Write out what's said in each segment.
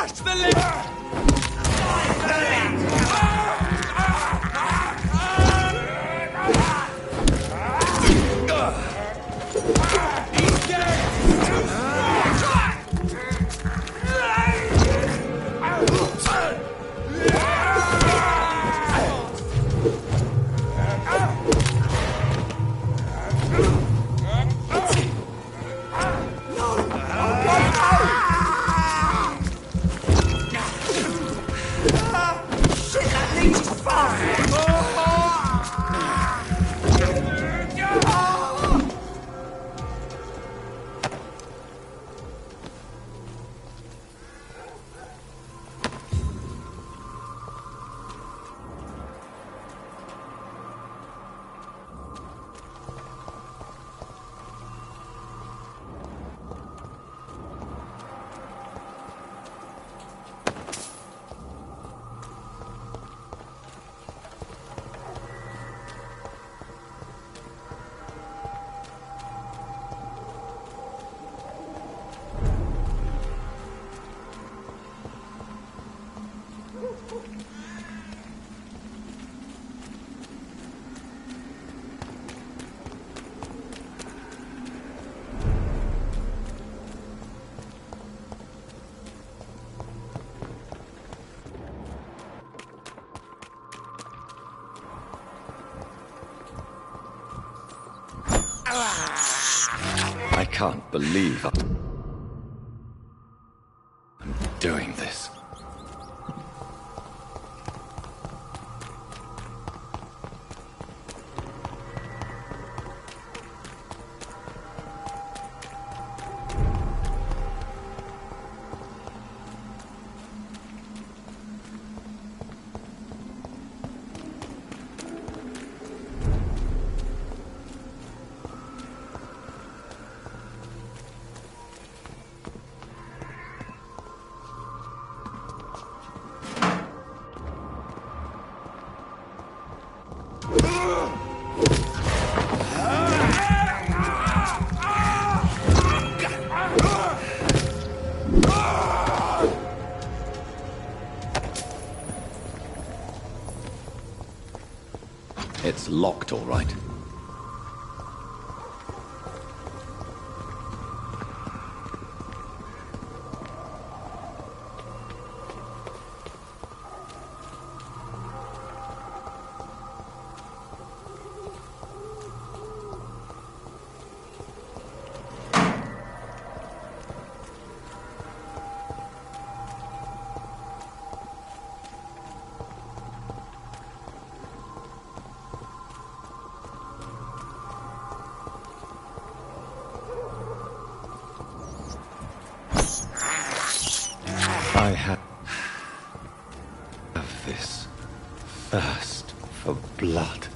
Crush the lip! I can't believe I'm doing this. It's locked, all right. I have this thirst for blood.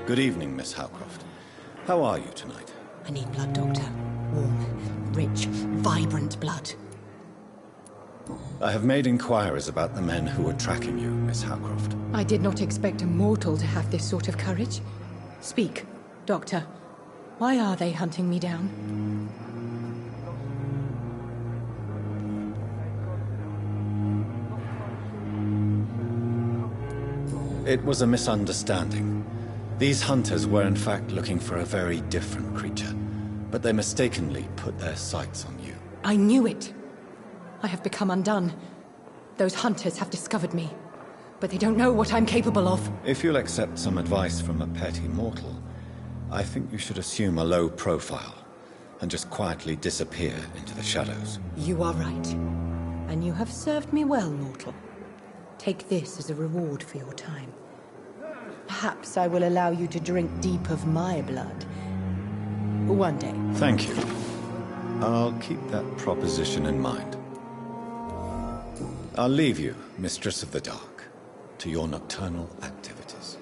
Good evening, Miss Howcroft. How are you tonight? I need blood, Doctor. Warm, rich, vibrant blood. I have made inquiries about the men who were tracking you, Miss Howcroft. I did not expect a mortal to have this sort of courage. Speak, Doctor. Why are they hunting me down? It was a misunderstanding. These hunters were in fact looking for a very different creature, but they mistakenly put their sights on you. I knew it. I have become undone. Those hunters have discovered me, but they don't know what I'm capable of. If you'll accept some advice from a petty mortal, I think you should assume a low profile and just quietly disappear into the shadows. You are right. And you have served me well, mortal. Take this as a reward for your time. Perhaps I will allow you to drink deep of my blood. One day. Thank you. I'll keep that proposition in mind. I'll leave you, Mistress of the Dark, to your nocturnal activities.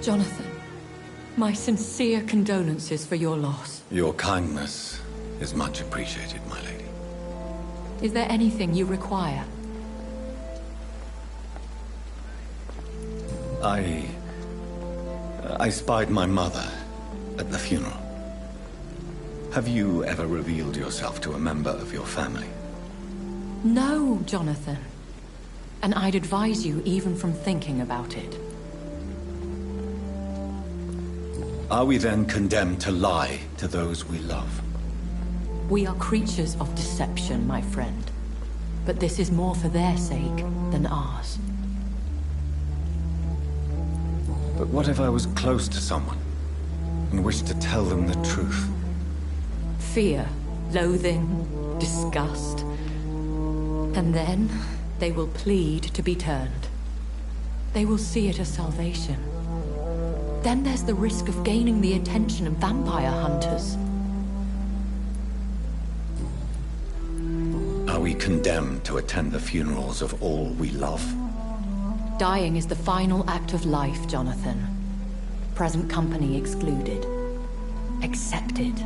Jonathan, my sincere condolences for your loss. Your kindness is much appreciated, my lady. Is there anything you require? I spied my mother at the funeral. Have you ever revealed yourself to a member of your family? No, Jonathan. And I'd advise you even from thinking about it. Are we then condemned to lie to those we love? We are creatures of deception, my friend. But this is more for their sake than ours. But what if I was close to someone and wished to tell them the truth? Fear, loathing, disgust. And then they will plead to be turned. They will see it as salvation. Then there's the risk of gaining the attention of vampire hunters. Are we condemned to attend the funerals of all we love? Dying is the final act of life, Jonathan. Present company excluded. Accepted.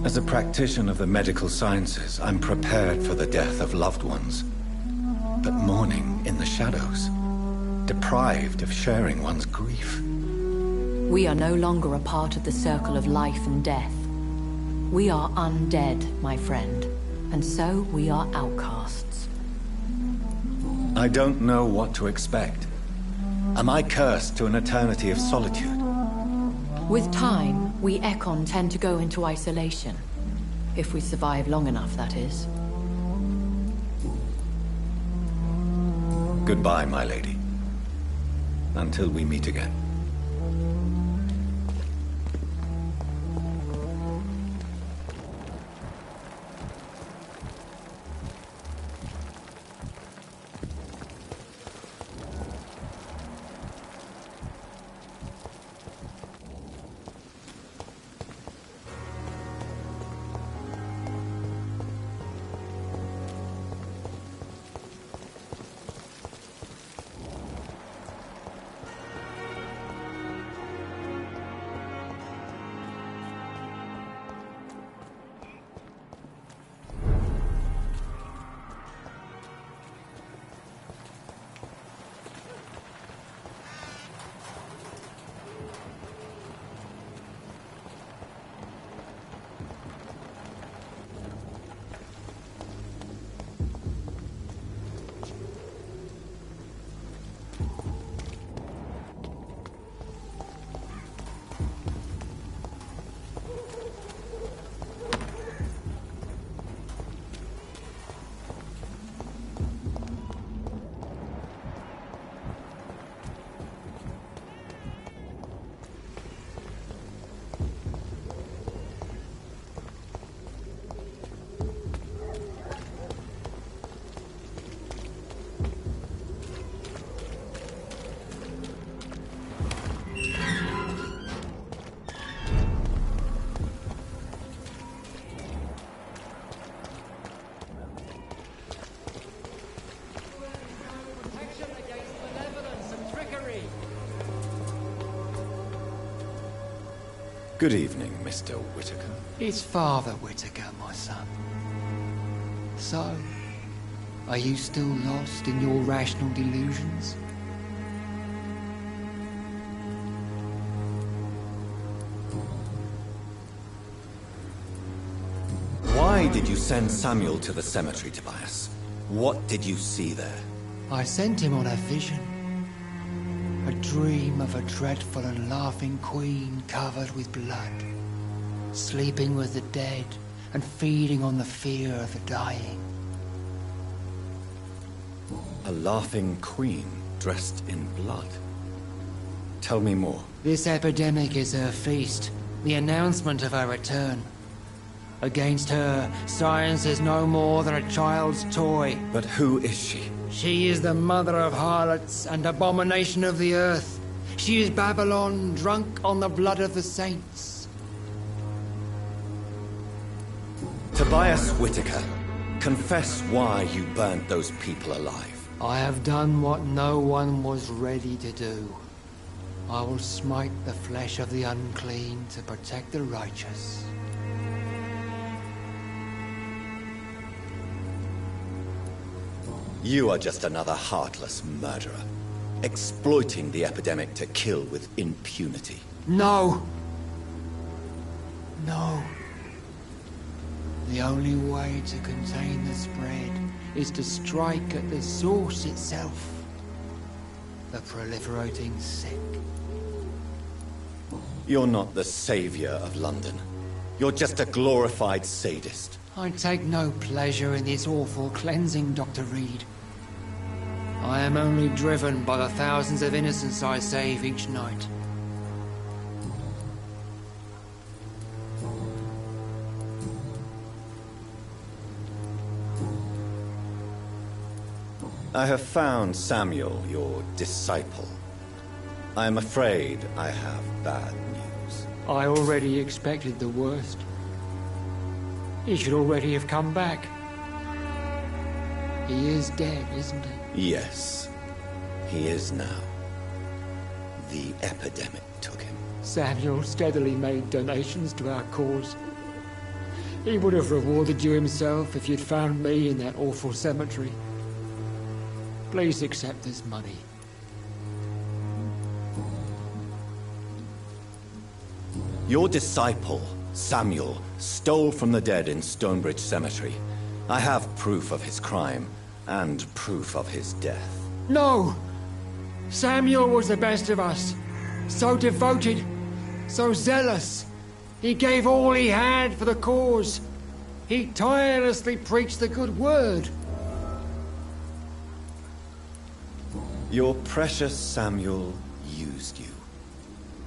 As a practitioner of the medical sciences, I'm prepared for the death of loved ones. But mourning in the shadows, deprived of sharing one's grief. We are no longer a part of the circle of life and death. We are undead, my friend, and so we are outcasts. I don't know what to expect. Am I cursed to an eternity of solitude? With time, we Ekon tend to go into isolation. If we survive long enough, that is. Goodbye, my lady. Until we meet again. Good evening, Mr. Whitaker. It's Father Whitaker, my son. So, are you still lost in your rational delusions? Why did you send Samuel to the cemetery, Tobias? What did you see there? I sent him on a vision. A dream of a dreadful and laughing queen covered with blood, sleeping with the dead and feeding on the fear of the dying. A laughing queen dressed in blood. Tell me more. This epidemic is her feast, the announcement of her return. Against her, science is no more than a child's toy. But who is she? She is the mother of harlots and abomination of the earth. She is Babylon, drunk on the blood of the saints. Tobias Whitaker, confess why you burnt those people alive. I have done what no one was ready to do. I will smite the flesh of the unclean to protect the righteous. You are just another heartless murderer, exploiting the epidemic to kill with impunity. No! No. The only way to contain the spread is to strike at the source itself. The proliferating sick. You're not the savior of London. You're just a glorified sadist. I take no pleasure in this awful cleansing, Dr. Reed. I am only driven by the thousands of innocents I save each night. I have found Samuel, your disciple. I am afraid I have bad news. I already expected the worst. He should already have come back. He is dead, isn't he? Yes, he is now. The epidemic took him. Samuel steadily made donations to our cause. He would have rewarded you himself if you'd found me in that awful cemetery. Please accept this money. Your disciple, Samuel, stole from the dead in Stonebridge Cemetery. I have proof of his crime, and proof of his death. No! Samuel was the best of us. So devoted, so zealous. He gave all he had for the cause. He tirelessly preached the good word. Your precious Samuel used you.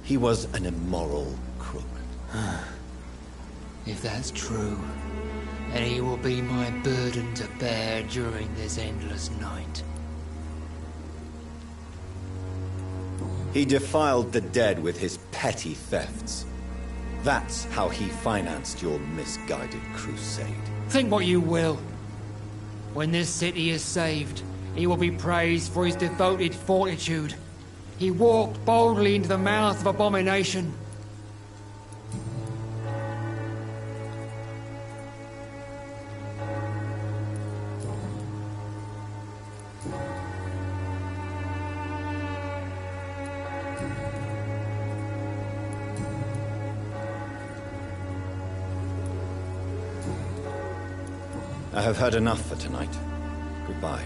He was an immoral crook. If that's true, then he will be my burden to bear during this endless night. He defiled the dead with his petty thefts. That's how he financed your misguided crusade. Think what you will. When this city is saved, he will be praised for his devoted fortitude. He walked boldly into the mouth of abomination. I have heard enough for tonight. Goodbye.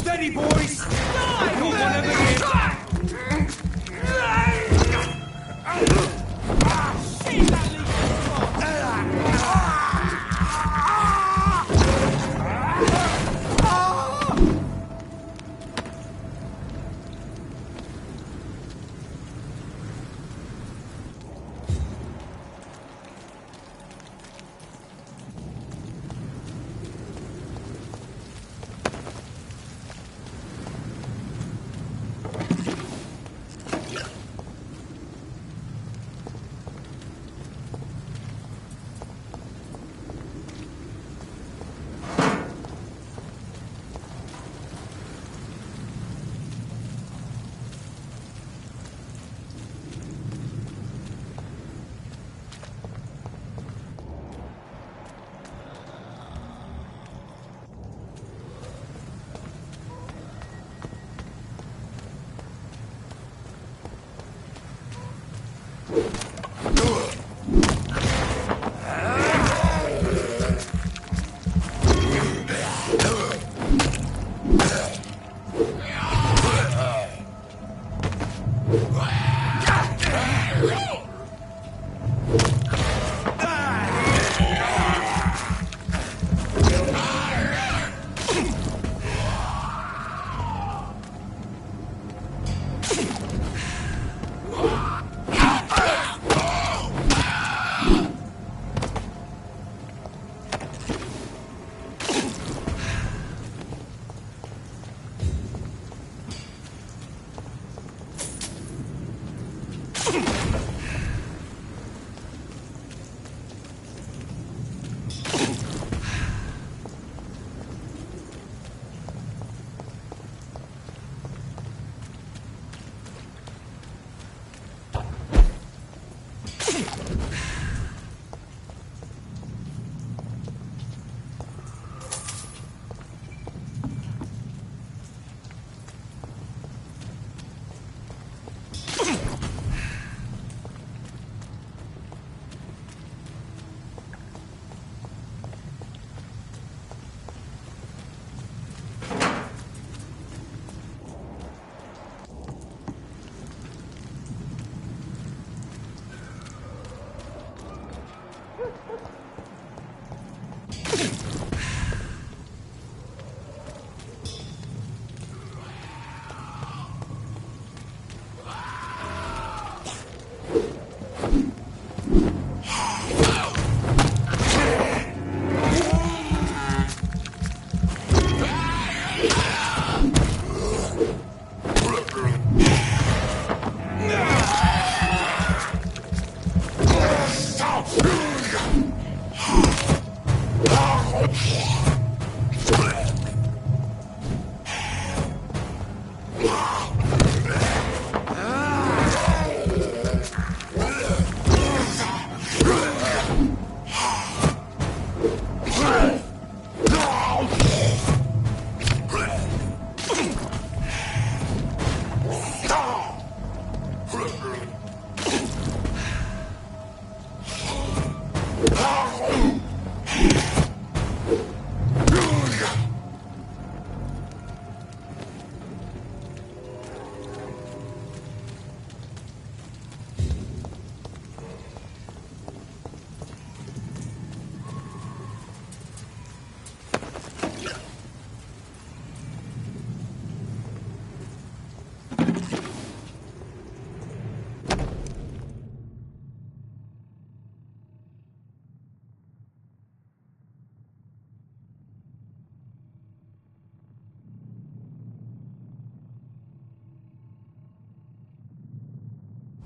Steady, boys! Die! You'll never get...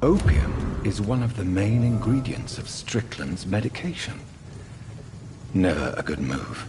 Opium is one of the main ingredients of Strickland's medication. Never a good move.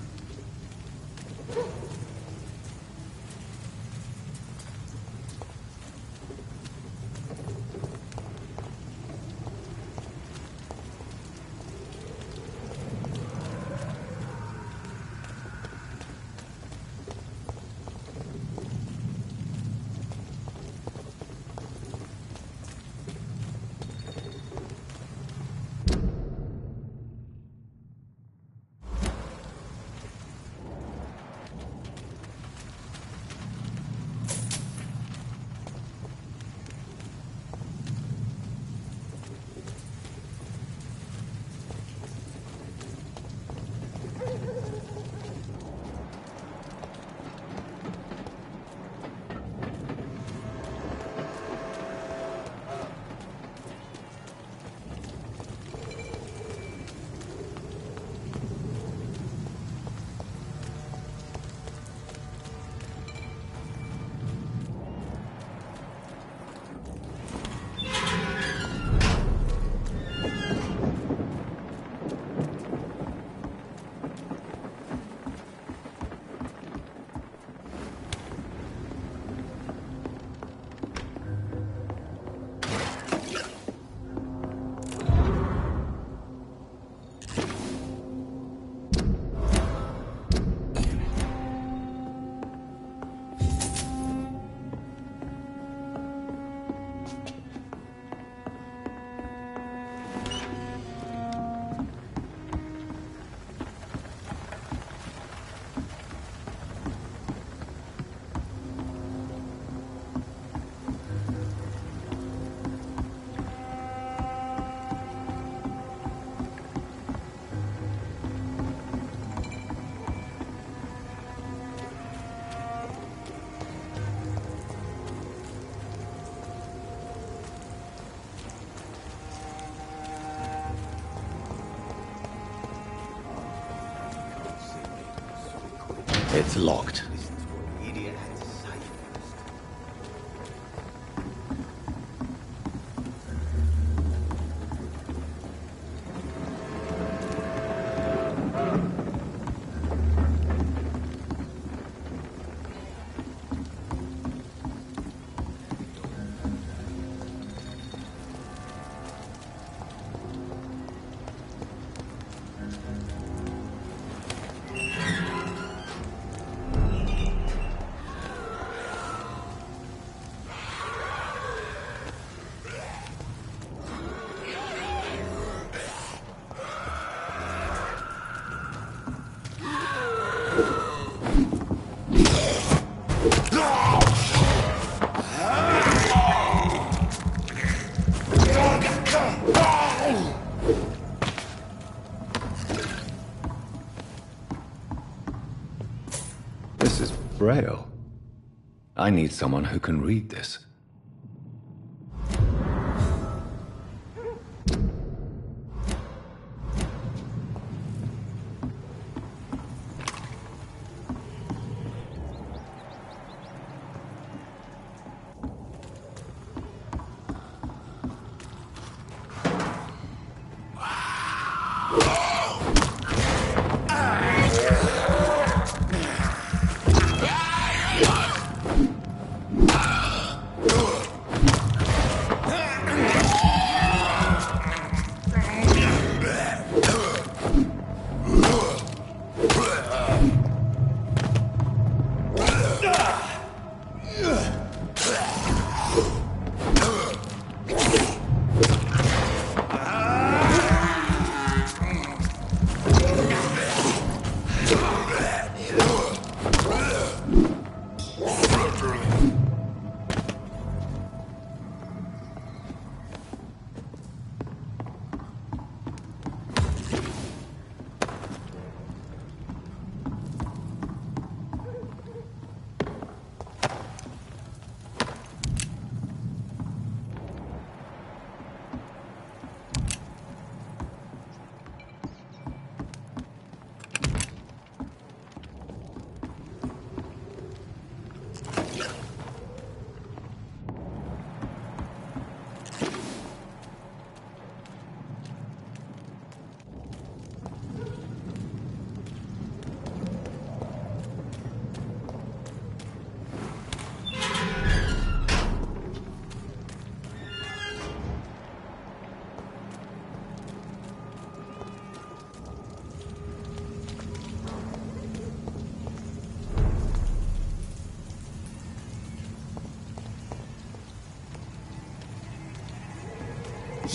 It's locked. This is Braille. I need someone who can read this.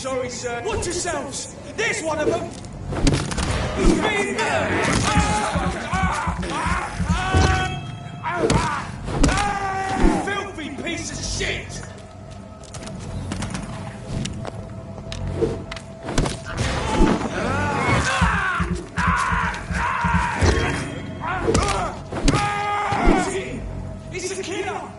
sorry, sir. Watch yourselves! There's one of them! Filthy piece of shit! It's a killer!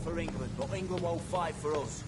For England, but England won't fight for us.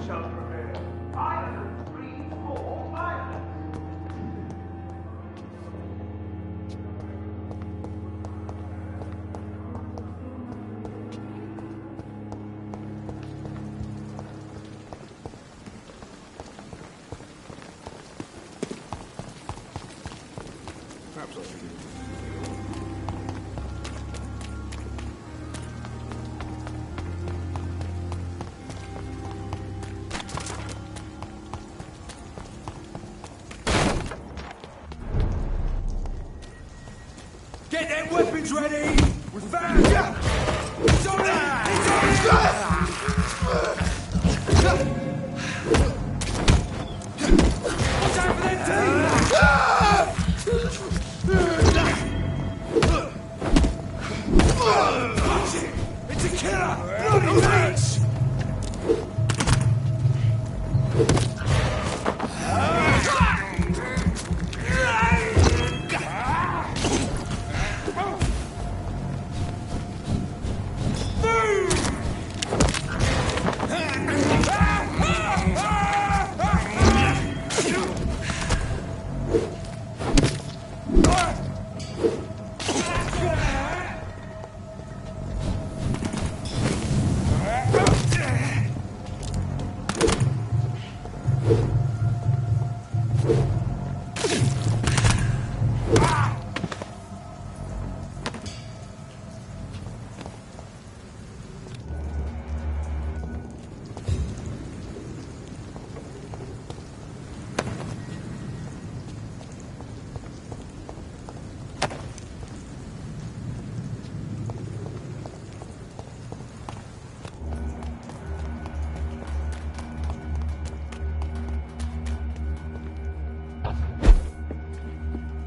shall prevail. Violence breeds more violence. Perhaps I should do it. Get them weapons ready! We're found! It's on it! It's on it! Watch out for them team! It's a killer! Bloody bitch!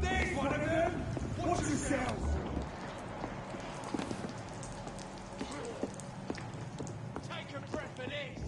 There's one of them! Watch yourselves! Take a breath of this!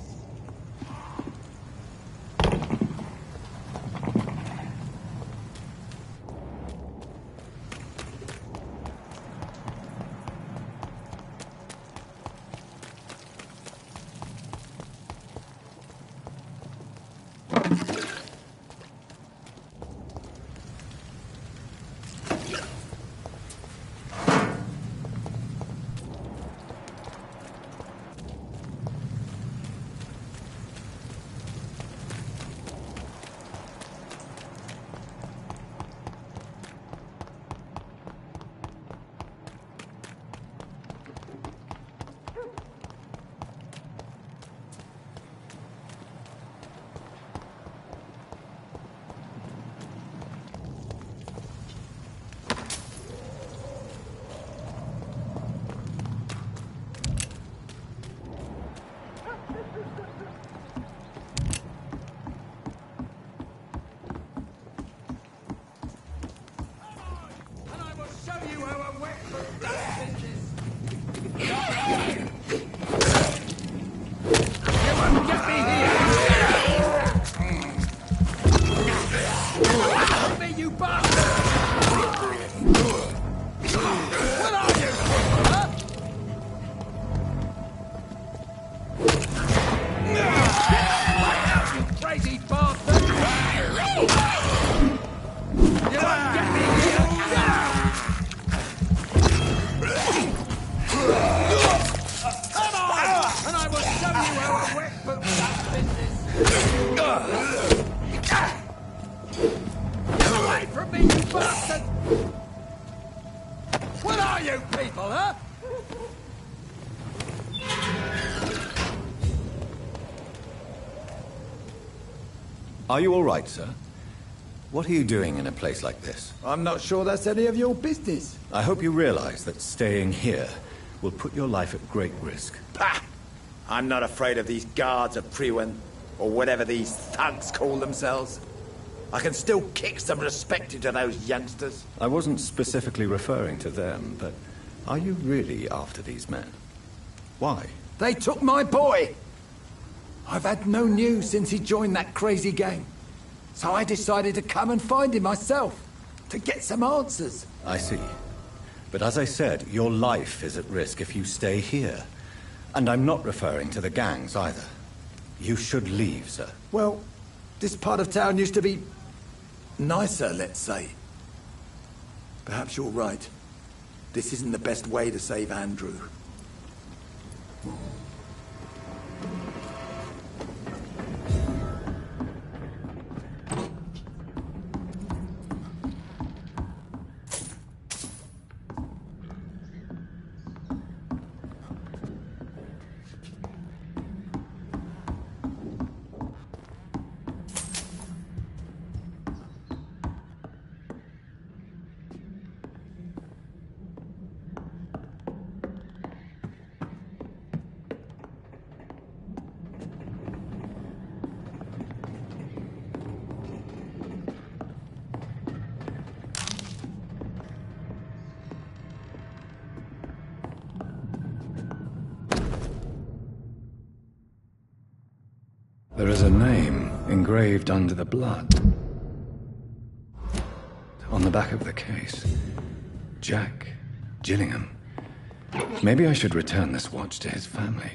And I will show you how a wet foot does business! You won't get me here! Help me, you bastard! What are you? Huh? Get out, you crazy bastard! You won't get me here! Come on! And I will show you how a wet foot does business! Get away from me, you bastard! What are you people, huh? Are you all right, sir? What are you doing in a place like this? I'm not sure that's any of your business. I hope you realize that staying here will put your life at great risk. Pah! I'm not afraid of these guards of Priwen, or whatever these thugs call themselves. I can still kick some respect into those youngsters. I wasn't specifically referring to them, but are you really after these men? Why? They took my boy! I've had no news since he joined that crazy gang. So I decided to come and find him myself, to get some answers. I see. But as I said, your life is at risk if you stay here. And I'm not referring to the gangs either. You should leave, sir. Well, this part of town used to be nicer, let's say. Perhaps you're right. This isn't the best way to save Andrew. There is a name engraved under the blood. On the back of the case. Jack Gillingham. Maybe I should return this watch to his family.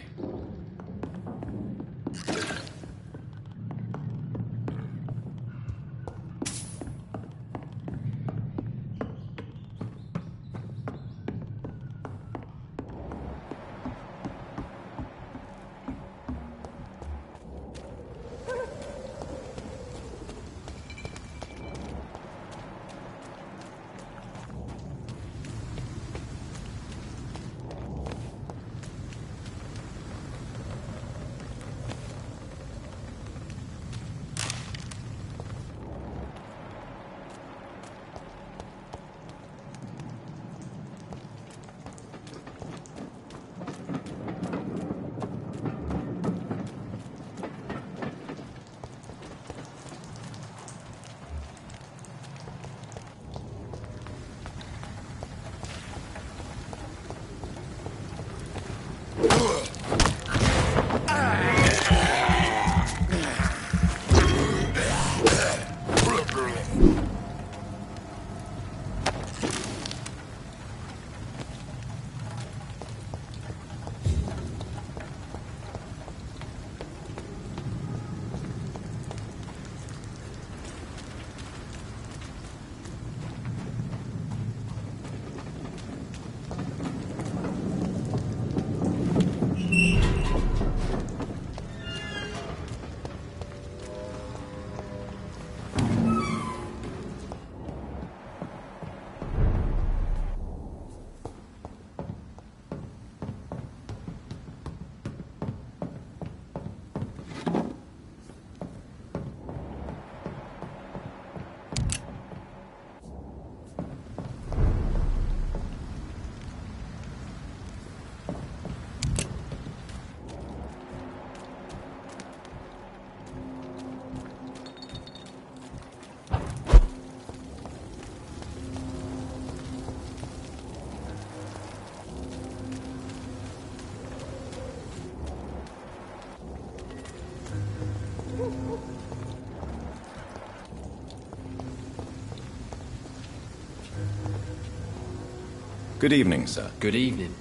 Good evening, sir. Good evening.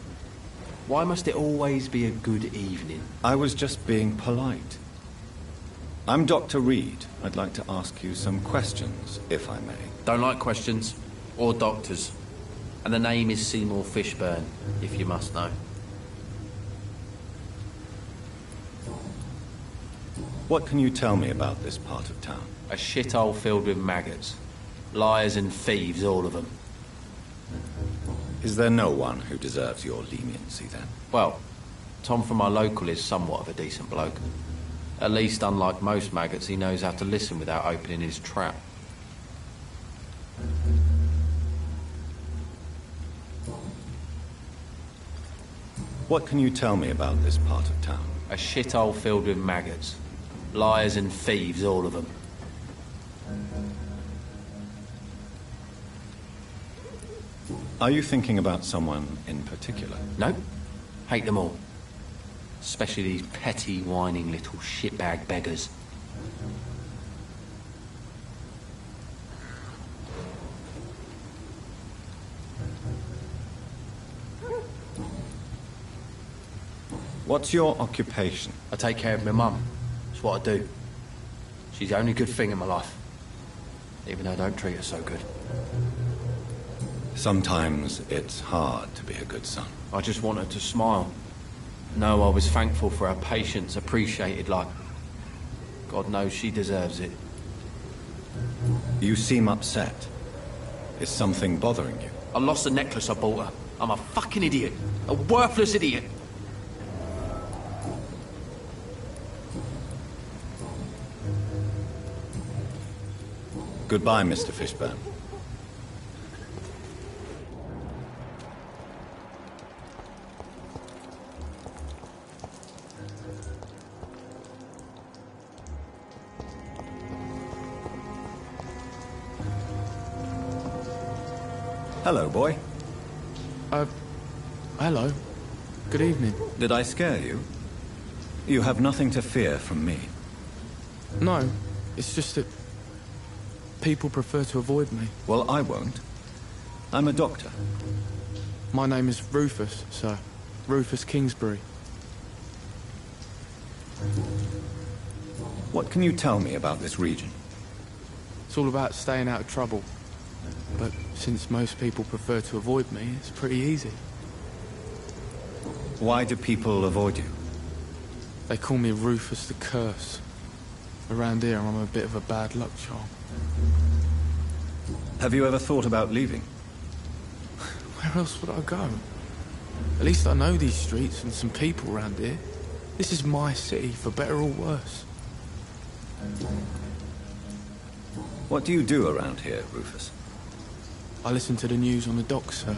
Why must it always be a good evening? I was just being polite. I'm Dr. Reed. I'd like to ask you some questions, if I may. Don't like questions. Or doctors. And the name is Seymour Fishburne, if you must know. What can you tell me about this part of town? A shithole filled with maggots. Liars and thieves, all of them. Is there no one who deserves your leniency, then? Well, Tom from our local is somewhat of a decent bloke. At least, unlike most maggots, he knows how to listen without opening his trap. What can you tell me about this part of town? A shithole filled with maggots. Liars and thieves, all of them. Are you thinking about someone in particular? No. Hate them all. Especially these petty, whining little shitbag beggars. What's your occupation? I take care of my mum. what I do. She's the only good thing in my life. Even though I don't treat her so good. Sometimes it's hard to be a good son. I just want her to smile. Know I was thankful for her patience, appreciated like... God knows she deserves it. You seem upset. Is something bothering you? I lost the necklace I bought her. I'm a fucking idiot. A worthless idiot. Goodbye, Mr. Fishburne. Hello, boy. Hello. Good evening. Did I scare you? You have nothing to fear from me. No, it's just that people prefer to avoid me. Well, I won't. I'm a doctor. My name is Rufus, sir. Rufus Kingsbury. What can you tell me about this region? It's all about staying out of trouble. But since most people prefer to avoid me, it's pretty easy. Why do people avoid you? They call me Rufus the Curse. Around here, I'm a bit of a bad luck charm. Have you ever thought about leaving? Where else would I go? At least I know these streets and some people around here. This is my city, for better or worse. What do you do around here, Rufus? I listen to the news on the docks, sir.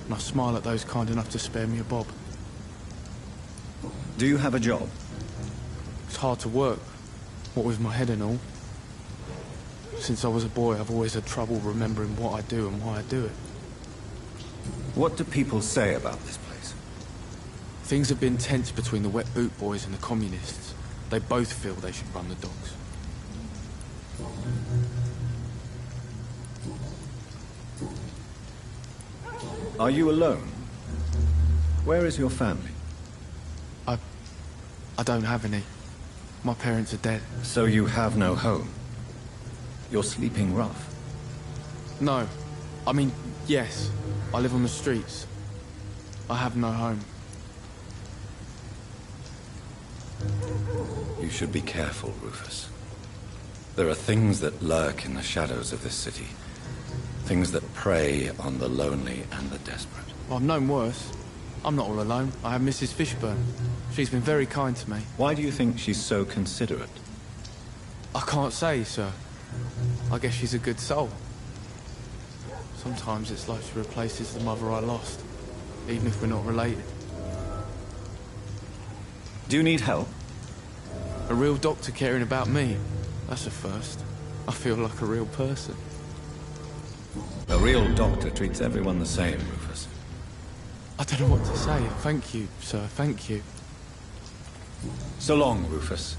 And I smile at those kind enough to spare me a bob. Do you have a job? It's hard to work, what with my head and all. Since I was a boy, I've always had trouble remembering what I do and why I do it. What do people say about this place? Things have been tense between the wet boot boys and the communists. They both feel they should run the docks. Are you alone? Where is your family? I don't have any. My parents are dead. So you have no home? You're sleeping rough? No. I mean, yes. I live on the streets. I have no home. You should be careful, Rufus. There are things that lurk in the shadows of this city. Things that prey on the lonely and the desperate. Well, I've known worse. I'm not all alone. I have Mrs. Fishburne. She's been very kind to me. Why do you think she's so considerate? I can't say, sir. I guess she's a good soul. Sometimes it's like she replaces the mother I lost, even if we're not related. Do you need help? A real doctor caring about me. That's a first. I feel like a real person. A real doctor treats everyone the same, Rufus. I don't know what to say. Thank you, sir. Thank you. So long, Rufus.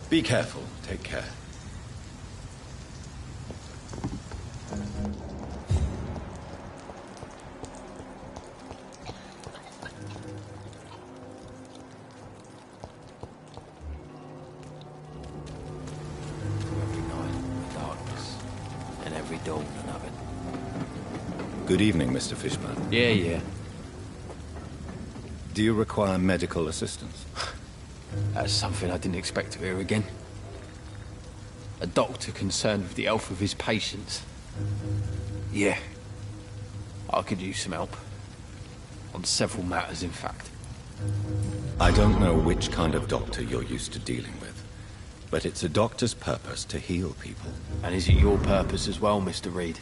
Be careful. Take care. Every night, darkness, and every dawn another. Good evening, Mr. Fishburne. Yeah. Do you require medical assistance? That's something I didn't expect to hear again. A doctor concerned with the health of his patients. Yeah. I could use some help. On several matters, in fact. I don't know which kind of doctor you're used to dealing with, but it's a doctor's purpose to heal people. And is it your purpose as well, Mr. Reed?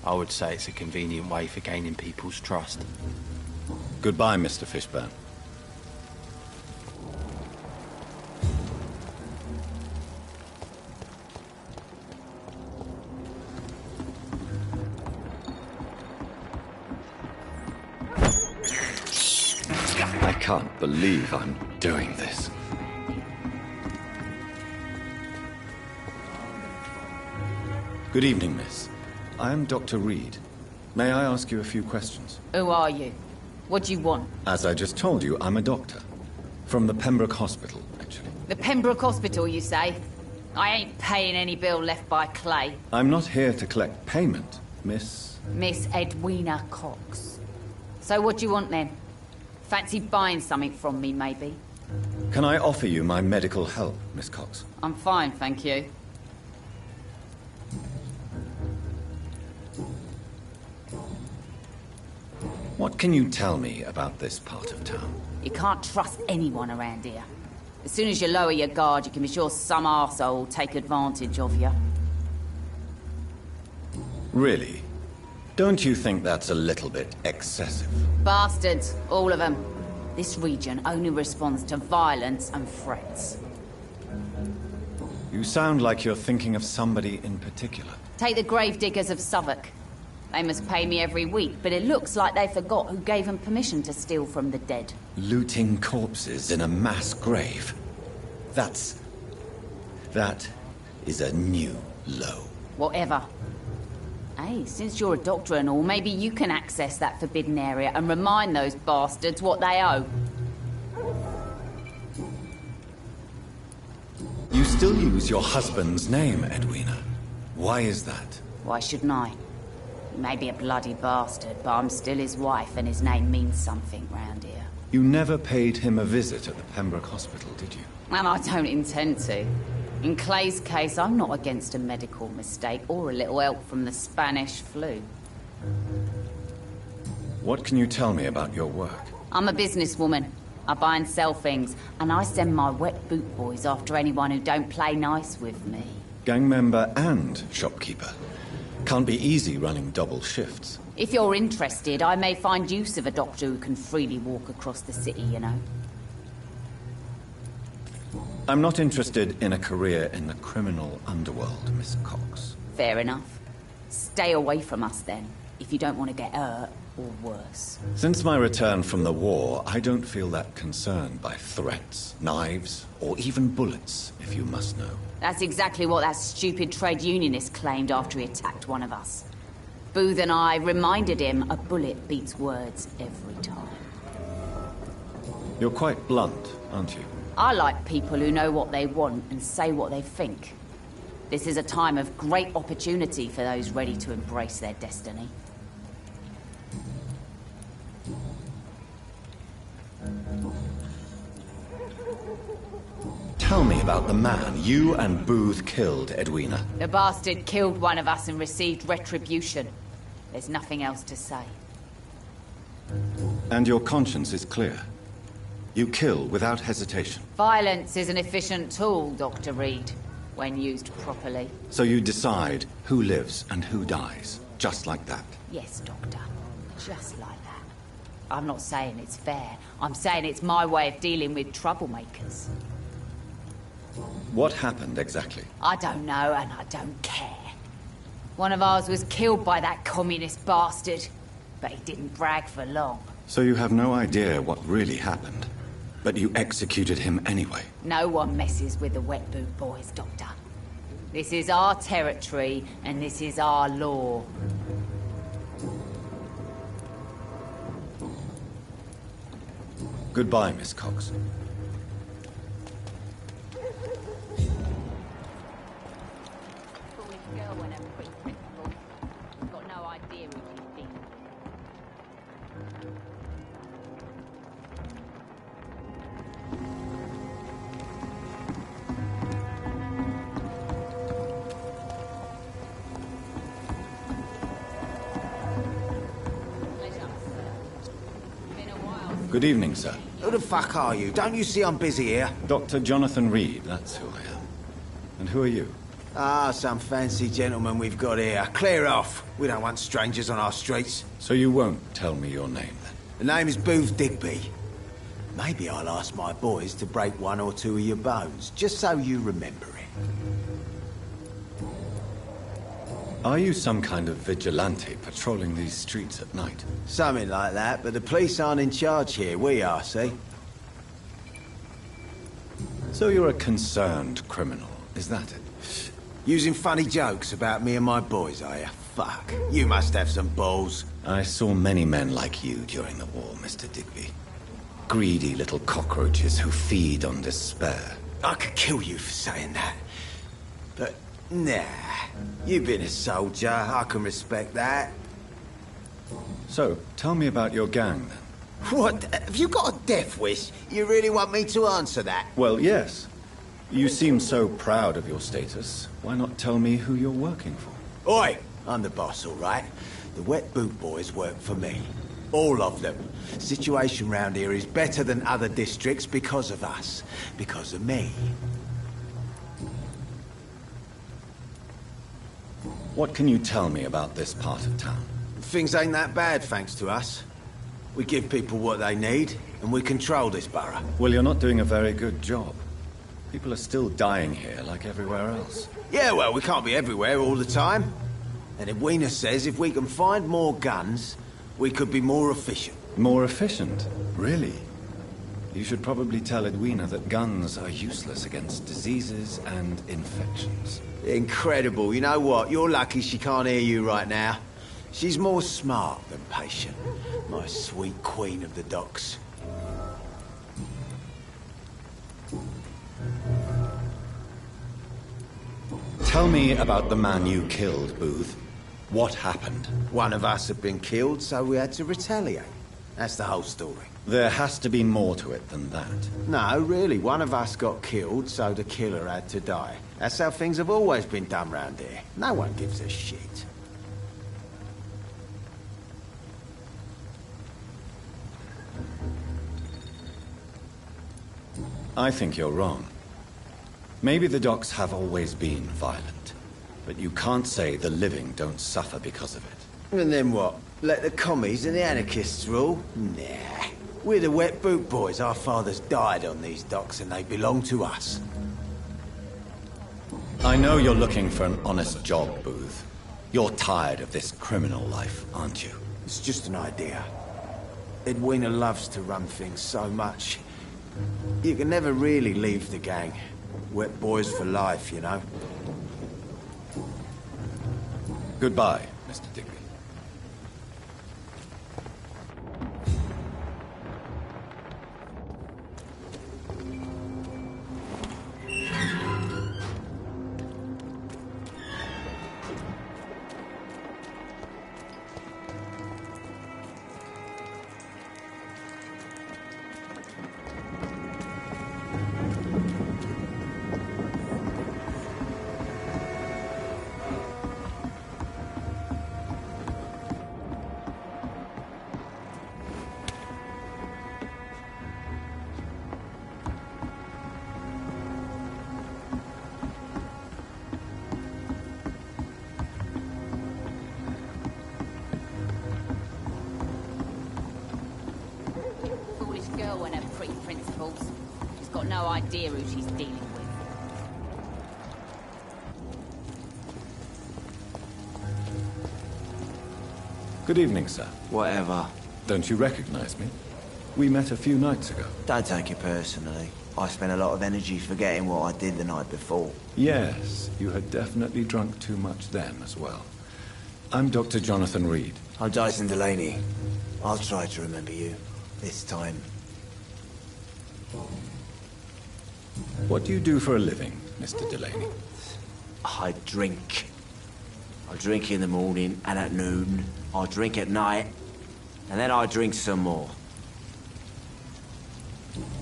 I would say it's a convenient way for gaining people's trust. Goodbye, Mr. Fishburne. I can't believe I'm doing this. Good evening, miss. I am Dr. Reed. May I ask you a few questions? Who are you? What do you want? As I just told you, I'm a doctor. From the Pembroke Hospital, actually. The Pembroke Hospital, you say? I ain't paying any bill left by Clay. I'm not here to collect payment, Miss... Miss Edwina Cox. So what do you want then? Fancy buying something from me, maybe? Can I offer you my medical help, Miss Cox? I'm fine, thank you. What can you tell me about this part of town? You can't trust anyone around here. As soon as you lower your guard, you can be sure some arsehole will take advantage of you. Really? Don't you think that's a little bit excessive? Bastards, all of them. This region only responds to violence and threats. You sound like you're thinking of somebody in particular. Take the gravediggers of Southwark. They must pay me every week, but it looks like they forgot who gave them permission to steal from the dead. Looting corpses in a mass grave. That is a new low. Whatever. Hey, since you're a doctor and all, maybe you can access that forbidden area and remind those bastards what they owe. You still use your husband's name, Edwina. Why is that? Why shouldn't I? He may be a bloody bastard, but I'm still his wife and his name means something round here. You never paid him a visit at the Pembroke Hospital, did you? And I don't intend to. In Clay's case, I'm not against a medical mistake or a little help from the Spanish flu. What can you tell me about your work? I'm a businesswoman. I buy and sell things, and I send my wet boot boys after anyone who don't play nice with me. Gang member and shopkeeper. Can't be easy running double shifts. If you're interested, I may find use of a doctor who can freely walk across the city, you know. I'm not interested in a career in the criminal underworld, Miss Cox. Fair enough. Stay away from us then, if you don't want to get hurt or worse. Since my return from the war, I don't feel that concerned by threats, knives, or even bullets, if you must know. That's exactly what that stupid trade unionist claimed after he attacked one of us. Booth and I reminded him a bullet beats words every time. You're quite blunt, aren't you? I like people who know what they want and say what they think. This is a time of great opportunity for those ready to embrace their destiny. Tell me about the man you and Booth killed, Edwina. The bastard killed one of us and received retribution. There's nothing else to say. And your conscience is clear. You kill without hesitation. Violence is an efficient tool, Dr. Reed, when used properly. So you decide who lives and who dies, just like that? Yes, Doctor. Just like that. I'm not saying it's fair. I'm saying it's my way of dealing with troublemakers. What happened exactly? I don't know, and I don't care. One of ours was killed by that communist bastard, but he didn't brag for long. So you have no idea what really happened, but you executed him anyway? No one messes with the wet boot boys, Doctor. This is our territory, and this is our law. Goodbye, Miss Cox. Good evening, sir. Who the fuck are you? Don't you see I'm busy here? Dr. Jonathan Reed, that's who I am. And who are you? Ah, some fancy gentleman we've got here. Clear off. We don't want strangers on our streets. So you won't tell me your name, then? The name is Booth Digby. Maybe I'll ask my boys to break one or two of your bones, just so you remember it. Are you some kind of vigilante patrolling these streets at night? Something like that, but the police aren't in charge here. We are, see? So you're a concerned criminal, is that it? Using funny jokes about me and my boys, are you? Fuck. You must have some balls. I saw many men like you during the war, Mr. Digby. Greedy little cockroaches who feed on despair. I could kill you for saying that. But, nah. You've been a soldier. I can respect that. So, tell me about your gang, then. What? Have you got a death wish? You really want me to answer that? Well, yes. You seem so proud of your status. Why not tell me who you're working for? Oi! I'm the boss, all right? The wet boot boys work for me. All of them. Situation round here is better than other districts because of us. Because of me. What can you tell me about this part of town? Things ain't that bad, thanks to us. We give people what they need, and we control this borough. Well, you're not doing a very good job. People are still dying here, like everywhere else. Yeah, well, we can't be everywhere all the time. And Edwina says if we can find more guns, we could be more efficient. More efficient? Really? You should probably tell Edwina that guns are useless against diseases and infections. Incredible. You know what? You're lucky she can't hear you right now. She's more smart than patient. My sweet queen of the docks. Tell me about the man you killed, Booth. What happened? One of us had been killed, so we had to retaliate. That's the whole story. There has to be more to it than that. No, really. One of us got killed, so the killer had to die. That's how things have always been done round here. No one gives a shit. I think you're wrong. Maybe the docks have always been violent, but you can't say the living don't suffer because of it. And then what? Let the commies and the anarchists rule? Nah. We're the wet boot boys. Our fathers died on these docks and they belong to us. I know you're looking for an honest job, Booth. You're tired of this criminal life, aren't you? It's just an idea. Edwina loves to run things so much. You can never really leave the gang. Wet boys for life, you know. Goodbye, Mr. Digby. No idea who she's dealing with. Good evening, sir. Whatever. Don't you recognize me? We met a few nights ago. Don't take it personally. I spent a lot of energy forgetting what I did the night before. Yes, you had definitely drunk too much then as well. I'm Dr. Jonathan Reed. I'm Dyson Delaney. I'll try to remember you. This time. What do you do for a living, Mr. Delaney? I drink. I drink in the morning and at noon. I drink at night. And then I drink some more.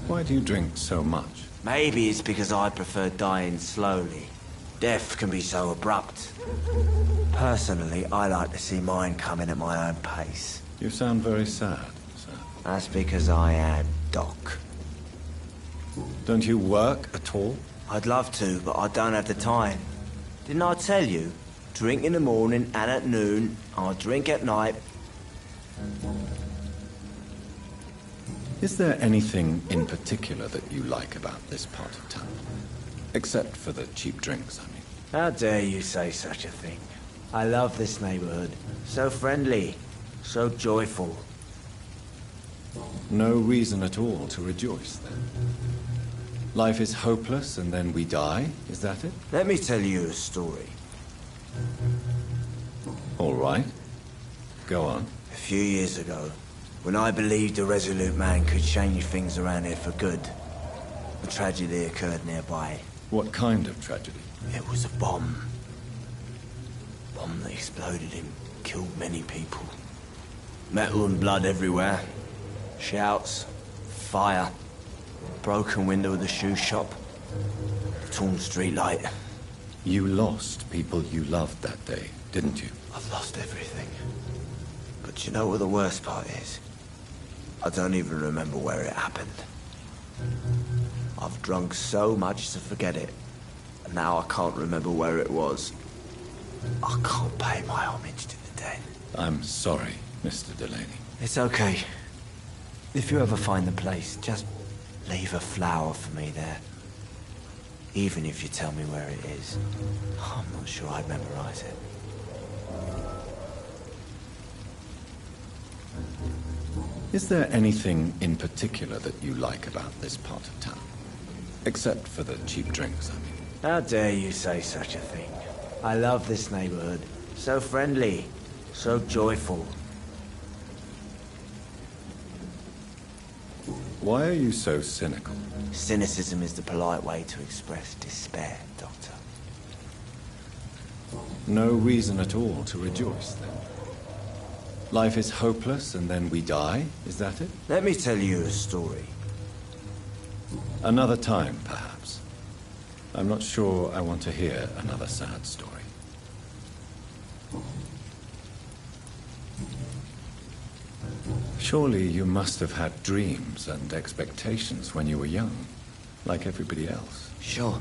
Why do you drink so much? Maybe it's because I prefer dying slowly. Death can be so abrupt. Personally, I like to see mine coming at my own pace. You sound very sad, sir. That's because I am Doc. Don't you work at all? I'd love to, but I don't have the time. Didn't I tell you? Drink in the morning and at noon. I drink at night. Is there anything in particular that you like about this part of town? Except for the cheap drinks, I mean. How dare you say such a thing? I love this neighborhood. So friendly. So joyful. No reason at all to rejoice, then. Life is hopeless and then we die, is that it? Let me tell you a story. All right. Go on. A few years ago, when I believed a resolute man could change things around here for good, A tragedy occurred nearby. What kind of tragedy? It was a bomb. Bomb that exploded and killed many people. Metal and blood everywhere. Shouts, fire, broken window of the shoe shop, torn street light. You lost people you loved that day, didn't you? I've lost everything. But you know what the worst part is? I don't even remember where it happened. I've drunk so much to forget it. And now I can't remember where it was. I can't pay my homage to the dead. I'm sorry, Mr. Delaney. It's okay. If you ever find the place, just leave a flower for me there. Even if you tell me where it is. I'm not sure I'd memorize it. Is there anything in particular that you like about this part of town? Except for the cheap drinks, I mean. How dare you say such a thing? I love this neighborhood. So friendly. So joyful. Why are you so cynical? Cynicism is the polite way to express despair, Doctor. No reason at all to rejoice, then. Life is hopeless and then we die, is that it? Let me tell you a story. Another time, perhaps. I'm not sure I want to hear another sad story. Surely you must have had dreams and expectations when you were young, like everybody else. Sure.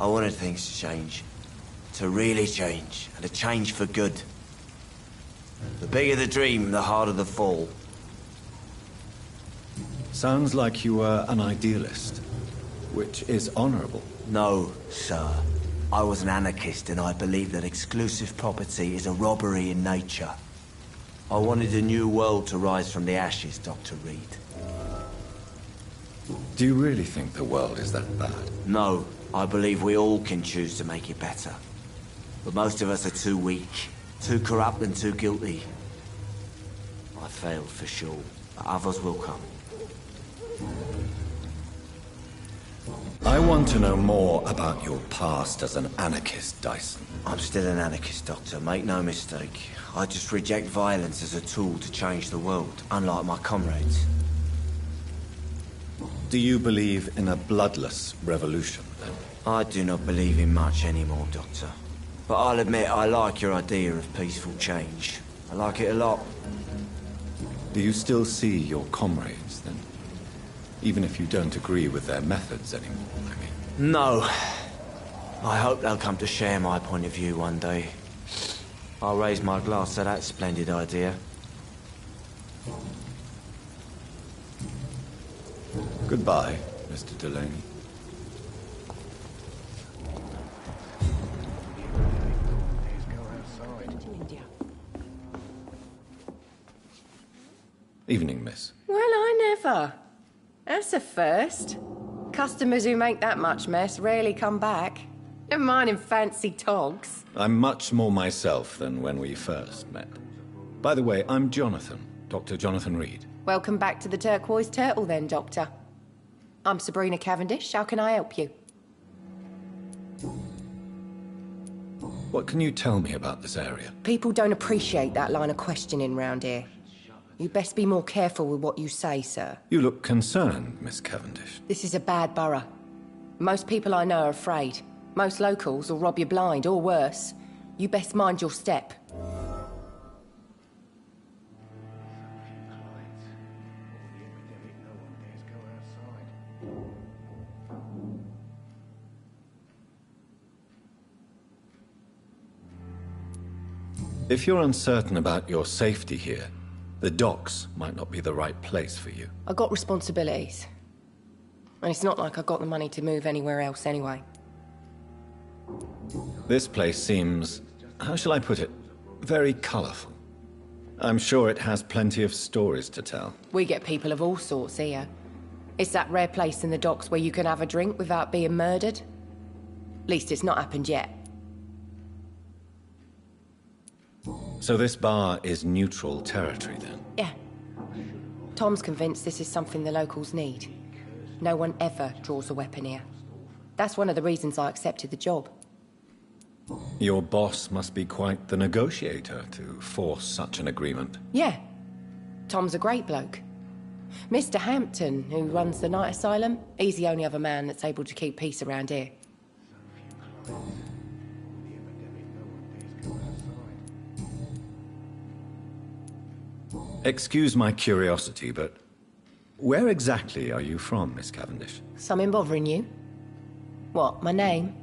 I wanted things to change. To really change, and to change for good. The bigger the dream, the harder the fall. Sounds like you were an idealist, which is honorable. No, sir. I was an anarchist, and I believe that exclusive property is a robbery in nature. I wanted a new world to rise from the ashes, Dr. Reed. Do you really think the world is that bad? No, I believe we all can choose to make it better. But most of us are too weak, too corrupt and too guilty. I failed for sure, but others will come. I want to know more about your past as an anarchist, Dyson. I'm still an anarchist, Doctor, make no mistake. I just reject violence as a tool to change the world, unlike my comrades. Do you believe in a bloodless revolution, then? I do not believe in much anymore, Doctor. But I'll admit I like your idea of peaceful change. I like it a lot. Do you still see your comrades, then? Even if you don't agree with their methods anymore, I mean. No. I hope they'll come to share my point of view one day. I'll raise my glass to that splendid idea. Goodbye, Mr. Delaney. Evening, miss. Well, I never. That's a first. Customers who make that much mess rarely come back. Never mind in fancy togs. I'm much more myself than when we first met. By the way, I'm Jonathan, Dr. Jonathan Reed. Welcome back to the Turquoise Turtle then, Doctor. I'm Sabrina Cavendish. How can I help you? What can you tell me about this area? People don't appreciate that line of questioning round here. You best be more careful with what you say, sir. You look concerned, Miss Cavendish. This is a bad borough. Most people I know are afraid. Most locals will rob you blind, or worse. You best mind your step. If you're uncertain about your safety here, the docks might not be the right place for you. I got responsibilities. And it's not like I got the money to move anywhere else anyway. This place seems, how shall I put it, very colourful. I'm sure it has plenty of stories to tell. We get people of all sorts here. It's that rare place in the docks where you can have a drink without being murdered. At least it's not happened yet. So this bar is neutral territory, then? Yeah. Tom's convinced this is something the locals need. No one ever draws a weapon here. That's one of the reasons I accepted the job. Your boss must be quite the negotiator to force such an agreement. Yeah. Tom's a great bloke. Mr. Hampton, who runs the night asylum, he's the only other man that's able to keep peace around here. Excuse my curiosity, but where exactly are you from, Miss Cavendish? Something bothering you? What, my name?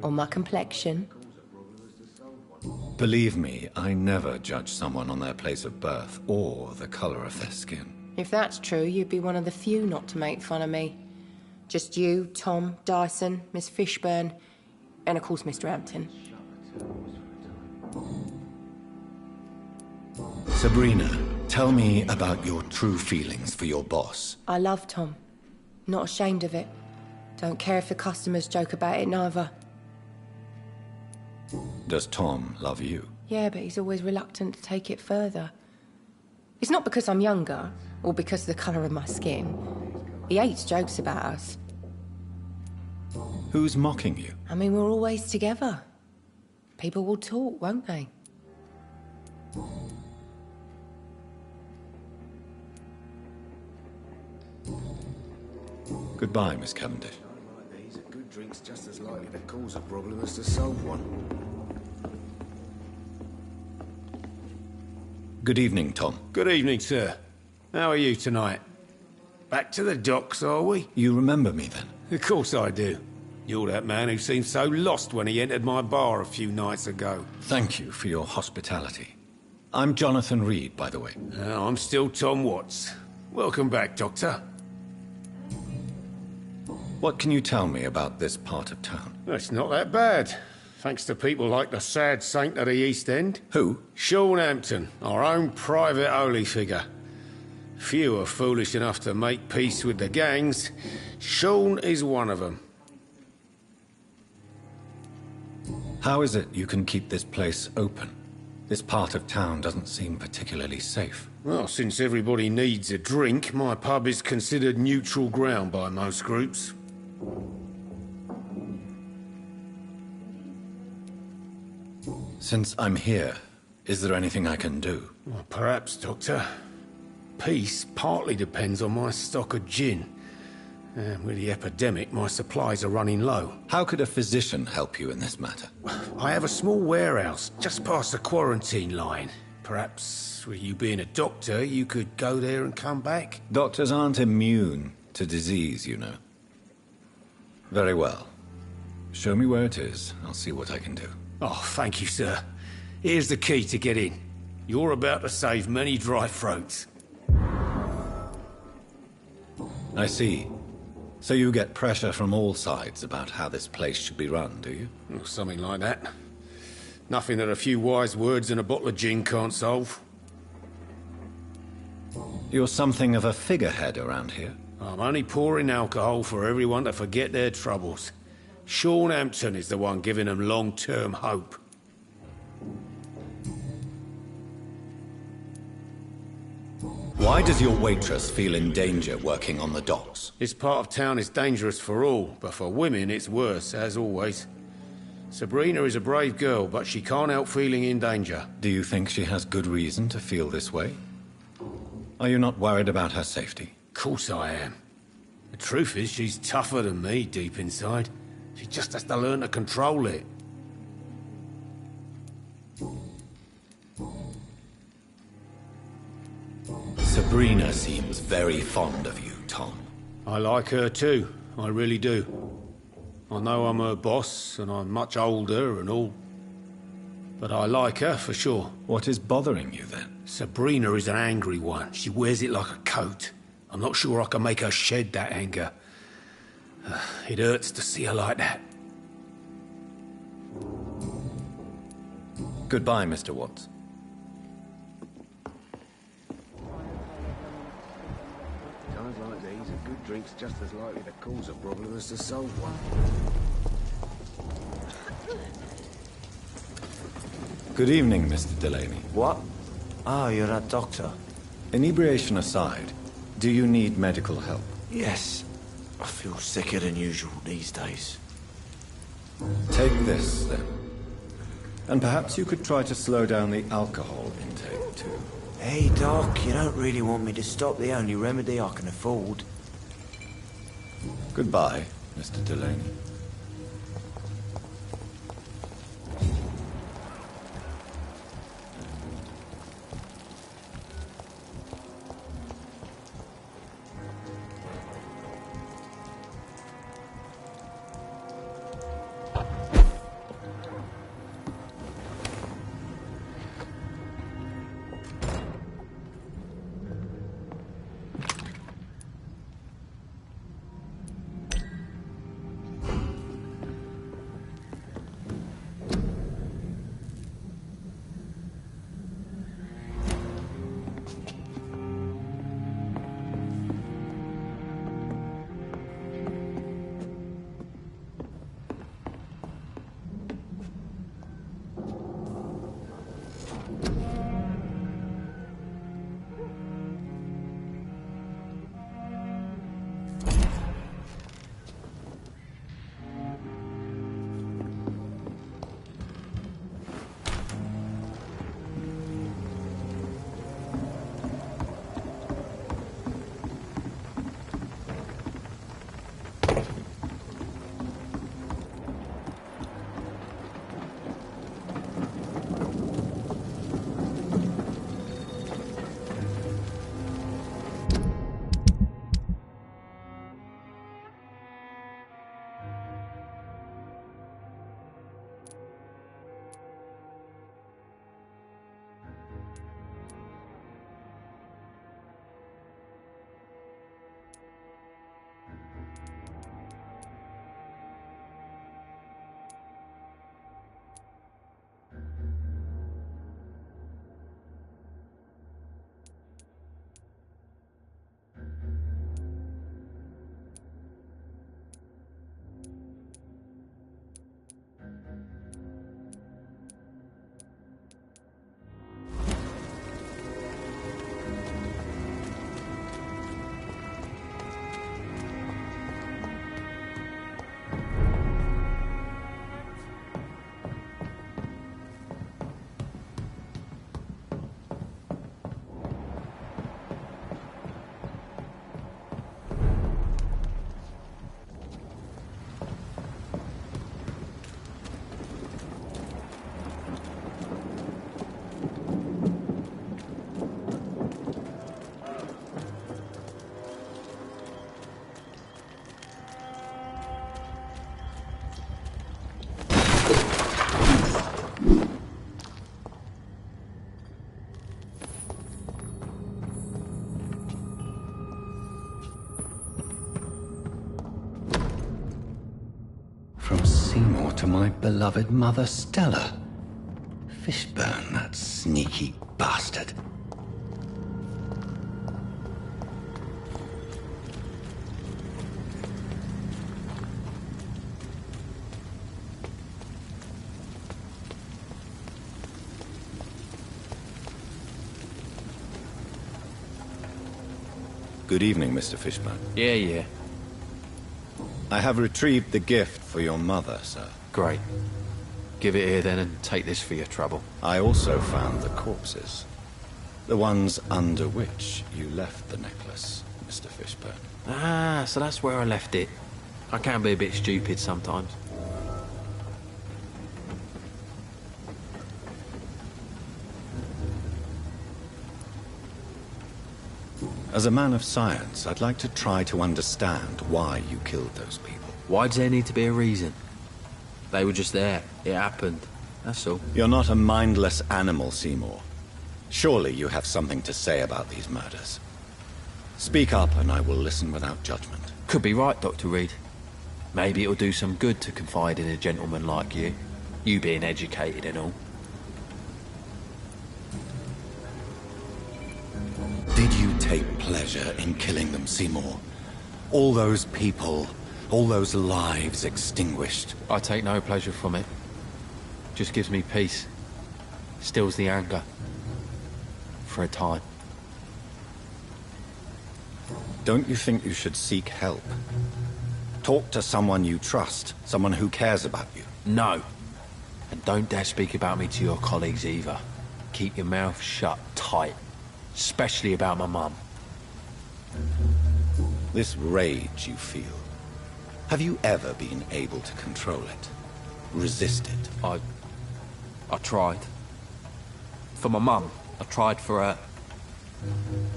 Or my complexion? Believe me, I never judge someone on their place of birth or the color of their skin. If that's true, you'd be one of the few not to make fun of me. Just you, Tom, Dyson, Miss Fishburne, and of course Mr. Hampton. Sabrina, tell me about your true feelings for your boss. I love Tom. Not ashamed of it. Don't care if the customers joke about it, neither. Does Tom love you? Yeah, but he's always reluctant to take it further. It's not because I'm younger, or because of the colour of my skin. He hates jokes about us. Who's mocking you? I mean, we're always together. People will talk, won't they? Goodbye, Miss Cavendish. These are good drinks just as likely to cause a problem as to solve one. Good evening, Tom. Good evening, sir. How are you tonight? Back to the docks, are we? You remember me, then? Of course I do. You're that man who seemed so lost when he entered my bar a few nights ago. Thank you for your hospitality. I'm Jonathan Reed, by the way. I'm still Tom Watts. Welcome back, Doctor. What can you tell me about this part of town? It's not that bad. Thanks to people like the sad saint of the East End. Who? Sean Hampton, our own private holy figure. Few are foolish enough to make peace with the gangs. Sean is one of them. How is it you can keep this place open? This part of town doesn't seem particularly safe. Well, since everybody needs a drink, my pub is considered neutral ground by most groups. Since I'm here, is there anything I can do? Well, perhaps, Doctor. Peace partly depends on my stock of gin. With the epidemic, my supplies are running low. How could a physician help you in this matter? I have a small warehouse just past the quarantine line. Perhaps, with you being a doctor, you could go there and come back? Doctors aren't immune to disease, you know. Very well. Show me where it is. I'll see what I can do. Oh, thank you, sir. Here's the key to get in. You're about to save many dry throats. I see. So you get pressure from all sides about how this place should be run, do you? Well, something like that. Nothing that a few wise words and a bottle of gin can't solve. You're something of a figurehead around here. I'm only pouring alcohol for everyone to forget their troubles. Sean Hampton is the one giving them long-term hope. Why does your waitress feel in danger working on the docks? This part of town is dangerous for all, but for women it's worse, as always. Sabrina is a brave girl, but she can't help feeling in danger. Do you think she has good reason to feel this way? Are you not worried about her safety? Of course I am. The truth is, she's tougher than me deep inside. She just has to learn to control it. Sabrina seems very fond of you, Tom. I like her too, I really do. I know I'm her boss, and I'm much older and all. But I like her, for sure. What is bothering you, then? Sabrina is an angry one. She wears it like a coat. I'm not sure I can make her shed that anger. It hurts to see her like that. Goodbye, Mr. Watts. Times like these, a good drink's just as likely to cause a problem as to solve one. Good evening, Mr. Delaney. What? Ah, you're a doctor. Inebriation aside, do you need medical help? Yes. I feel sicker than usual these days. Take this, then. And perhaps you could try to slow down the alcohol intake, too. Hey, Doc, you don't really want me to stop the only remedy I can afford. Goodbye, Mr. Delaney. From Seymour to my beloved mother Stella. Fishburne, that sneaky bastard. Good evening, Mr. Fishburne. Yeah. I have retrieved the gift for your mother, sir. Great. Give it here then and take this for your trouble. I also found the corpses. The ones under which you left the necklace, Mr. Fishburne. Ah, so that's where I left it. I can be a bit stupid sometimes. As a man of science, I'd like to try to understand why you killed those people. Why does there need to be a reason? They were just there. It happened. That's all. You're not a mindless animal, Seymour. Surely you have something to say about these murders. Speak up and I will listen without judgment. Could be right, Dr. Reed. Maybe it'll do some good to confide in a gentleman like you. You being educated and all. Did you take pleasure in killing them, Seymour? All those people, all those lives extinguished. I take no pleasure from it. Just gives me peace. Stills the anger. For a time. Don't you think you should seek help? Talk to someone you trust, someone who cares about you. No. And don't dare speak about me to your colleagues either. Keep your mouth shut tight. Especially about my mum. This rage you feel, have you ever been able to control it? Resist it? I tried. For my mum. I tried for her.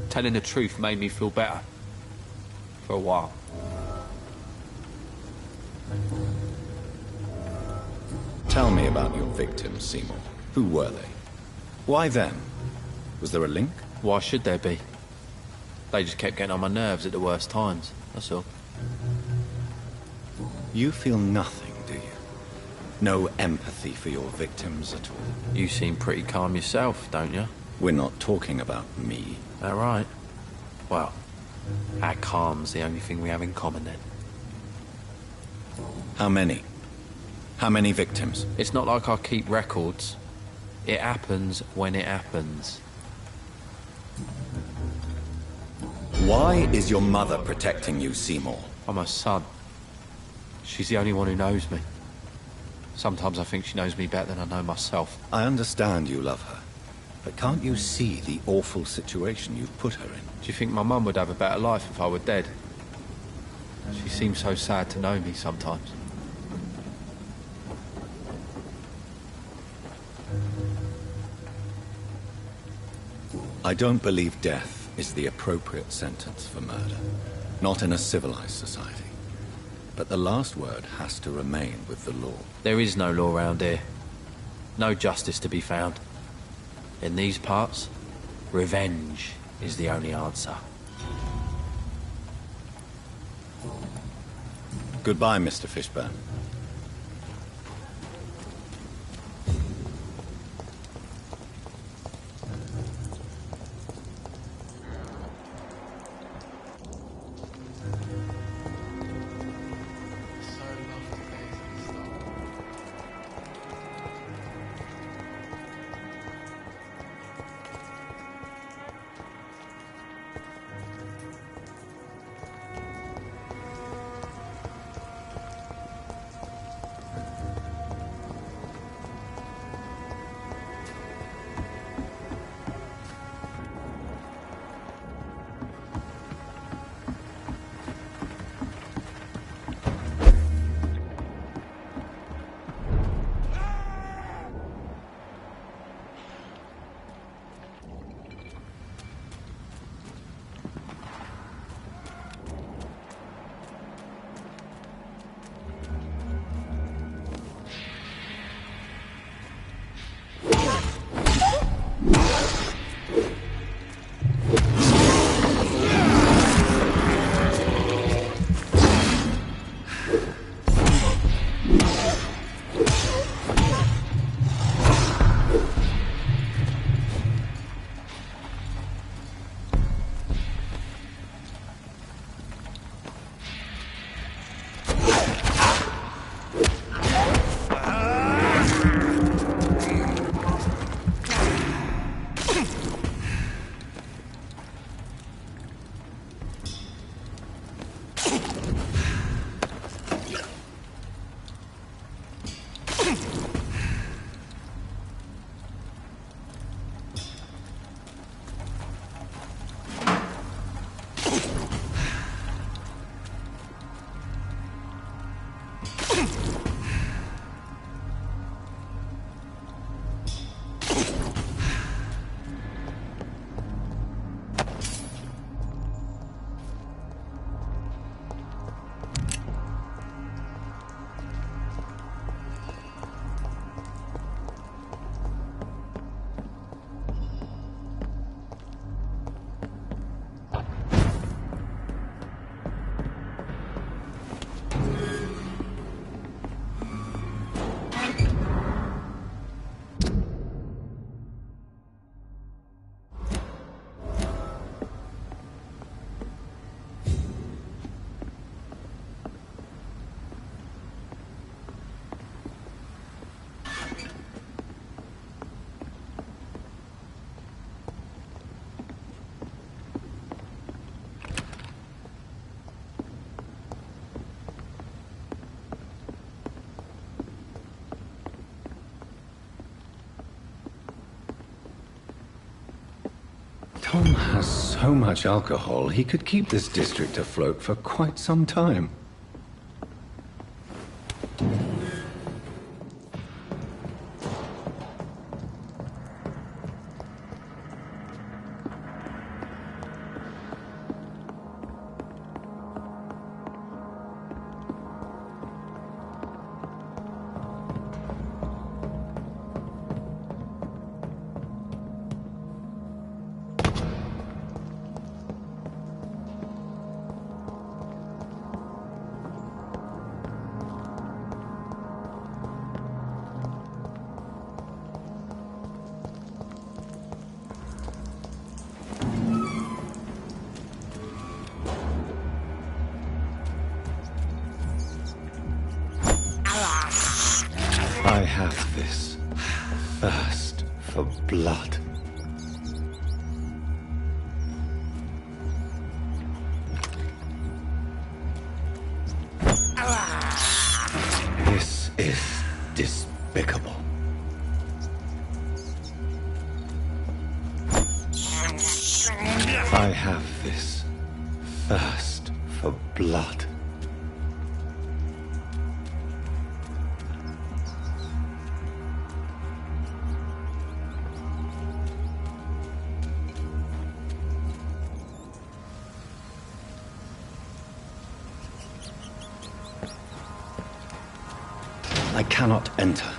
Telling the truth made me feel better. For a while. Tell me about your victims, Seymour. Who were they? Why them? Was there a link? Why should there be? They just kept getting on my nerves at the worst times, that's all. You feel nothing, do you? No empathy for your victims at all? You seem pretty calm yourself, don't you? We're not talking about me. That right? Well, our calm's the only thing we have in common then. How many? How many victims? It's not like I keep records. It happens when it happens. Why is your mother protecting you, Seymour? I'm her son. She's the only one who knows me. Sometimes I think she knows me better than I know myself. I understand you love her, but can't you see the awful situation you've put her in? Do you think my mum would have a better life if I were dead? She seems so sad to know me sometimes. I don't believe death is the appropriate sentence for murder. Not in a civilized society. But the last word has to remain with the law. There is no law around here. No justice to be found. In these parts, revenge is the only answer. Goodbye, Mr. Fishburne. Tom has so much alcohol, he could keep this district afloat for quite some time. I have this thirst for blood. This is despicable. I have this thirst for blood. I cannot enter.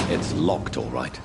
It's locked, all right.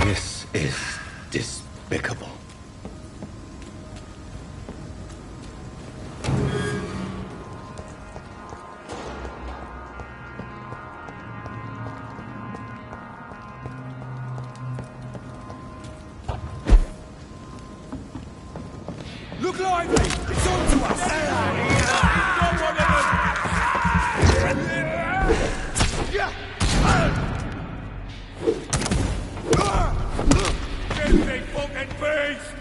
This is despicable. Look lively! It's on to us! Big fucking beast!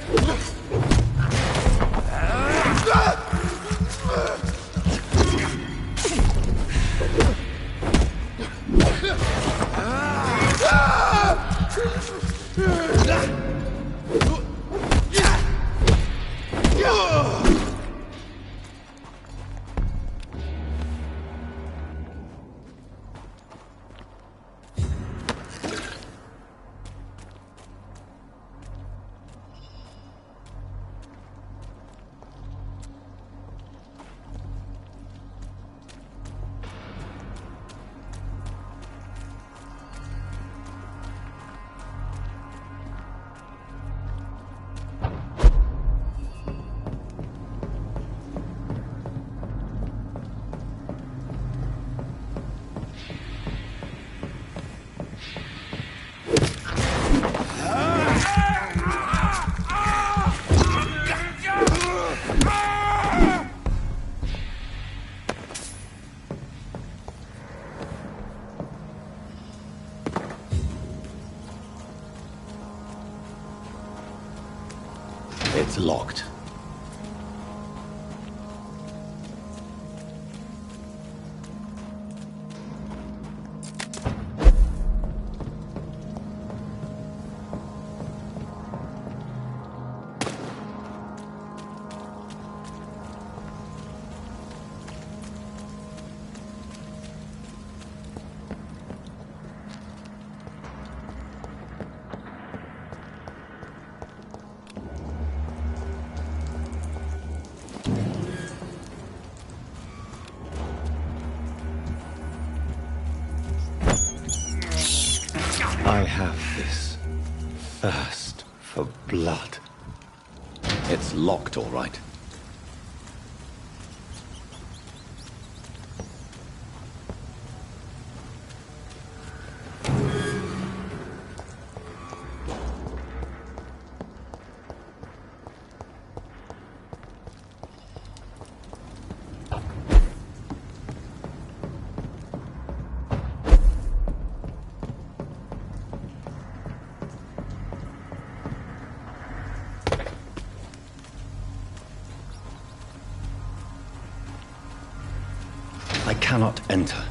It's locked. I have this thirst for blood. It's locked, all right. I cannot enter.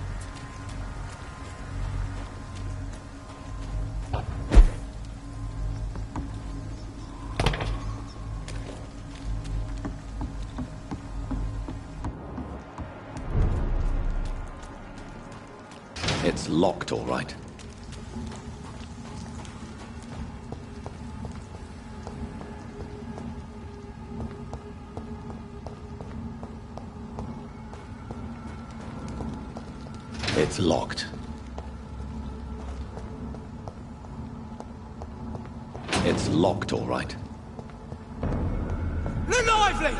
It's locked, all right. It's locked. It's locked, all right. Lively!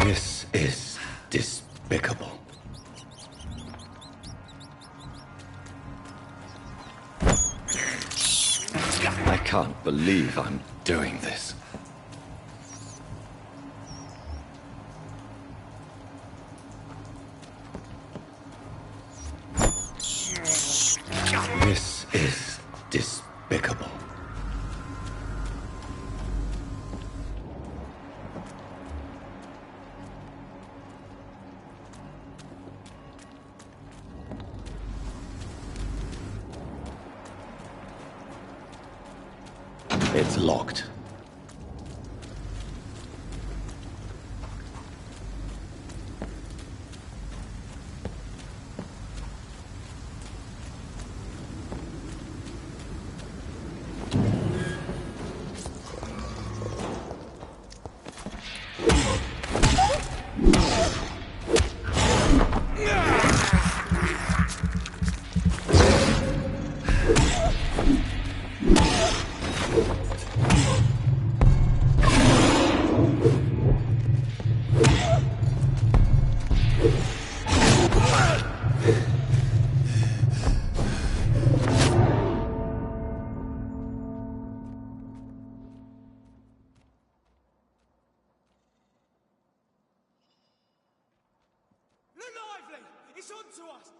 This is despicable. I can't believe I'm doing this. This is despicable. It's locked. It's on to us!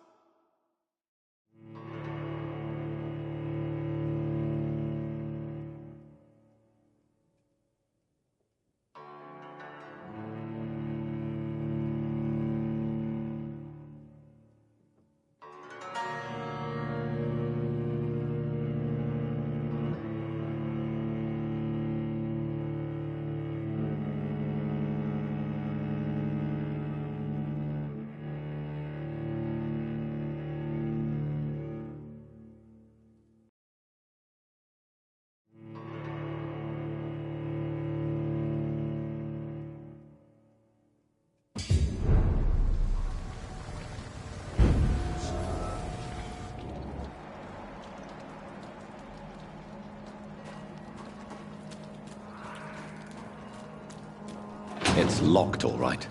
It's locked, all right.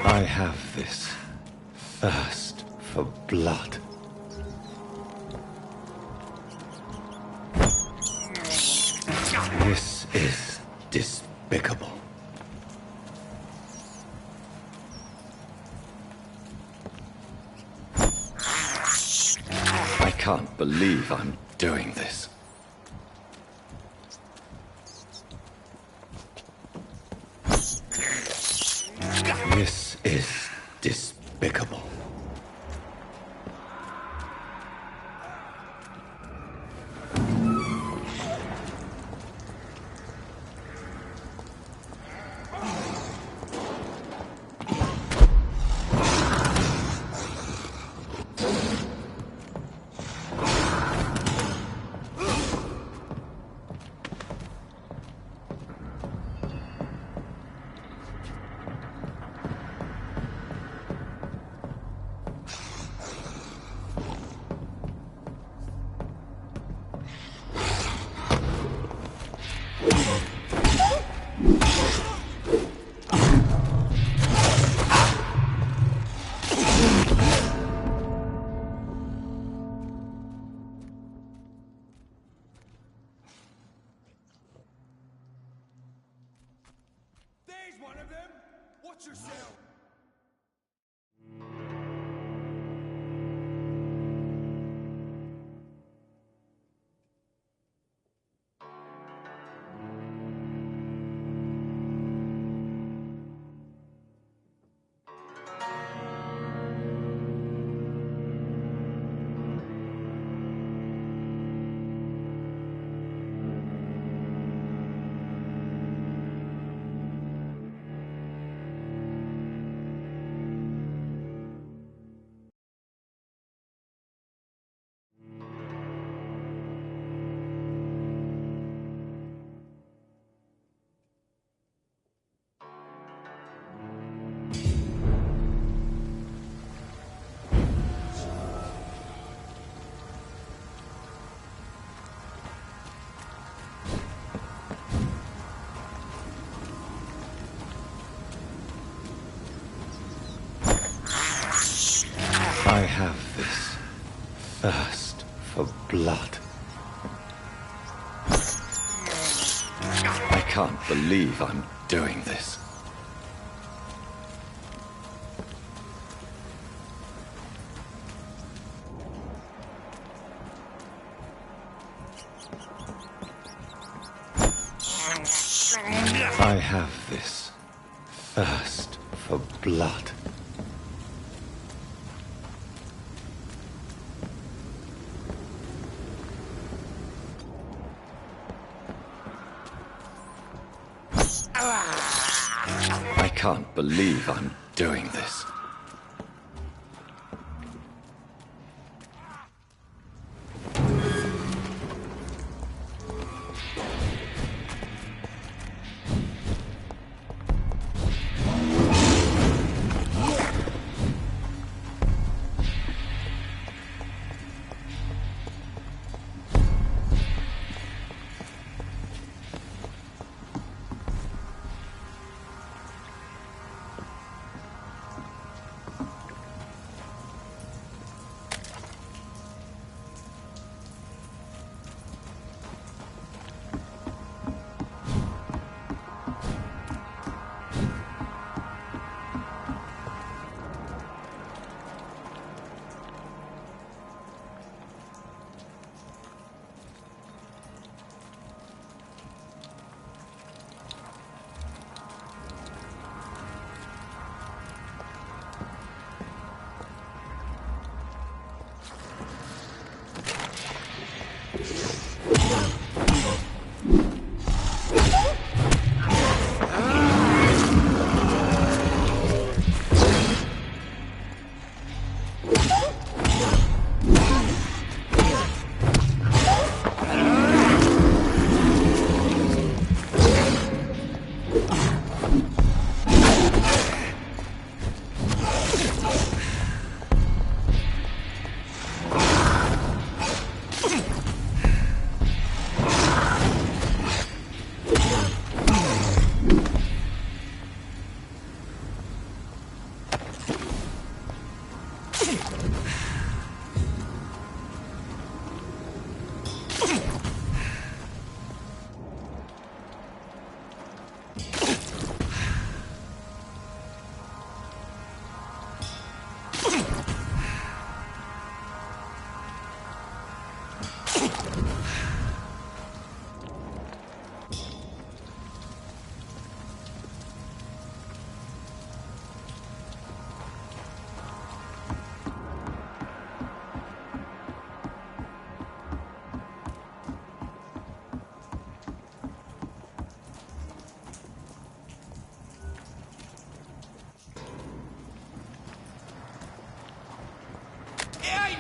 I have this thirst for blood. This is despicable. I can't believe I'm doing this. This is despicable. I have this thirst for blood. I can't believe I'm doing this. I have this thirst for blood. I can't believe I'm doing this.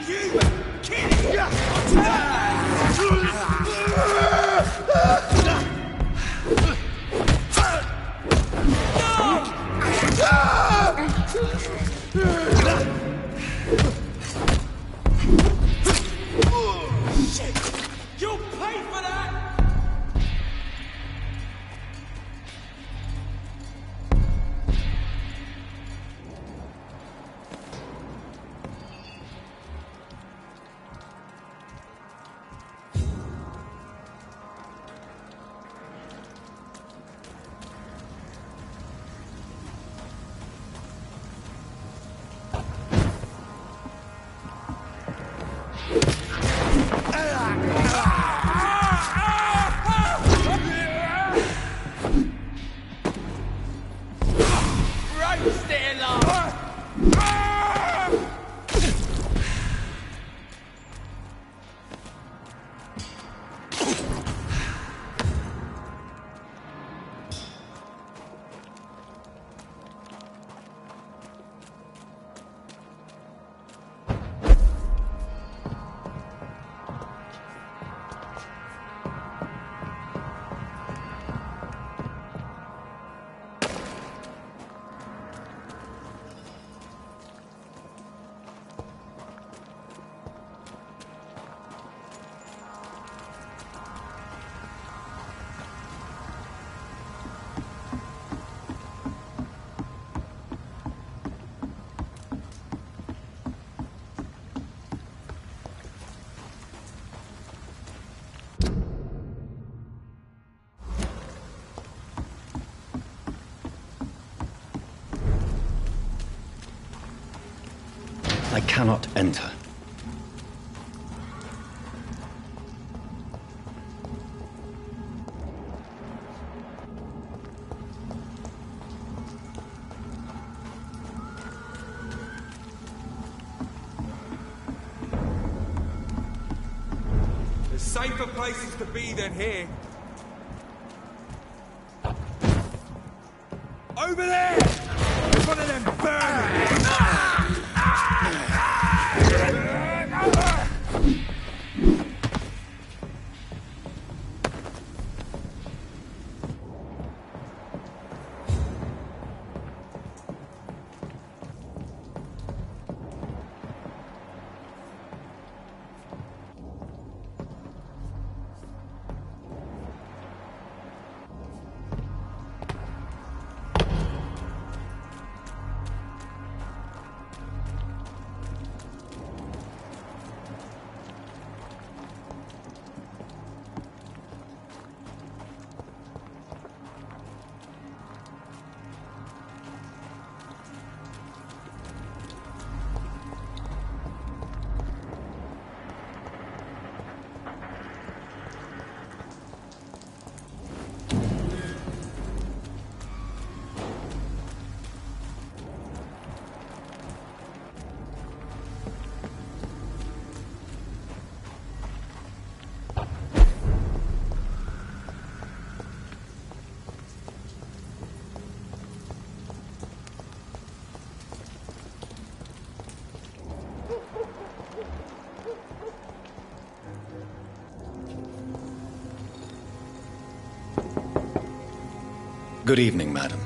You'll pay for that! I cannot enter. There's safer places to be than here. Over there! There's one of them burning! Good evening, madam.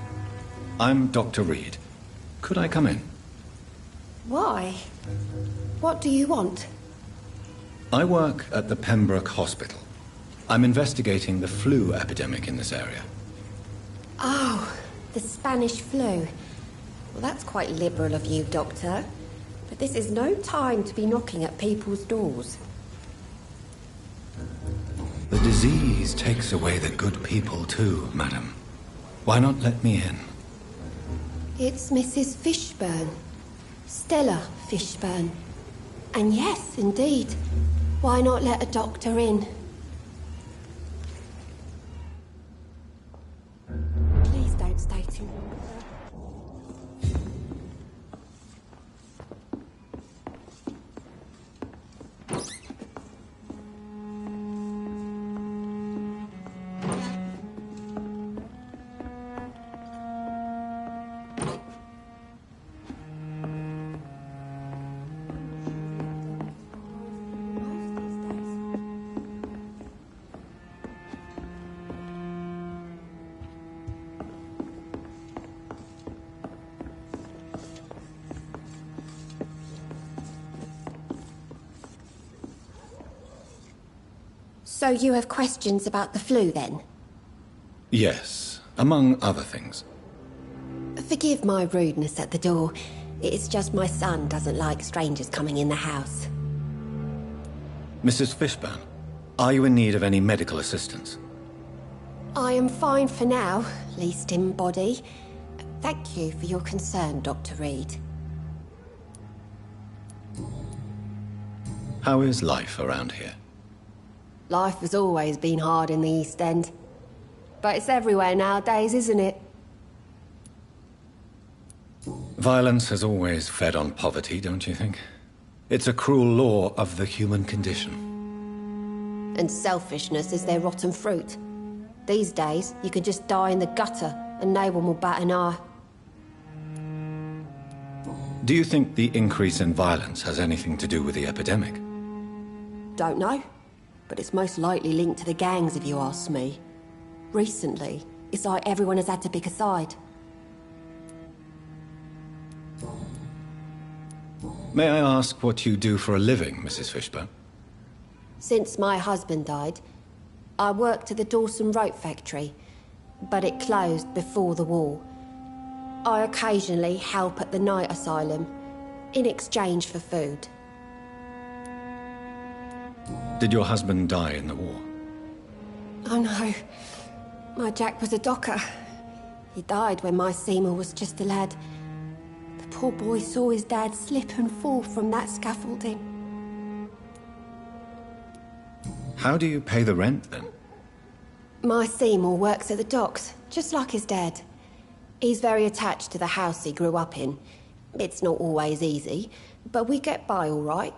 I'm Dr. Reed. Could I come in? Why? What do you want? I work at the Pembroke Hospital. I'm investigating the flu epidemic in this area. Oh, the Spanish flu. Well, that's quite liberal of you, Doctor. But this is no time to be knocking at people's doors. The disease takes away the good people too, madam. Why not let me in? It's Mrs. Fishburne. Stella Fishburne. And yes, indeed. Why not let a doctor in? Please don't stay too long, sir. So you have questions about the flu, then? Yes, among other things. Forgive my rudeness at the door. It's just my son doesn't like strangers coming in the house. Mrs. Fishburne, are you in need of any medical assistance? I am fine for now, least in body. Thank you for your concern, Dr. Reed. How is life around here? Life has always been hard in the East End. But it's everywhere nowadays, isn't it? Violence has always fed on poverty, don't you think? It's a cruel law of the human condition. And selfishness is their rotten fruit. These days, you can just die in the gutter and no one will bat an eye. Do you think the increase in violence has anything to do with the epidemic? Don't know, but it's most likely linked to the gangs if you ask me. Recently, it's like everyone has had to pick a side. May I ask what you do for a living, Mrs. Fishburne? Since my husband died, I worked at the Dawson Rope factory, but it closed before the war. I occasionally help at the night asylum, in exchange for food. Did your husband die in the war? Oh no, my Jack was a docker. He died when my Seymour was just a lad. The poor boy saw his dad slip and fall from that scaffolding. How do you pay the rent, then? My Seymour works at the docks, just like his dad. He's very attached to the house he grew up in. It's not always easy, but we get by all right.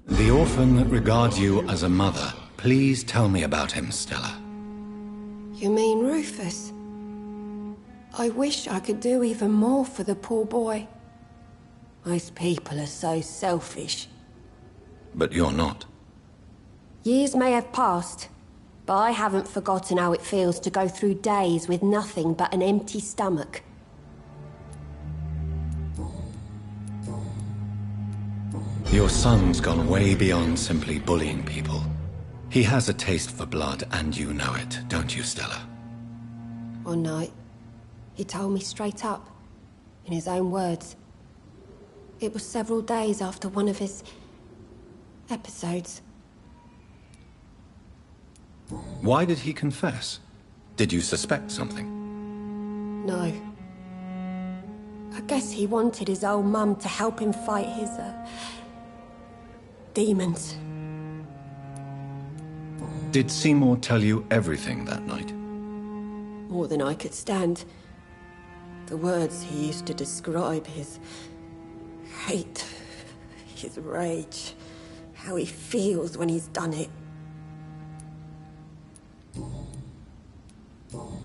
The orphan that regards you as a mother. Please tell me about him, Stella. You mean Rufus? I wish I could do even more for the poor boy. Most people are so selfish. But you're not. Years may have passed, but I haven't forgotten how it feels to go through days with nothing but an empty stomach. Your son's gone way beyond simply bullying people. He has a taste for blood, and you know it, don't you, Stella? One night, he told me straight up, in his own words. It was several days after one of his episodes. Why did he confess? Did you suspect something? No. I guess he wanted his old mum to help him fight his, demons. Did Seymour tell you everything that night? More than I could stand. The words he used to describe his hate, his rage, how he feels when he's done it.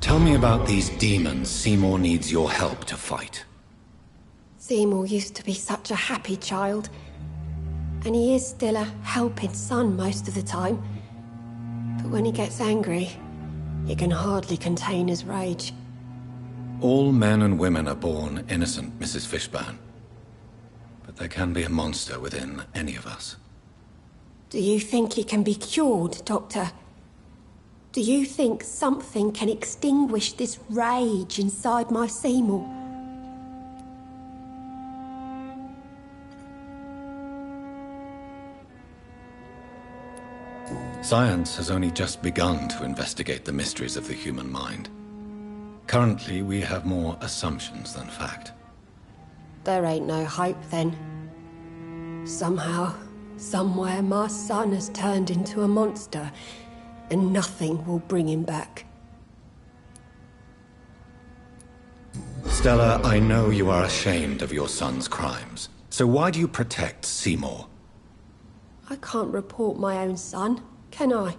Tell me about these demons Seymour needs your help to fight. Seymour used to be such a happy child. And he is still a helping son most of the time. But when he gets angry, he can hardly contain his rage. All men and women are born innocent, Mrs. Fishburne. But there can be a monster within any of us. Do you think he can be cured, Doctor? Do you think something can extinguish this rage inside my Seymour? Science has only just begun to investigate the mysteries of the human mind. Currently, we have more assumptions than fact. There ain't no hope, then. Somehow, somewhere, my son has turned into a monster, and nothing will bring him back. Stella, I know you are ashamed of your son's crimes. So why do you protect Seymour? I can't report my own son, can I?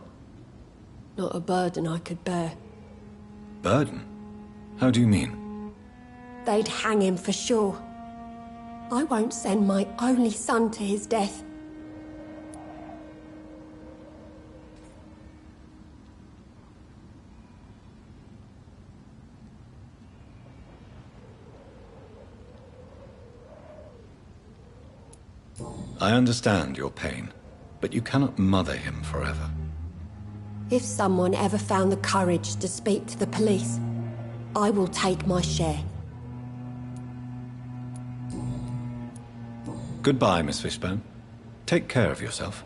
Not a burden I could bear. Burden? How do you mean? They'd hang him for sure. I won't send my only son to his death. I understand your pain, but you cannot mother him forever. If someone ever found the courage to speak to the police, I will take my share. Goodbye, Miss Fishburne. Take care of yourself.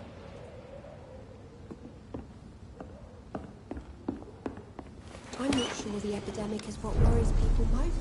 I'm not sure the epidemic is what worries people most.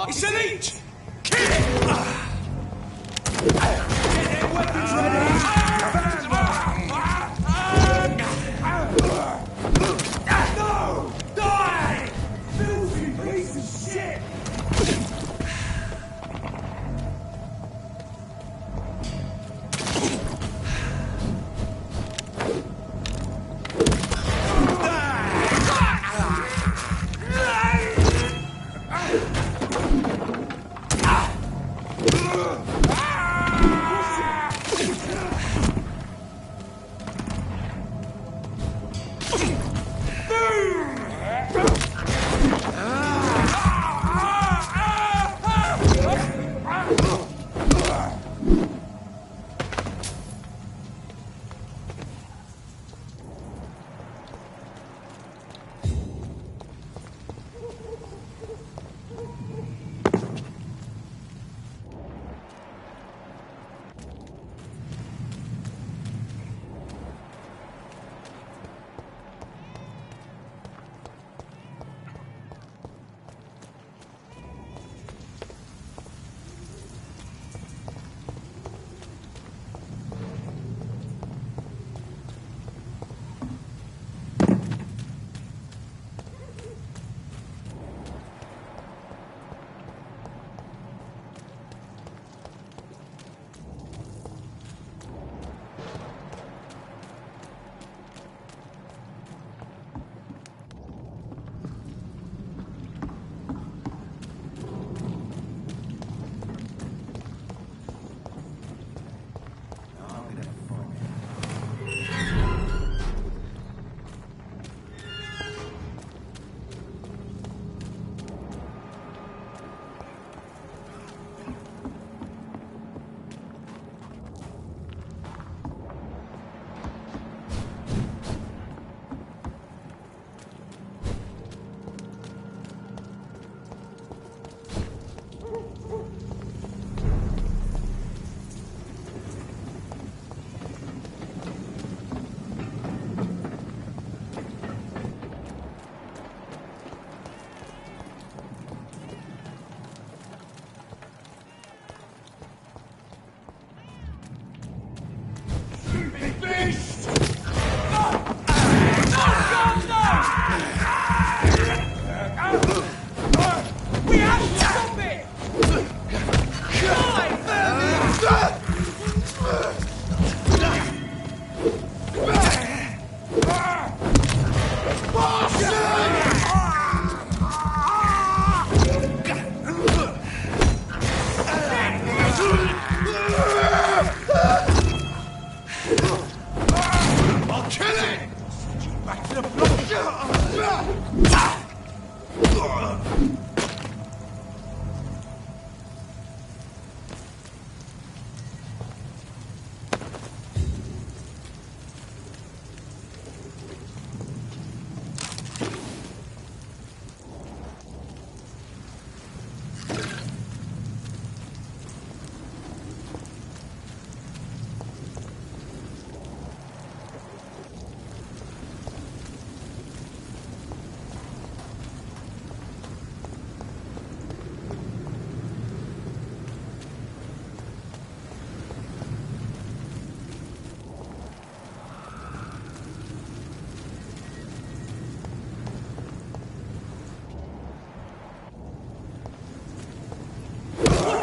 It's an eat! Kill it! Get their weapons ready! No! Die! Filthy piece of shit!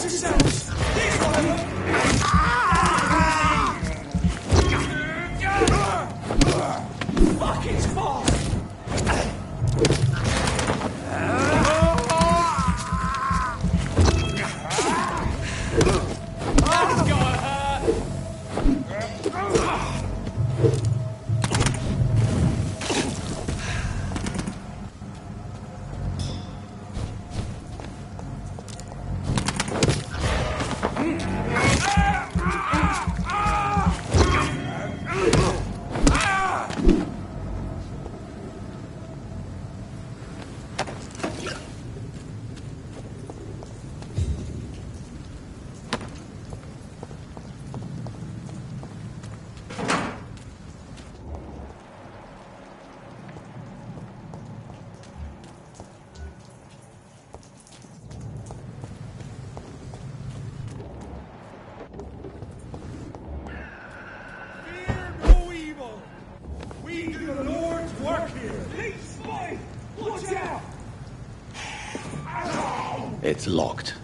yourself! He's one of them! Fuck, it's fast! It's locked.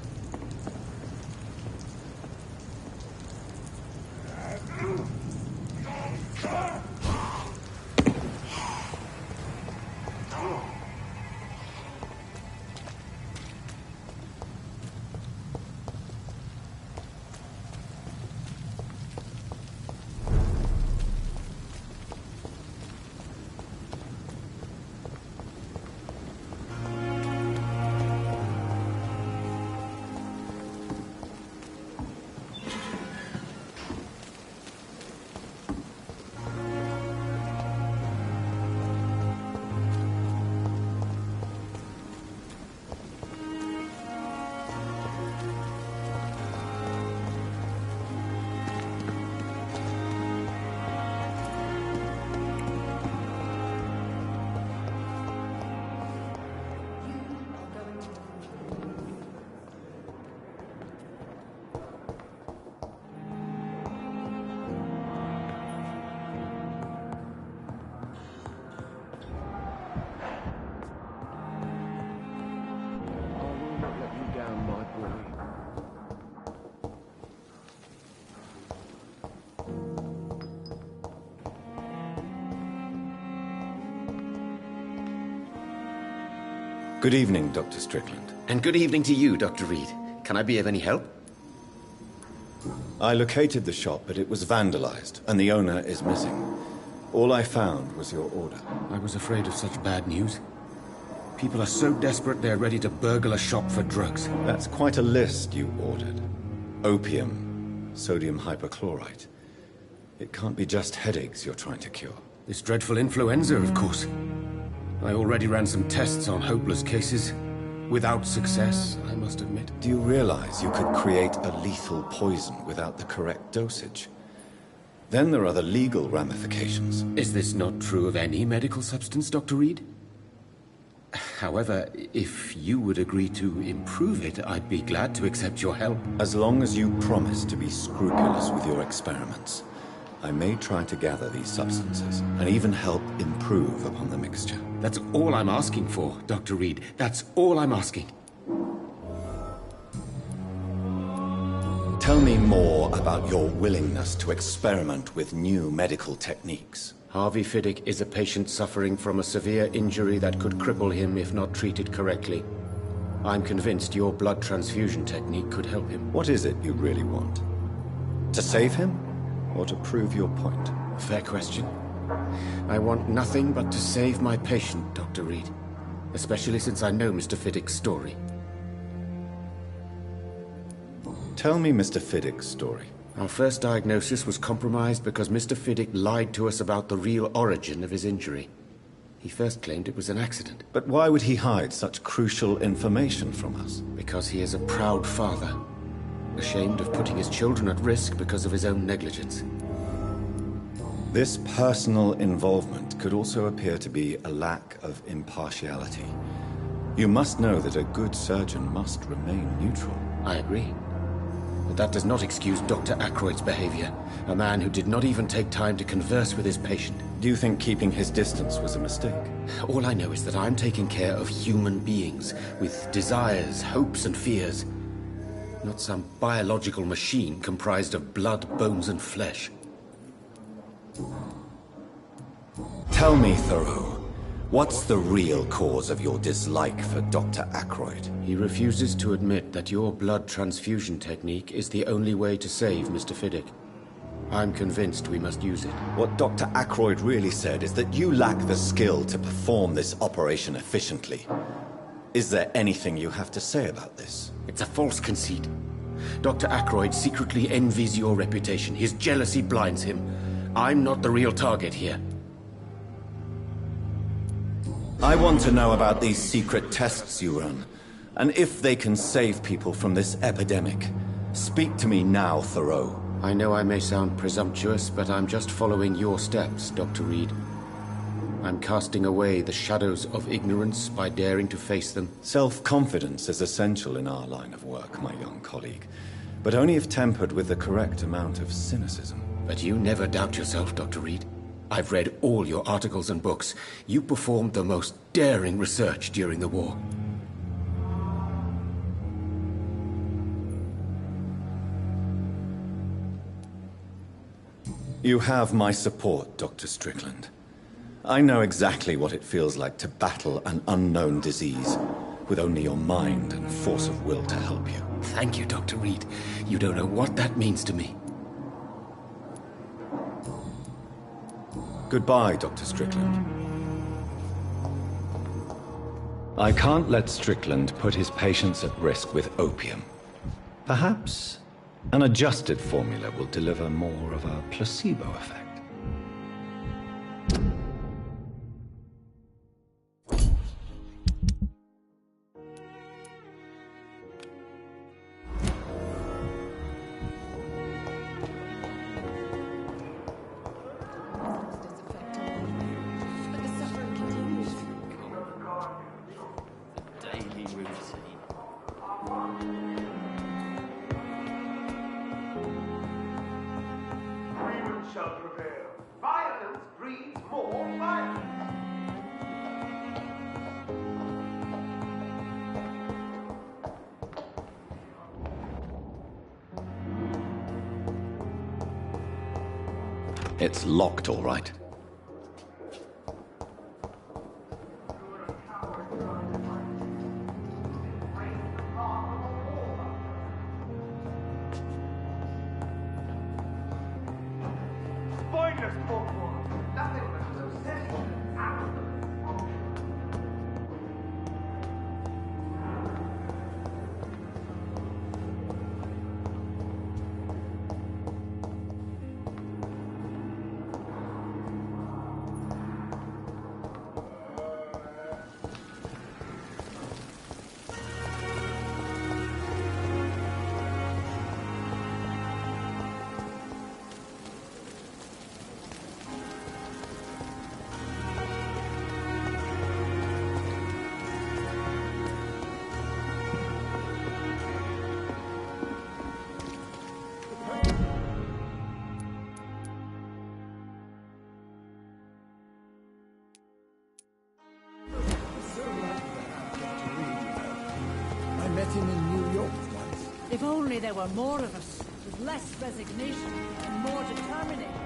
Good evening, Dr. Strickland. And good evening to you, Dr. Reed. Can I be of any help? I located the shop, but it was vandalized, and the owner is missing. All I found was your order. I was afraid of such bad news. People are so desperate they're ready to burgle a shop for drugs. That's quite a list you ordered. Opium, sodium hypochlorite. It can't be just headaches you're trying to cure. This dreadful influenza, of course. I already ran some tests on hopeless cases. Without success, I must admit. Do you realize you could create a lethal poison without the correct dosage? Then there are the legal ramifications. Is this not true of any medical substance, Dr. Reed? However, if you would agree to improve it, I'd be glad to accept your help. As long as you promise to be scrupulous with your experiments, I may try to gather these substances, and even help improve upon the mixture. That's all I'm asking for, Dr. Reed. That's all I'm asking. Tell me more about your willingness to experiment with new medical techniques. Harvey Fiddick is a patient suffering from a severe injury that could cripple him if not treated correctly. I'm convinced your blood transfusion technique could help him. What is it you really want? To save him? Or to prove your point? Fair question. I want nothing but to save my patient, Dr. Reed. Especially since I know Mr. Fiddick's story. Tell me Mr. Fiddick's story. Our first diagnosis was compromised because Mr. Fiddick lied to us about the real origin of his injury. He first claimed it was an accident. But why would he hide such crucial information from us? Because he is a proud father. Ashamed of putting his children at risk because of his own negligence. This personal involvement could also appear to be a lack of impartiality. You must know that a good surgeon must remain neutral. I agree. But that does not excuse Dr. Ackroyd's behavior. A man who did not even take time to converse with his patient. Do you think keeping his distance was a mistake? All I know is that I'm taking care of human beings with desires, hopes, and fears. Not some biological machine comprised of blood, bones, and flesh. Tell me, Thoreau, what's the real cause of your dislike for Dr. Ackroyd? He refuses to admit that your blood transfusion technique is the only way to save Mr. Fiddick. I'm convinced we must use it. What Dr. Ackroyd really said is that you lack the skill to perform this operation efficiently. Is there anything you have to say about this? It's a false conceit. Dr. Ackroyd secretly envies your reputation. His jealousy blinds him. I'm not the real target here. I want to know about these secret tests you run, and if they can save people from this epidemic. Speak to me now, Thoreau. I know I may sound presumptuous, but I'm just following your steps, Dr. Reed. I'm casting away the shadows of ignorance by daring to face them. Self-confidence is essential in our line of work, my young colleague, but only if tempered with the correct amount of cynicism. But you never doubt yourself, Dr. Reed. I've read all your articles and books. You performed the most daring research during the war. You have my support, Dr. Strickland. I know exactly what it feels like to battle an unknown disease, with only your mind and force of will to help you. Thank you, Dr. Reed. You don't know what that means to me. Goodbye, Dr. Strickland. I can't let Strickland put his patients at risk with opium. Perhaps an adjusted formula will deliver more of a placebo effect. It's locked, all right. If only there were more of us, with less resignation and more determination.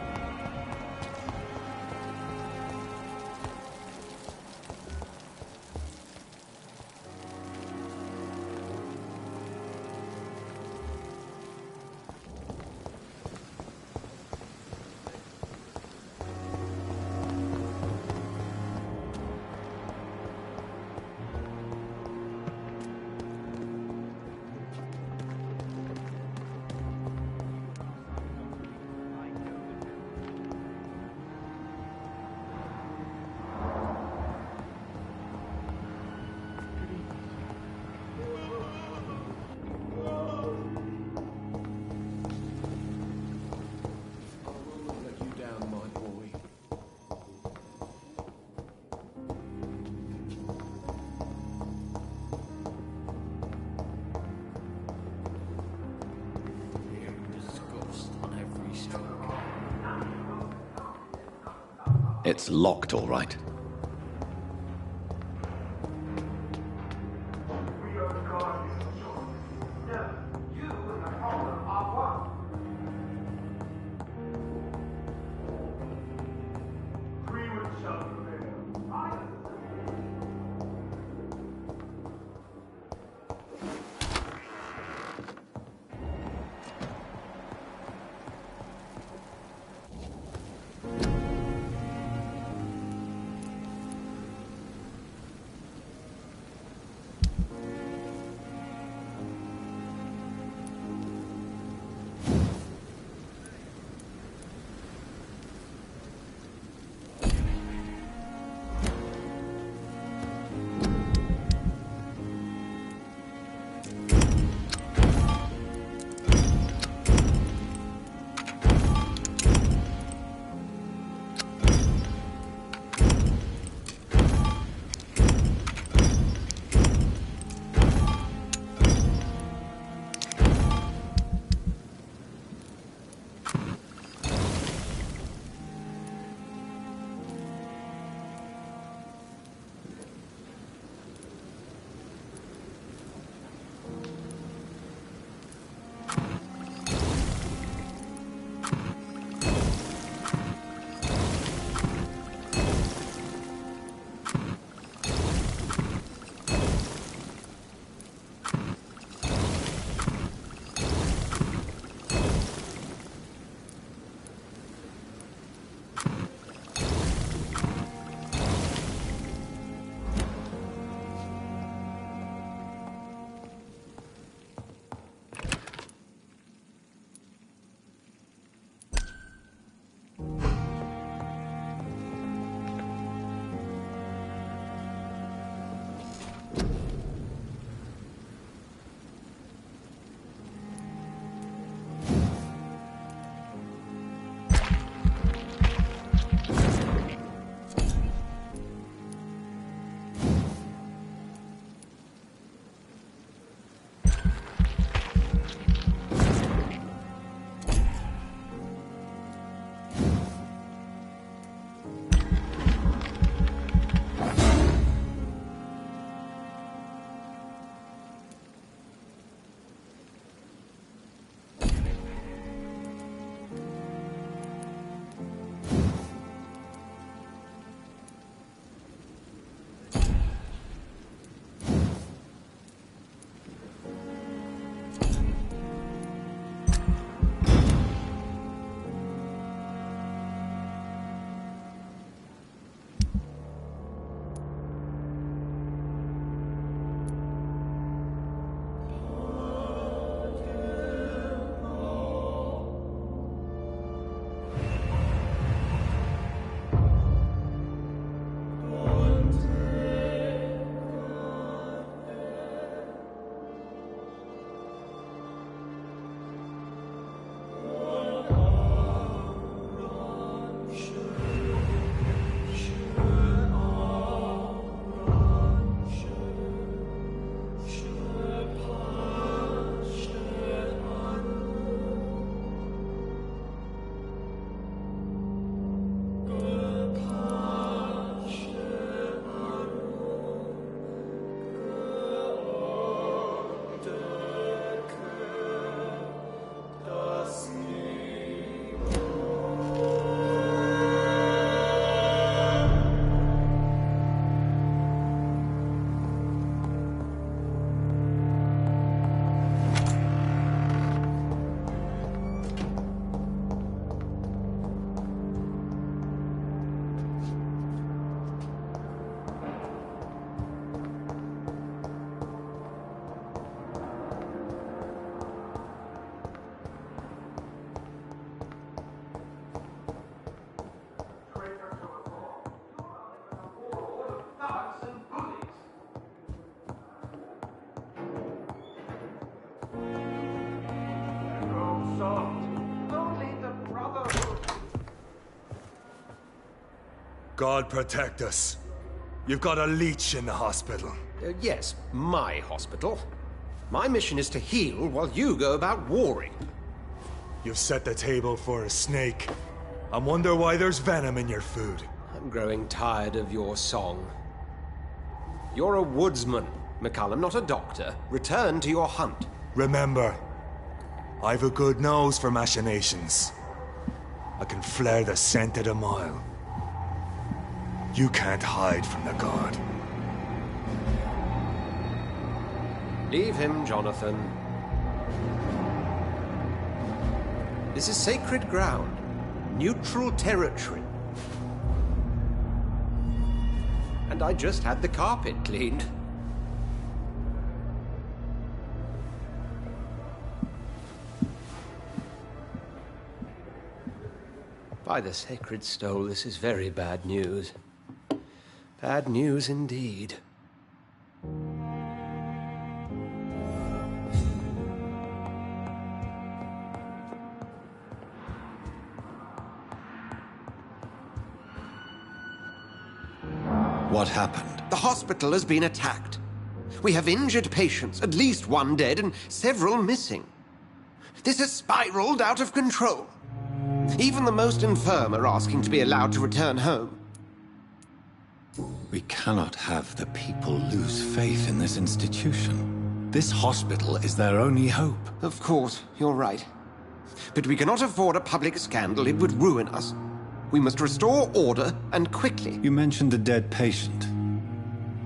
It's locked, all right. You God protect us. You've got a leech in the hospital. Yes, my hospital. My mission is to heal while you go about warring. You've set the table for a snake. I wonder why there's venom in your food. I'm growing tired of your song. You're a woodsman, McCullum, not a doctor. Return to your hunt. Remember, I've a good nose for machinations. I can flare the scent at a mile. You can't hide from the god. Leave him, Jonathan. This is sacred ground. Neutral territory. And I just had the carpet cleaned. By the sacred stole, this is very bad news. Bad news indeed. What happened? The hospital has been attacked. We have injured patients, at least one dead and several missing. This has spiraled out of control. Even the most infirm are asking to be allowed to return home. We cannot have the people lose faith in this institution. This hospital is their only hope. Of course, you're right. But we cannot afford a public scandal. It would ruin us. We must restore order, and quickly. You mentioned a dead patient.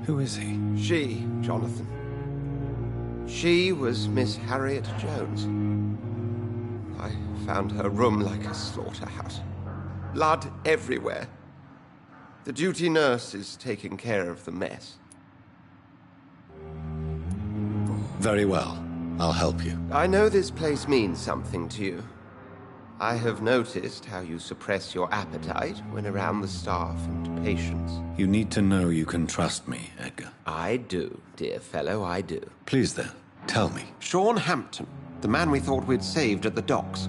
Who is he? She, Jonathan. She was Miss Harriet Jones. I found her room like a slaughterhouse. Blood everywhere. The duty nurse is taking care of the mess. Very well. I'll help you. I know this place means something to you. I have noticed how you suppress your appetite when around the staff and patients. You need to know you can trust me, Edgar. I do, dear fellow, I do. Please then, tell me. Sean Hampton, the man we thought we'd saved at the docks.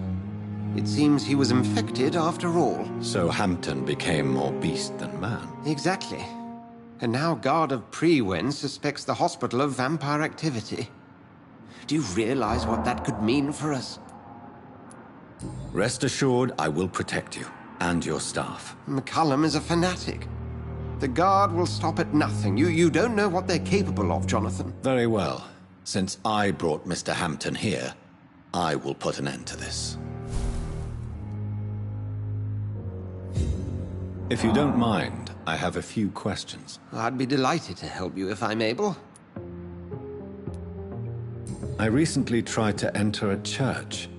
It seems he was infected after all. So Hampton became more beast than man. Exactly. And now Guard of Prewen suspects the hospital of vampire activity. Do you realize what that could mean for us? Rest assured, I will protect you, and your staff. McCullum is a fanatic. The Guard will stop at nothing. You don't know what they're capable of, Jonathan. Very well. Since I brought Mr. Hampton here, I will put an end to this. If you don't mind, I have a few questions. I'd be delighted to help you if I'm able. I recently tried to enter a church.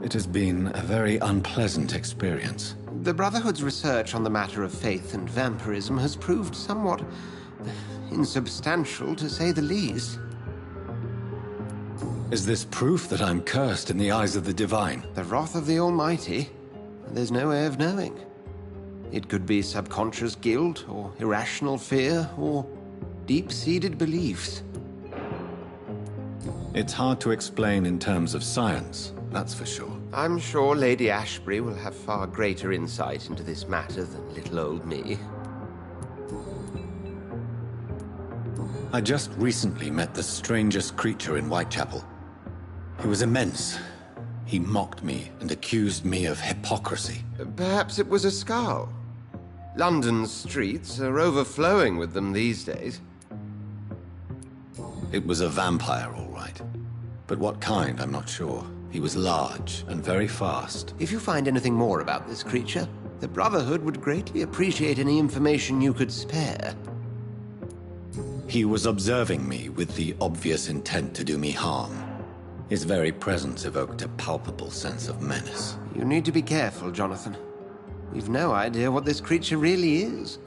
It has been a very unpleasant experience. The Brotherhood's research on the matter of faith and vampirism has proved somewhat insubstantial, to say the least. Is this proof that I'm cursed in the eyes of the divine? The wrath of the Almighty? There's no way of knowing. It could be subconscious guilt, or irrational fear, or deep-seated beliefs. It's hard to explain in terms of science, that's for sure. I'm sure Lady Ashbury will have far greater insight into this matter than little old me. I just recently met the strangest creature in Whitechapel. He was immense. He mocked me and accused me of hypocrisy. Perhaps it was a skull. London's streets are overflowing with them these days. It was a vampire, all right. But what kind, I'm not sure. He was large and very fast. If you find anything more about this creature, the Brotherhood would greatly appreciate any information you could spare. He was observing me with the obvious intent to do me harm. His very presence evoked a palpable sense of menace. You need to be careful, Jonathan. We've no idea what this creature really is.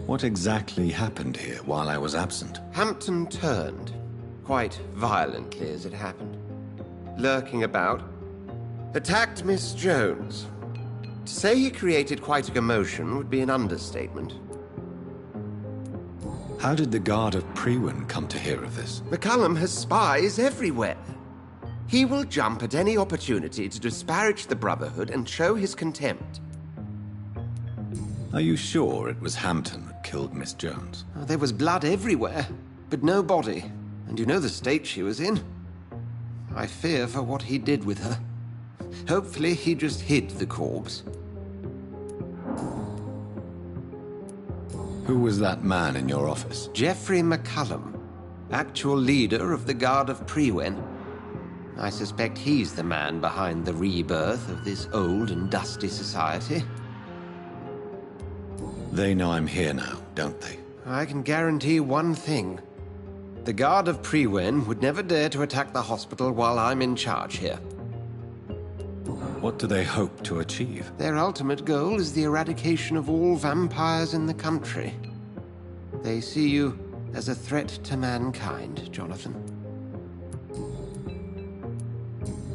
What exactly happened here while I was absent? Hampton turned, quite violently as it happened. Lurking about. Attacked Miss Jones. To say he created quite a commotion would be an understatement. How did the Guard of Prewen come to hear of this? McCullum has spies everywhere. He will jump at any opportunity to disparage the Brotherhood and show his contempt. Are you sure it was Hampton that killed Miss Jones? Oh, there was blood everywhere, but no body. And you know the state she was in. I fear for what he did with her. Hopefully he just hid the corpse. Who was that man in your office? Geoffrey McCullum, actual leader of the Guard of Prewen. I suspect he's the man behind the rebirth of this old and dusty society. They know I'm here now, don't they? I can guarantee one thing. The Guard of Prewen would never dare to attack the hospital while I'm in charge here. What do they hope to achieve? Their ultimate goal is the eradication of all vampires in the country. They see you as a threat to mankind, Jonathan.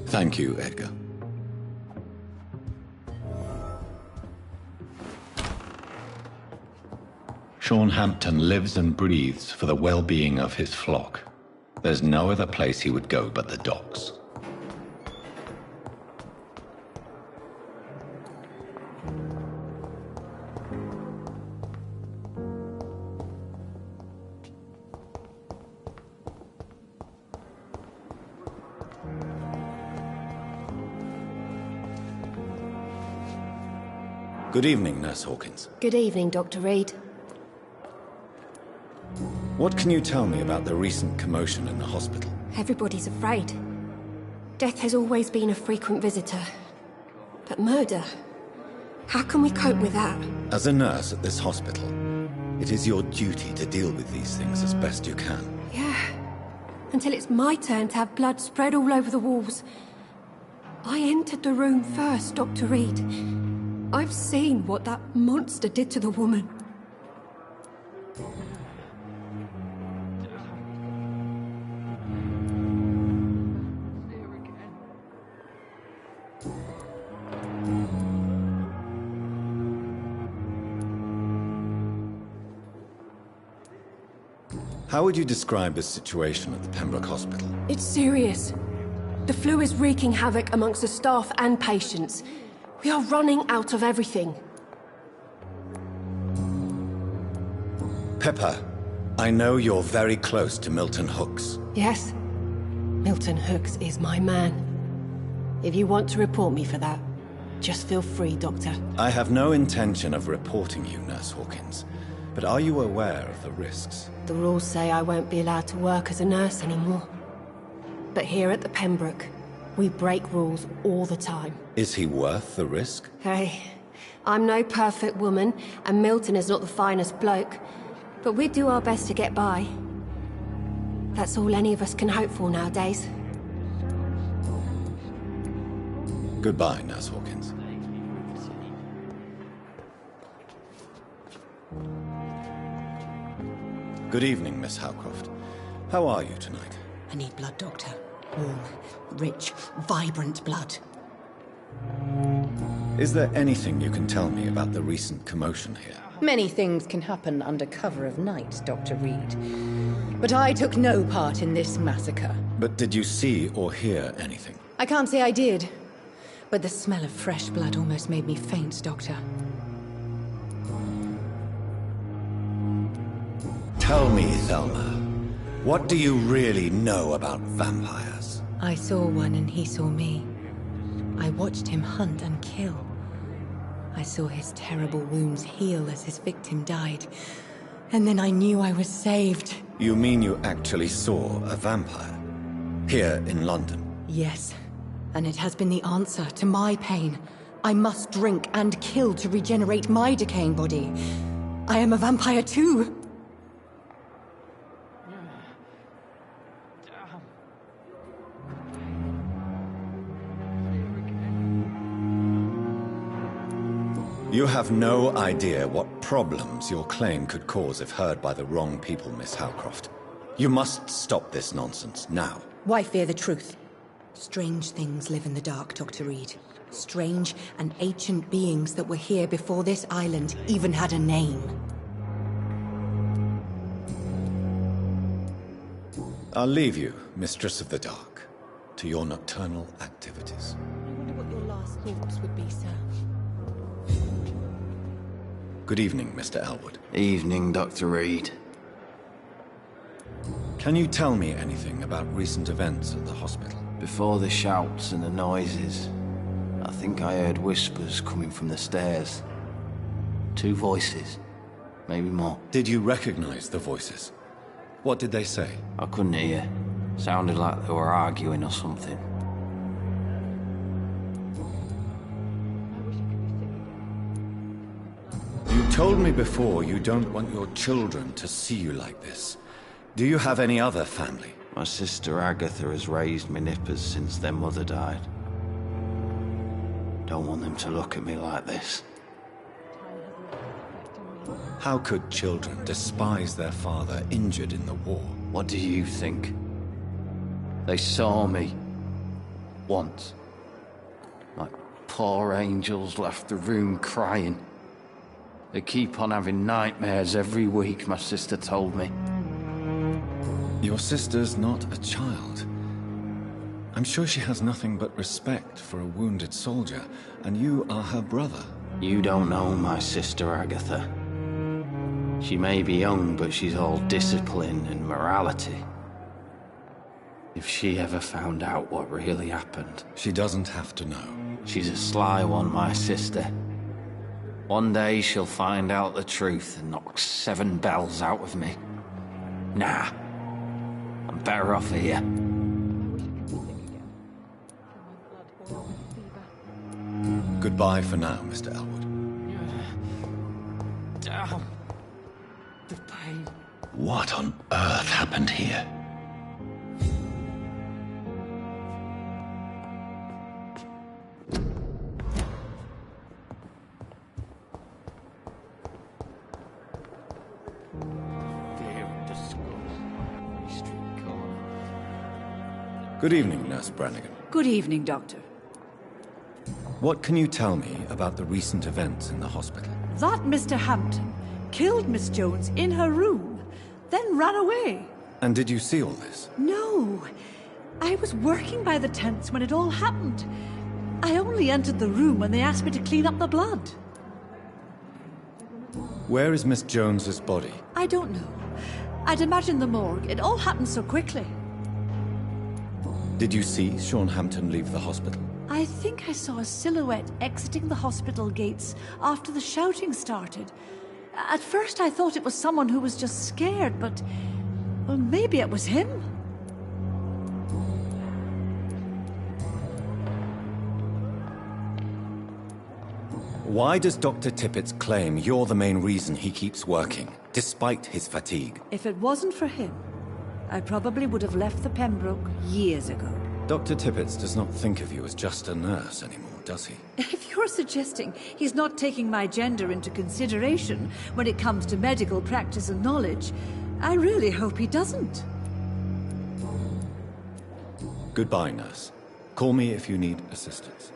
Thank you, Edgar. Sean Hampton lives and breathes for the well-being of his flock. There's no other place he would go but the docks. Good evening, Nurse Hawkins. Good evening, Dr. Reed. What can you tell me about the recent commotion in the hospital? Everybody's afraid. Death has always been a frequent visitor. But murder? How can we cope with that? As a nurse at this hospital, it is your duty to deal with these things as best you can. Yeah. Until it's my turn to have blood spread all over the walls. I entered the room first, Dr. Reed. I've seen what that monster did to the woman. How would you describe the situation at the Pembroke Hospital? It's serious. The flu is wreaking havoc amongst the staff and patients. We are running out of everything. Pepper, I know you're very close to Milton Hooks. Yes. Milton Hooks is my man. If you want to report me for that, just feel free, Doctor. I have no intention of reporting you, Nurse Hawkins. But are you aware of the risks? The rules say I won't be allowed to work as a nurse anymore. But here at the Pembroke, we break rules all the time. Is he worth the risk? Hey, I'm no perfect woman, and Milton is not the finest bloke. But we do our best to get by. That's all any of us can hope for nowadays. Goodbye, Nurse Hawkins. Good evening, Miss Howcroft. How are you tonight? I need blood, Doctor. Warm, rich, vibrant blood. Is there anything you can tell me about the recent commotion here? Many things can happen under cover of night, Dr. Reed. But I took no part in this massacre. But did you see or hear anything? I can't say I did. But the smell of fresh blood almost made me faint, Doctor. Tell me, Thelma, what do you really know about vampires? I saw one and he saw me. I watched him hunt and kill. I saw his terrible wounds heal as his victim died. And then I knew I was saved. You mean you actually saw a vampire? Here in London? Yes. And it has been the answer to my pain. I must drink and kill to regenerate my decaying body. I am a vampire too. You have no idea what problems your claim could cause if heard by the wrong people, Miss Howcroft. You must stop this nonsense, now. Why fear the truth? Strange things live in the dark, Dr. Reed. Strange and ancient beings that were here before this island even had a name. I'll leave you, Mistress of the Dark, to your nocturnal activities. I wonder what your last thoughts would be, sir. Good evening, Mr. Elwood. Evening, Dr. Reed. Can you tell me anything about recent events at the hospital? Before the shouts and the noises, I think I heard whispers coming from the stairs. 2 voices, maybe more. Did you recognize the voices? What did they say? I couldn't hear. Sounded like they were arguing or something. You told me before you don't want your children to see you like this. Do you have any other family? My sister Agatha has raised me nippers since their mother died. Don't want them to look at me like this. How could children despise their father injured in the war? What do you think? They saw me. Once. Like poor angels left the room crying. They keep on having nightmares every week, my sister told me. Your sister's not a child. I'm sure she has nothing but respect for a wounded soldier, and you are her brother. You don't know my sister Agatha. She may be young, but she's all discipline and morality. If she ever found out what really happened... She doesn't have to know. She's a sly one, my sister. One day she'll find out the truth and knock 7 bells out of me. Nah. I'm better off here. Goodbye for now, Mr. Elwood. Damn. The pain. What on earth happened here? Good evening, Nurse Brannigan. Good evening, Doctor. What can you tell me about the recent events in the hospital? That Mr. Hampton killed Miss Jones in her room, then ran away. And did you see all this? No. I was working by the tents when it all happened. I only entered the room when they asked me to clean up the blood. Where is Miss Jones's body? I don't know. I'd imagine the morgue. It all happened so quickly. Did you see Sean Hampton leave the hospital? I think I saw a silhouette exiting the hospital gates after the shouting started. At first I thought it was someone who was just scared, but... well, maybe it was him. Why does Dr. Tippett claim you're the main reason he keeps working, despite his fatigue? If it wasn't for him, I probably would have left the Pembroke years ago. Dr. Tippett does not think of you as just a nurse anymore, does he? If you're suggesting he's not taking my gender into consideration when it comes to medical practice and knowledge, I really hope he doesn't. Goodbye, nurse. Call me if you need assistance.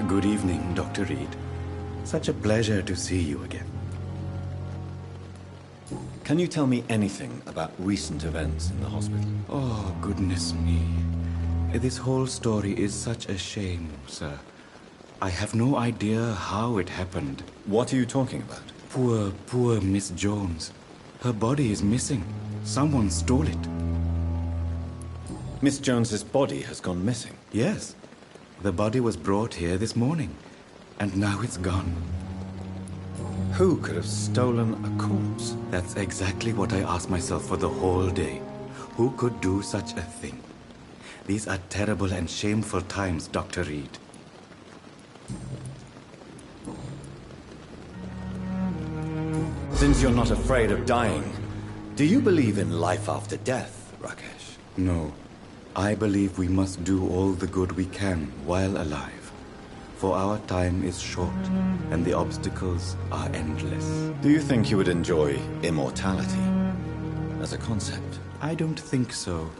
Good evening, Dr. Reed. Such a pleasure to see you again. Can you tell me anything about recent events in the hospital? Oh, goodness me. This whole story is such a shame, sir. I have no idea how it happened. What are you talking about? Poor Miss Jones. Her body is missing. Someone stole it. Miss Jones's body has gone missing? Yes. The body was brought here this morning, and now it's gone. Who could have stolen a corpse? That's exactly what I asked myself for the whole day. Who could do such a thing? These are terrible and shameful times, Dr. Reed. Since you're not afraid of dying, do you believe in life after death, Rakesh? No. I believe we must do all the good we can while alive. For our time is short, and the obstacles are endless. Do you think you would enjoy immortality as a concept? I don't think so.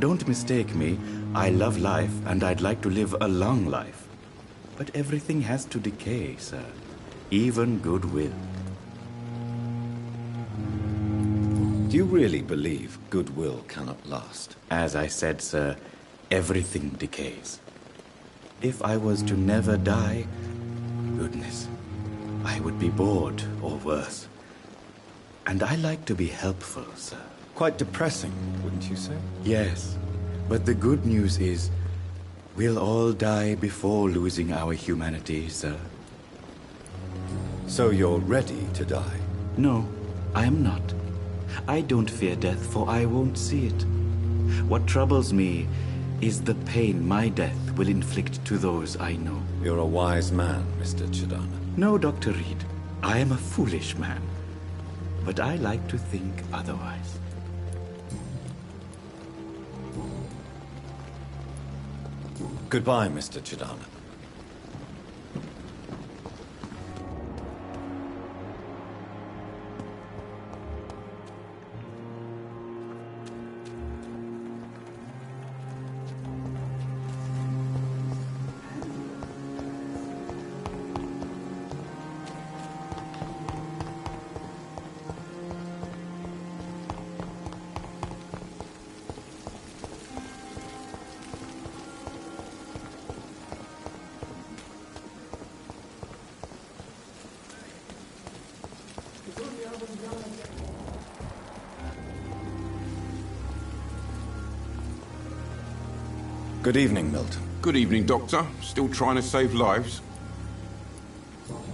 Don't mistake me. I love life, and I'd like to live a long life. But everything has to decay, sir. Even goodwill. Do you really believe goodwill cannot last? As I said, sir, everything decays. If I was to never die, goodness, I would be bored or worse. And I like to be helpful, sir. Quite depressing, wouldn't you say? Yes, but the good news is, we'll all die before losing our humanity, sir. So you're ready to die? No, I am not. I don't fear death, for I won't see it. What troubles me is the pain my death will inflict to those I know. You're a wise man, Mr. Chidana. No, Dr. Reed. I am a foolish man. But I like to think otherwise. Goodbye, Mr. Chidana. Good evening, Milton. Good evening, Doctor. Still trying to save lives?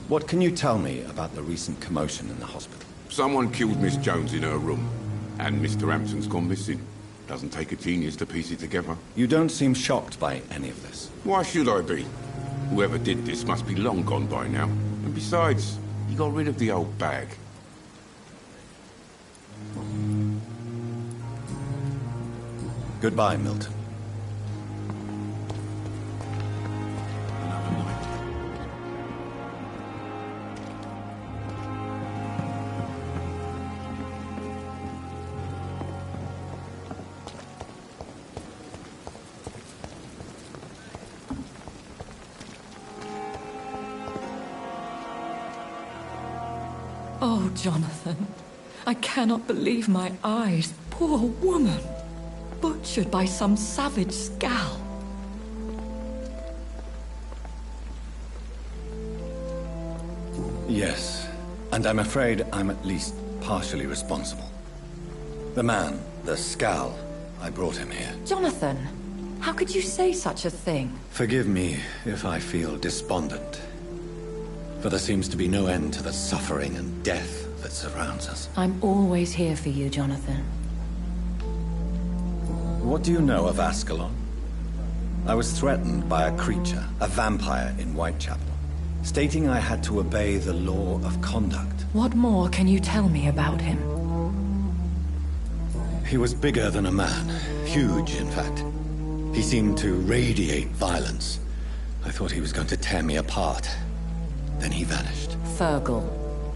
What can you tell me about the recent commotion in the hospital? Someone killed Miss Jones in her room, and Mr. Hampton's gone missing. Doesn't take a genius to piece it together. You don't seem shocked by any of this. Why should I be? Whoever did this must be long gone by now. And besides, he got rid of the old bag. Goodbye, Milton. Oh, Jonathan, I cannot believe my eyes. Poor woman, butchered by some savage scowl. Yes, and I'm afraid I'm at least partially responsible. The man, the scowl, I brought him here. Jonathan, how could you say such a thing? Forgive me if I feel despondent. For there seems to be no end to the suffering and death that surrounds us. I'm always here for you, Jonathan. What do you know of Ascalon? I was threatened by a creature, a vampire in Whitechapel, stating I had to obey the law of conduct. What more can you tell me about him? He was bigger than a man. Huge, in fact. He seemed to radiate violence. I thought he was going to tear me apart. Then he vanished. Fergal,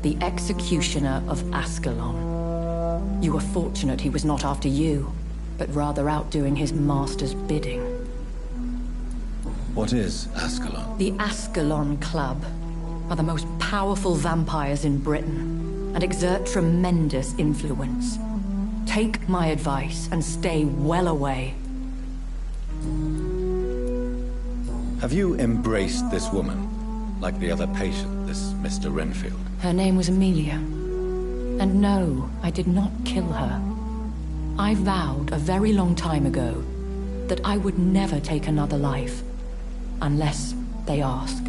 the executioner of Ascalon. You were fortunate he was not after you, but rather out doing his master's bidding. What is Ascalon? The Ascalon Club are the most powerful vampires in Britain and exert tremendous influence. Take my advice and stay well away. Have you embraced this woman? Like the other patient, this Mr. Renfield? Her name was Amelia. And no, I did not kill her. I vowed a very long time ago that I would never take another life, unless they ask.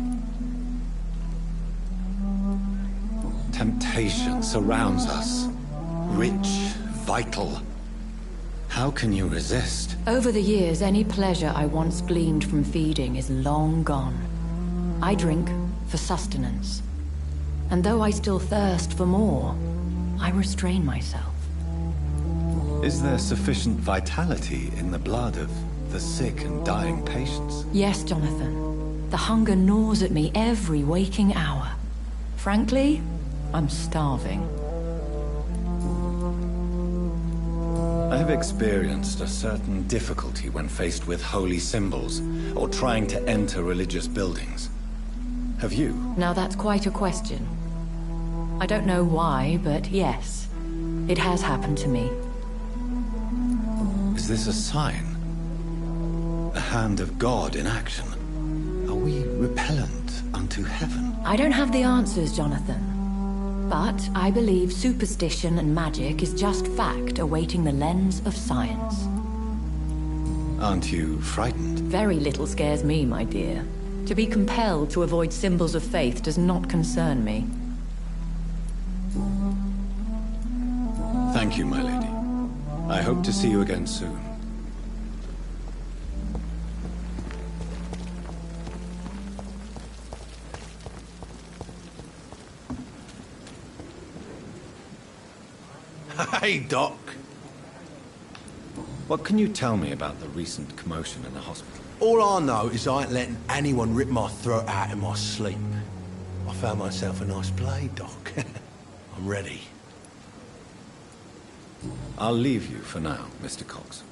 Temptation surrounds us. Rich, vital. How can you resist? Over the years, any pleasure I once gleaned from feeding is long gone. I drink for sustenance. And though I still thirst for more, I restrain myself. Is there sufficient vitality in the blood of the sick and dying patients? Yes, Jonathan. The hunger gnaws at me every waking hour. Frankly, I'm starving. I have experienced a certain difficulty when faced with holy symbols, or trying to enter religious buildings. Have you? Now that's quite a question. I don't know why, but yes, it has happened to me. Is this a sign? A hand of God in action? Are we repellent unto heaven? I don't have the answers, Jonathan. But I believe superstition and magic is just fact awaiting the lens of science. Aren't you frightened? Very little scares me, my dear. To be compelled to avoid symbols of faith does not concern me. Thank you, my lady. I hope to see you again soon. Hey, Doc. What can you tell me about the recent commotion in the hospital? All I know is I ain't letting anyone rip my throat out in my sleep. I found myself a nice blade, Doc. I'm ready. I'll leave you for now, Mr. Cox.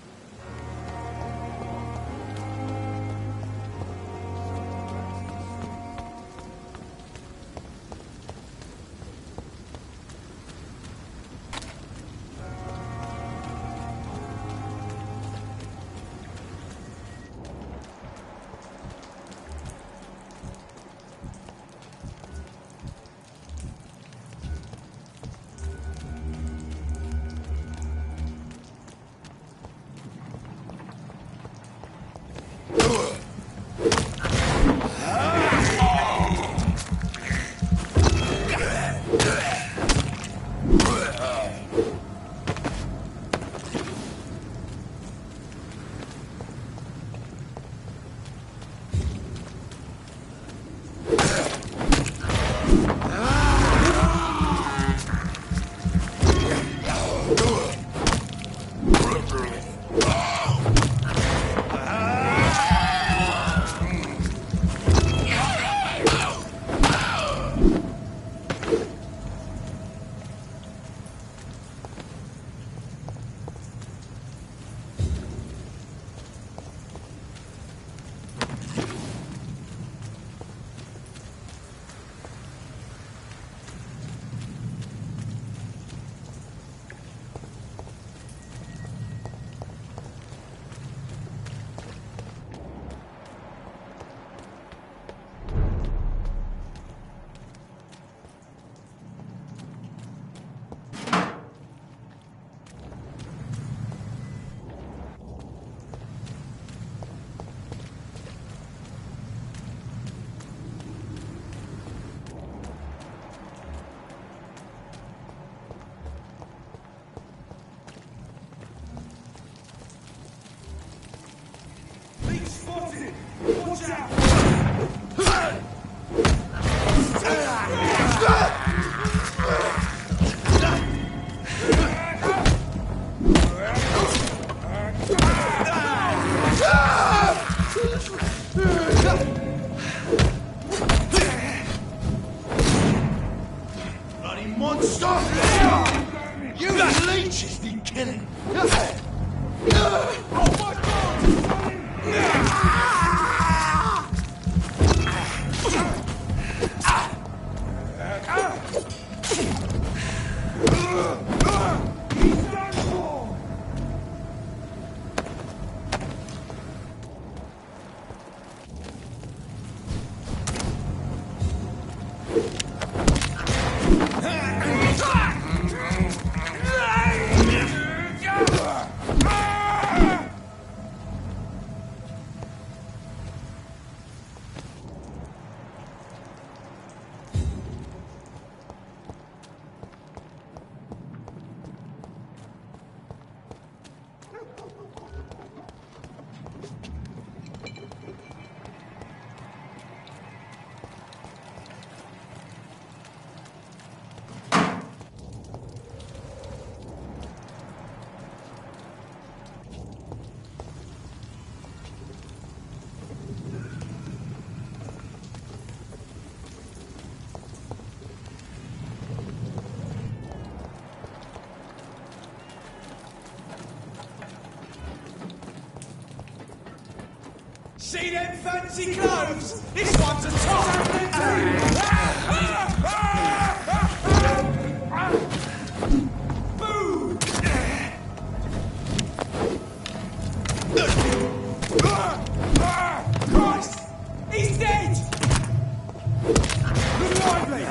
See them fancy clothes? This one's a top! Boo! Christ! He's dead! Look lively!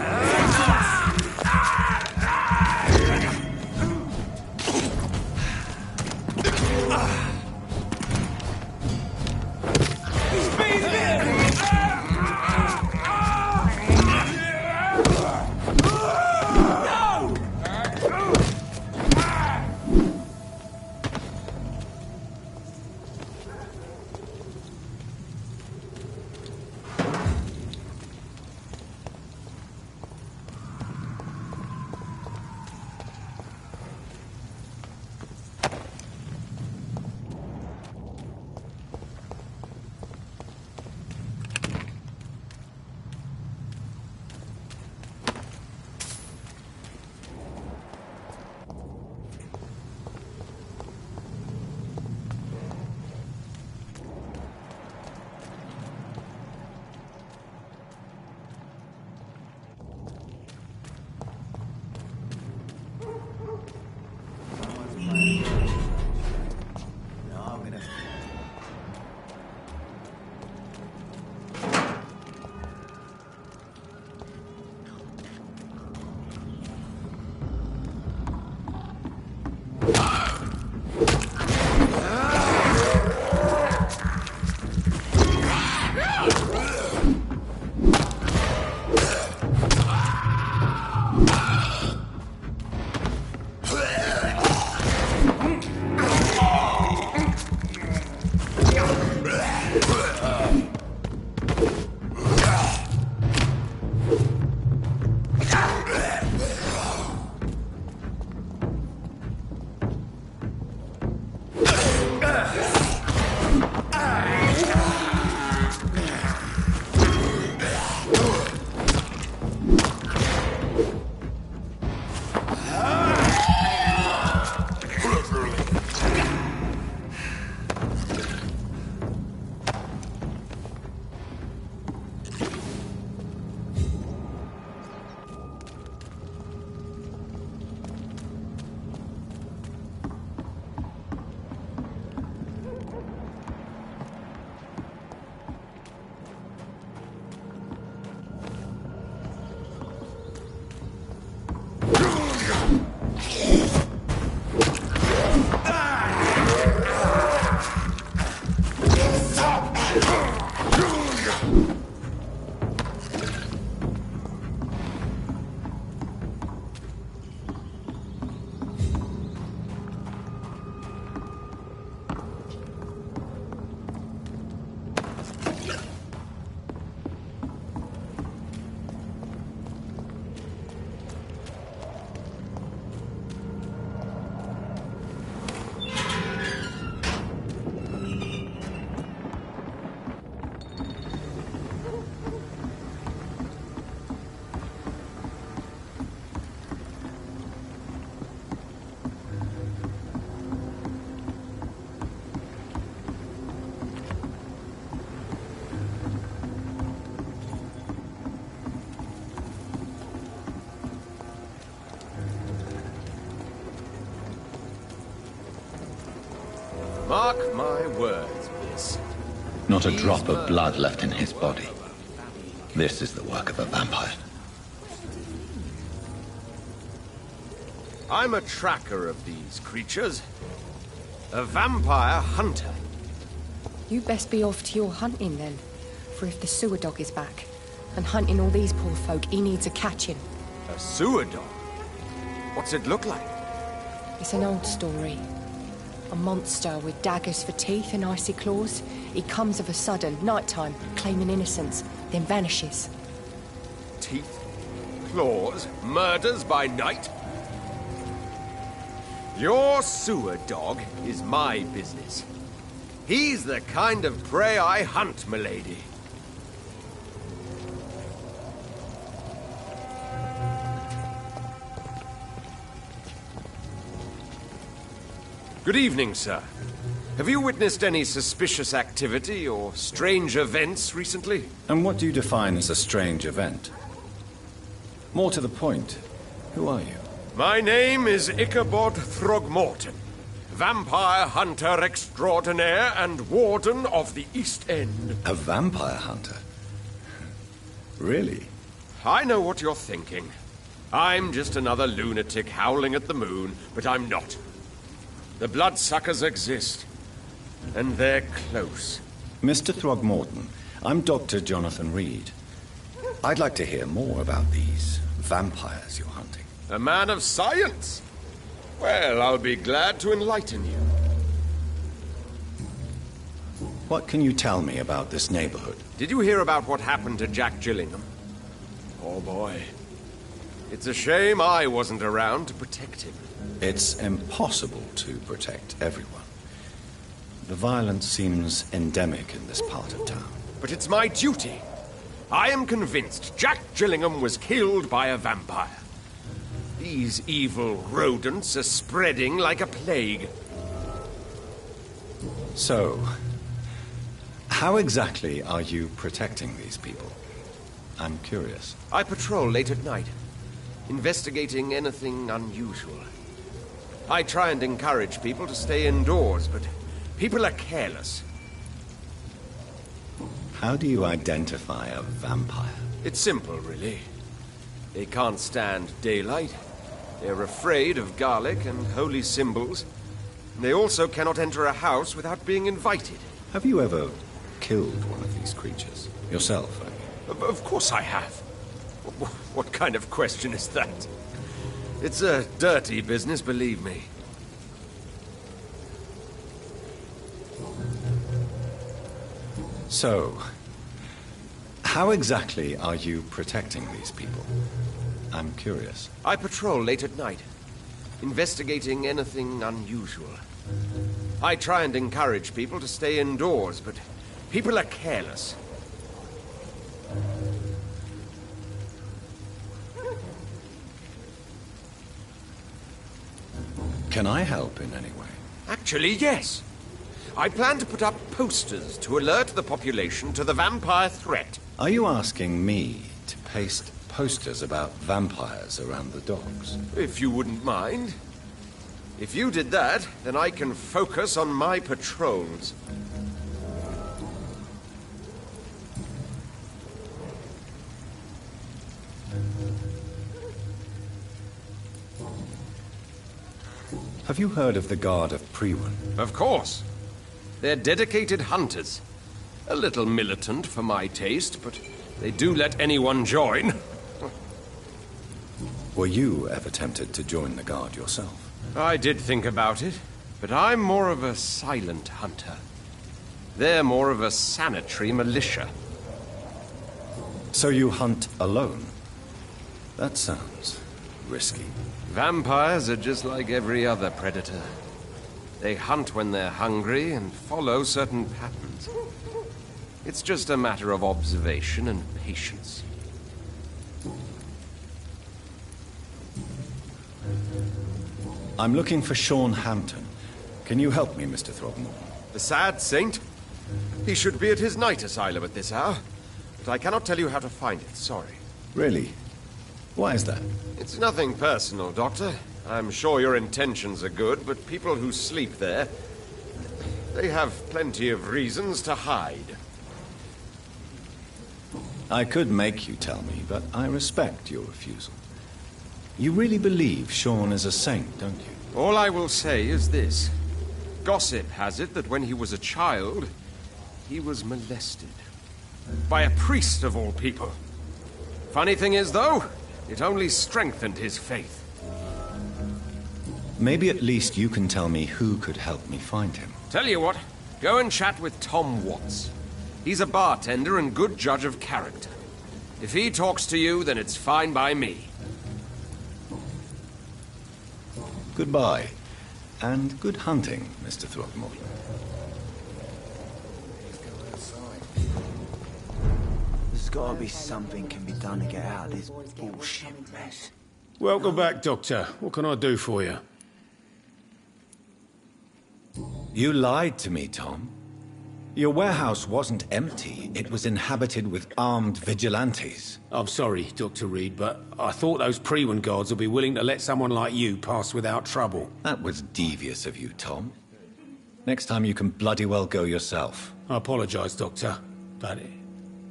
Mark my words, miss. Not a drop of blood left in his body. This is the work of a vampire. I'm a tracker of these creatures. A vampire hunter. You best be off to your hunting then. For if the sewer dog is back, and hunting all these poor folk, he needs a catching. A sewer dog? What's it look like? It's an old story. A monster with daggers for teeth and icy claws. He comes of a sudden, nighttime, claiming innocence, then vanishes. Teeth, claws, murders by night? Your sewer dog is my business. He's the kind of prey I hunt, milady. Good evening, sir. Have you witnessed any suspicious activity or strange events recently? And what do you define as a strange event? More to the point, who are you? My name is Ichabod Throgmorton, vampire hunter extraordinaire and warden of the East End. A vampire hunter? Really? I know what you're thinking. I'm just another lunatic howling at the moon, but I'm not. The bloodsuckers exist, and they're close. Mr. Throgmorton, I'm Dr. Jonathan Reed. I'd like to hear more about these vampires you're hunting. A man of science? Well, I'll be glad to enlighten you. What can you tell me about this neighborhood? Did you hear about what happened to Jack Gillingham? Oh boy. It's a shame I wasn't around to protect him. It's impossible to protect everyone. The violence seems endemic in this part of town. But it's my duty. I am convinced Jack Gillingham was killed by a vampire. These evil rodents are spreading like a plague. So, how exactly are you protecting these people? I'm curious. I patrol late at night, investigating anything unusual. I try and encourage people to stay indoors, but people are careless. How do you identify a vampire? It's simple, really. They can't stand daylight. They're afraid of garlic and holy symbols. They also cannot enter a house without being invited. Have you ever killed one of these creatures? Yourself, I mean. Of course I have. What kind of question is that? It's a dirty business, believe me. So, how exactly are you protecting these people? I'm curious. I patrol late at night, investigating anything unusual. I try and encourage people to stay indoors, but people are careless. Can I help in any way? Actually, yes. I plan to put up posters to alert the population to the vampire threat. Are you asking me to paste posters about vampires around the docks? If you wouldn't mind. If you did that, then I can focus on my patrols. Have you heard of the Guard of Priwen? Of course. They're dedicated hunters. A little militant for my taste, but they do let anyone join. Were you ever tempted to join the Guard yourself? I did think about it, but I'm more of a silent hunter. They're more of a sanitary militia. So you hunt alone? That sounds risky. Vampires are just like every other predator. They hunt when they're hungry and follow certain patterns. It's just a matter of observation and patience. I'm looking for Sean Hampton. Can you help me, Mr. Throgmorton? The sad saint? He should be at his night asylum at this hour. But I cannot tell you how to find it, sorry. Really? Why is that? It's nothing personal, Doctor. I'm sure your intentions are good, but people who sleep there, they have plenty of reasons to hide. I could make you tell me, but I respect your refusal. You really believe Sean is a saint, don't you? All I will say is this. Gossip has it that when he was a child, he was molested. By a priest of all people. Funny thing is, though, it only strengthened his faith. Maybe at least you can tell me who could help me find him. Tell you what, go and chat with Tom Watts. He's a bartender and good judge of character. If he talks to you, then it's fine by me. Goodbye. And good hunting, Mr. Throgmorton. There's gotta be something can be done to get out of this bullshit mess. Welcome back, Doctor. What can I do for you? You lied to me, Tom. Your warehouse wasn't empty. It was inhabited with armed vigilantes. I'm sorry, Dr. Reed, but I thought those Prewen guards would be willing to let someone like you pass without trouble. That was devious of you, Tom. Next time you can bloody well go yourself. I apologize, Doctor, but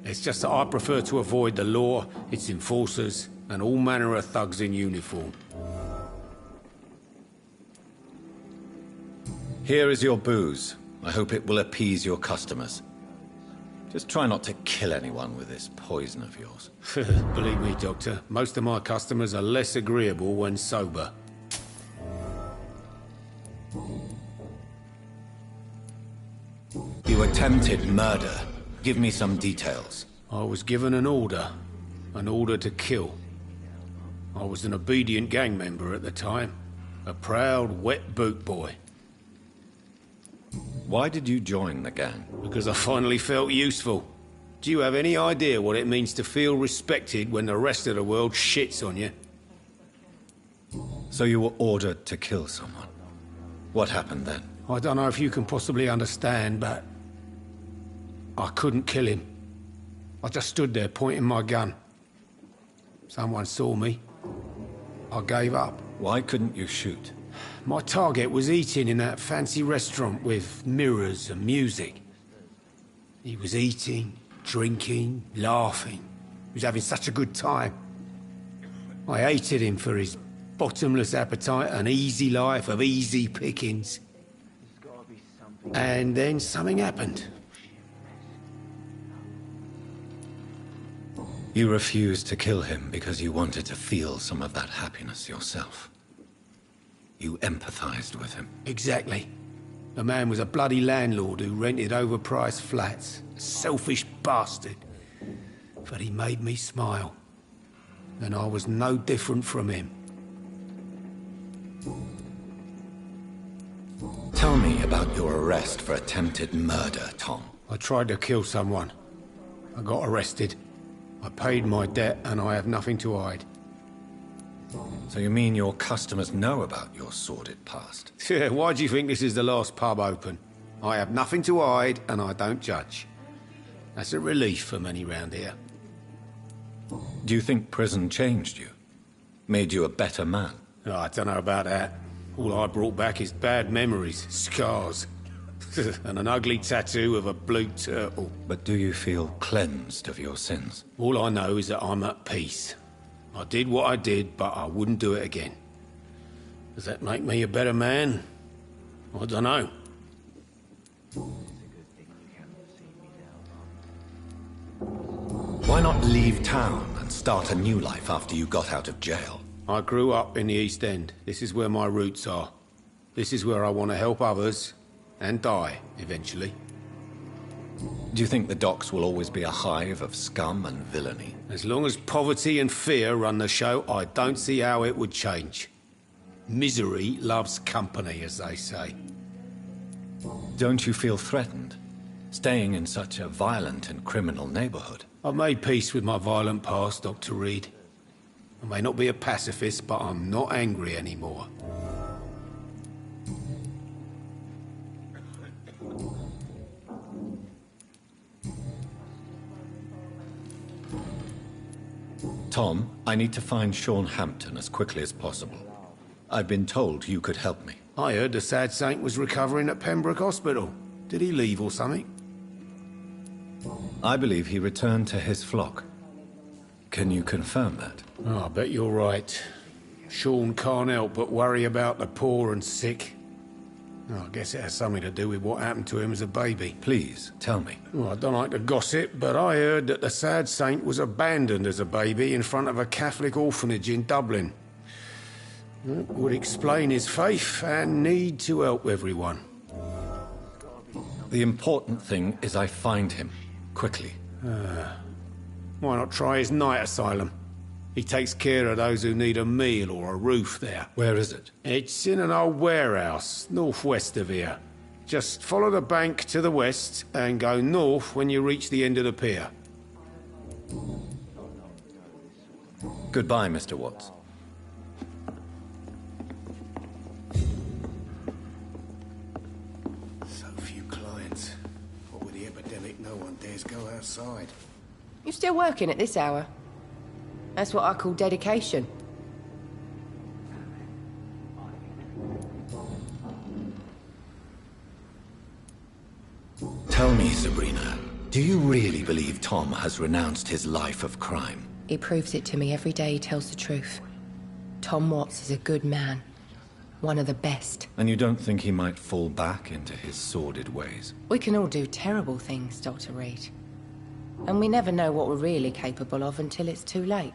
it's just that I prefer to avoid the law, its enforcers, and all manner of thugs in uniform. Here is your booze. I hope it will appease your customers. Just try not to kill anyone with this poison of yours. Believe me, Doctor, most of my customers are less agreeable when sober. You attempted murder. Give me some details. I was given an order to kill. I was an obedient gang member at the time, a proud, wet boot boy. Why did you join the gang? Because I finally felt useful. Do you have any idea what it means to feel respected when the rest of the world shits on you? So you were ordered to kill someone. What happened then? I don't know if you can possibly understand, but I couldn't kill him. I just stood there pointing my gun. Someone saw me. I gave up. Why couldn't you shoot? My target was eating in that fancy restaurant with mirrors and music. He was eating, drinking, laughing. He was having such a good time. I hated him for his bottomless appetite and easy life of easy pickings. And then something happened. You refused to kill him because you wanted to feel some of that happiness yourself. You empathized with him. Exactly. The man was a bloody landlord who rented overpriced flats. A selfish bastard. But he made me smile. And I was no different from him. Tell me about your arrest for attempted murder, Tom. I tried to kill someone. I got arrested. I paid my debt and I have nothing to hide. So you mean your customers know about your sordid past? Yeah, why do you think this is the last pub open? I have nothing to hide and I don't judge. That's a relief for many round here. Do you think prison changed you? Made you a better man? Oh, I don't know about that. All I brought back is bad memories, scars, and an ugly tattoo of a blue turtle. But do you feel cleansed of your sins? All I know is that I'm at peace. I did what I did, but I wouldn't do it again. Does that make me a better man? I don't know. Why not leave town and start a new life after you got out of jail? I grew up in the East End. This is where my roots are. This is where I want to help others, and die, eventually. Do you think the docks will always be a hive of scum and villainy? As long as poverty and fear run the show, I don't see how it would change. Misery loves company, as they say. Don't you feel threatened, staying in such a violent and criminal neighborhood? I've made peace with my violent past, Dr. Reed. I may not be a pacifist, but I'm not angry anymore. Tom, I need to find Sean Hampton as quickly as possible. I've been told you could help me. I heard the sad saint was recovering at Pembroke Hospital. Did he leave or something? I believe he returned to his flock. Can you confirm that? Oh, I bet you're right. Sean can't help but worry about the poor and sick. Oh, I guess it has something to do with what happened to him as a baby. Please, tell me. Well, I don't like to gossip, but I heard that the sad saint was abandoned as a baby in front of a Catholic orphanage in Dublin. That would explain his faith and need to help everyone. The important thing is I find him, quickly. Why not try his night asylum? He takes care of those who need a meal or a roof there. Where is it? It's in an old warehouse, northwest of here. Just follow the bank to the west and go north when you reach the end of the pier. Goodbye, Mr. Watts. go outside. You still working at this hour? That's what I call dedication. Tell me, Sabrina, do you really believe Tom has renounced his life of crime? He proves it to me every day he tells the truth. Tom Watts is a good man. One of the best. And you don't think he might fall back into his sordid ways? We can all do terrible things, Dr. Reed. And we never know what we're really capable of until it's too late.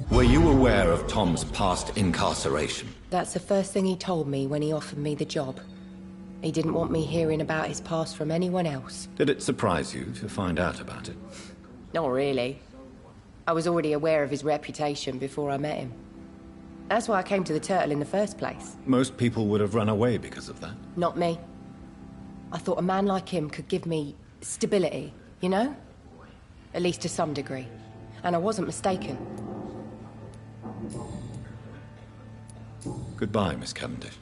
Were you aware of Tom's past incarceration? That's the first thing he told me when he offered me the job. He didn't want me hearing about his past from anyone else. Did it surprise you to find out about it? Not really. I was already aware of his reputation before I met him. That's why I came to the Turtle in the first place. Most people would have run away because of that. Not me. I thought a man like him could give me stability, you know? At least to some degree. And I wasn't mistaken. Goodbye, Miss Cavendish.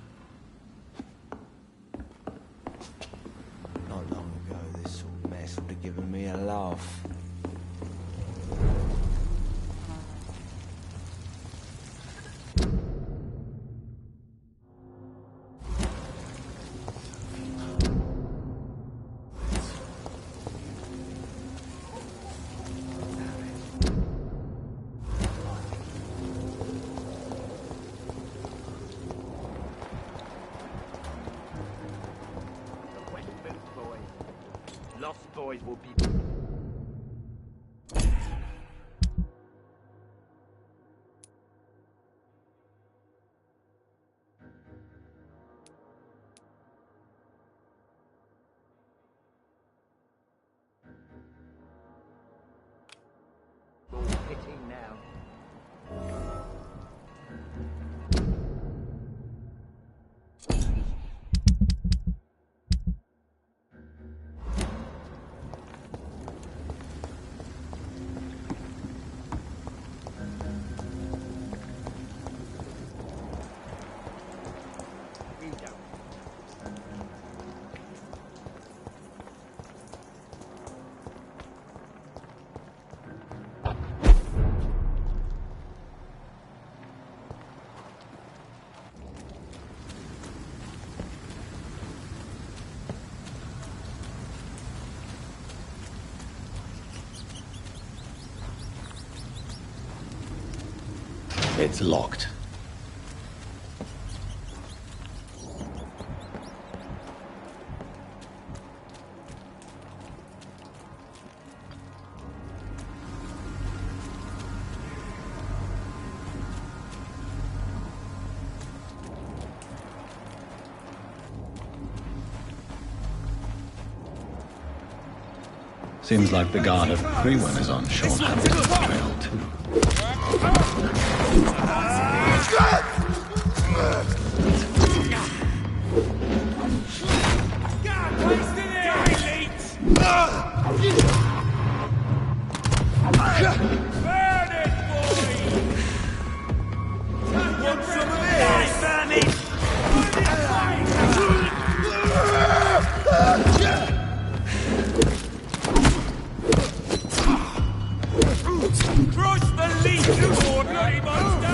Not long ago, this sort of mess would have given me a laugh. Lost boys will be... hitting now. It's locked. Seems like the guard of Crewen is on Sean Hampton's trail too. Crush the leech, you ordinary monster!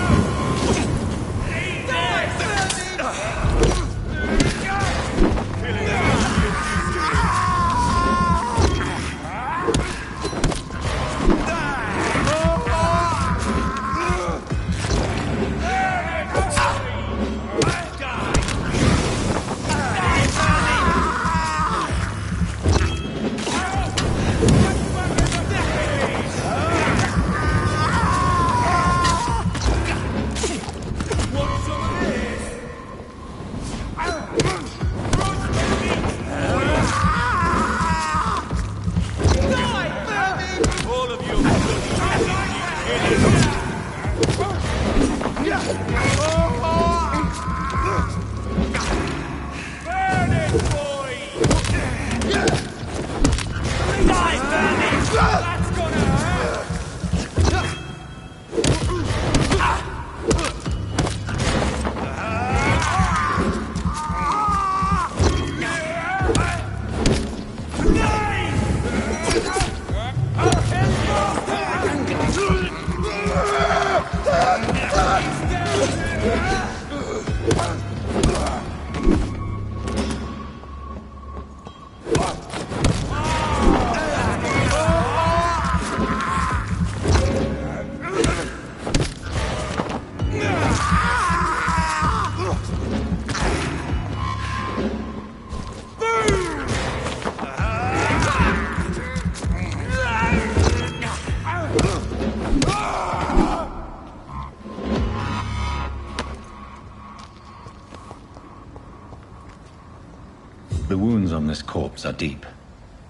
The wounds on this corpse are deep,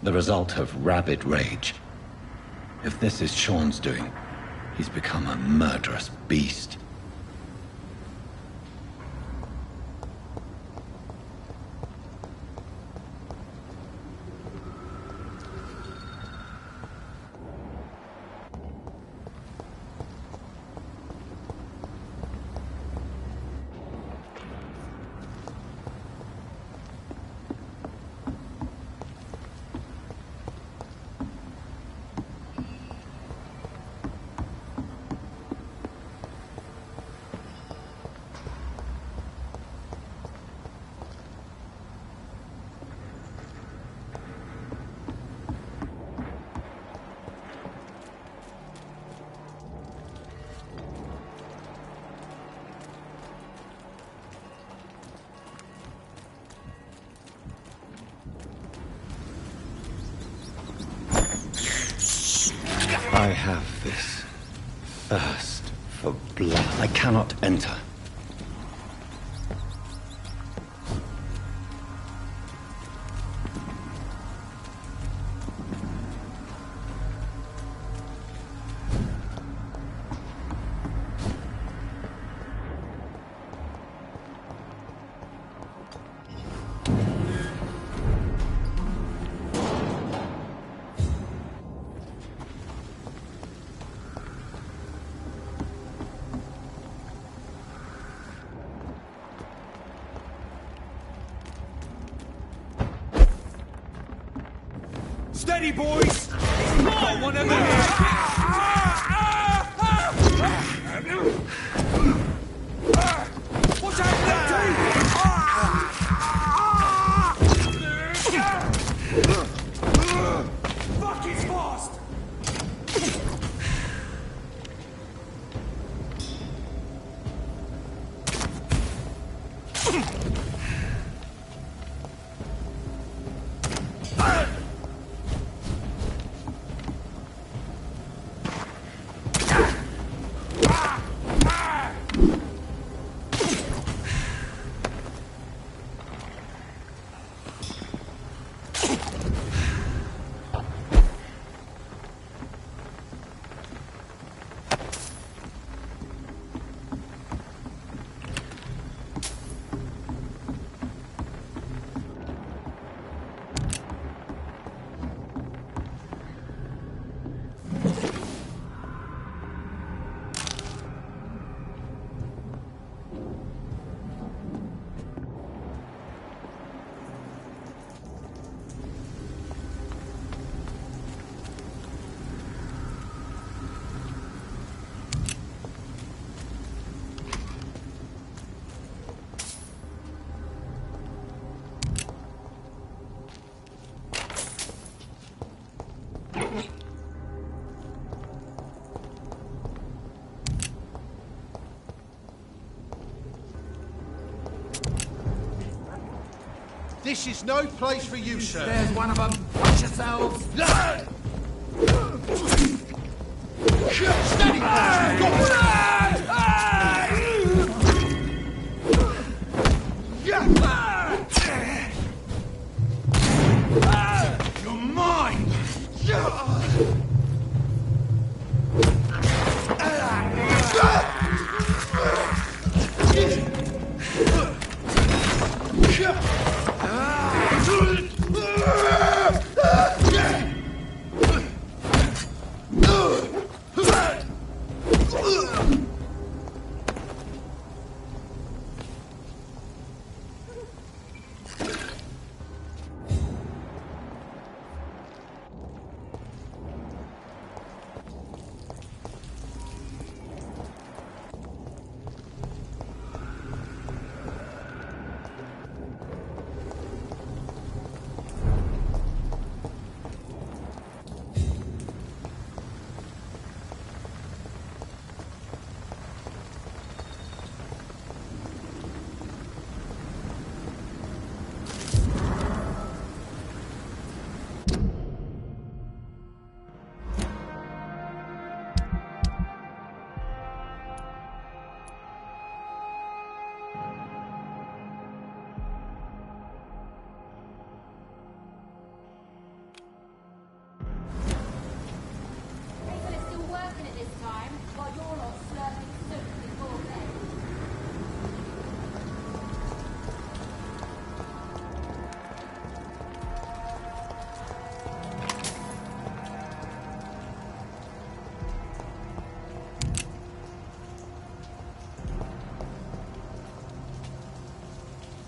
the result of rabid rage. If this is Sean's doing, he's become a murderous beast. I have this thirst for blood. I cannot enter. Steady, boys! Got one of them! Watch out for that team! Fuck, it's fast! This is no place for you, sir. There's one of them. Watch yourselves. Steady, You're mine!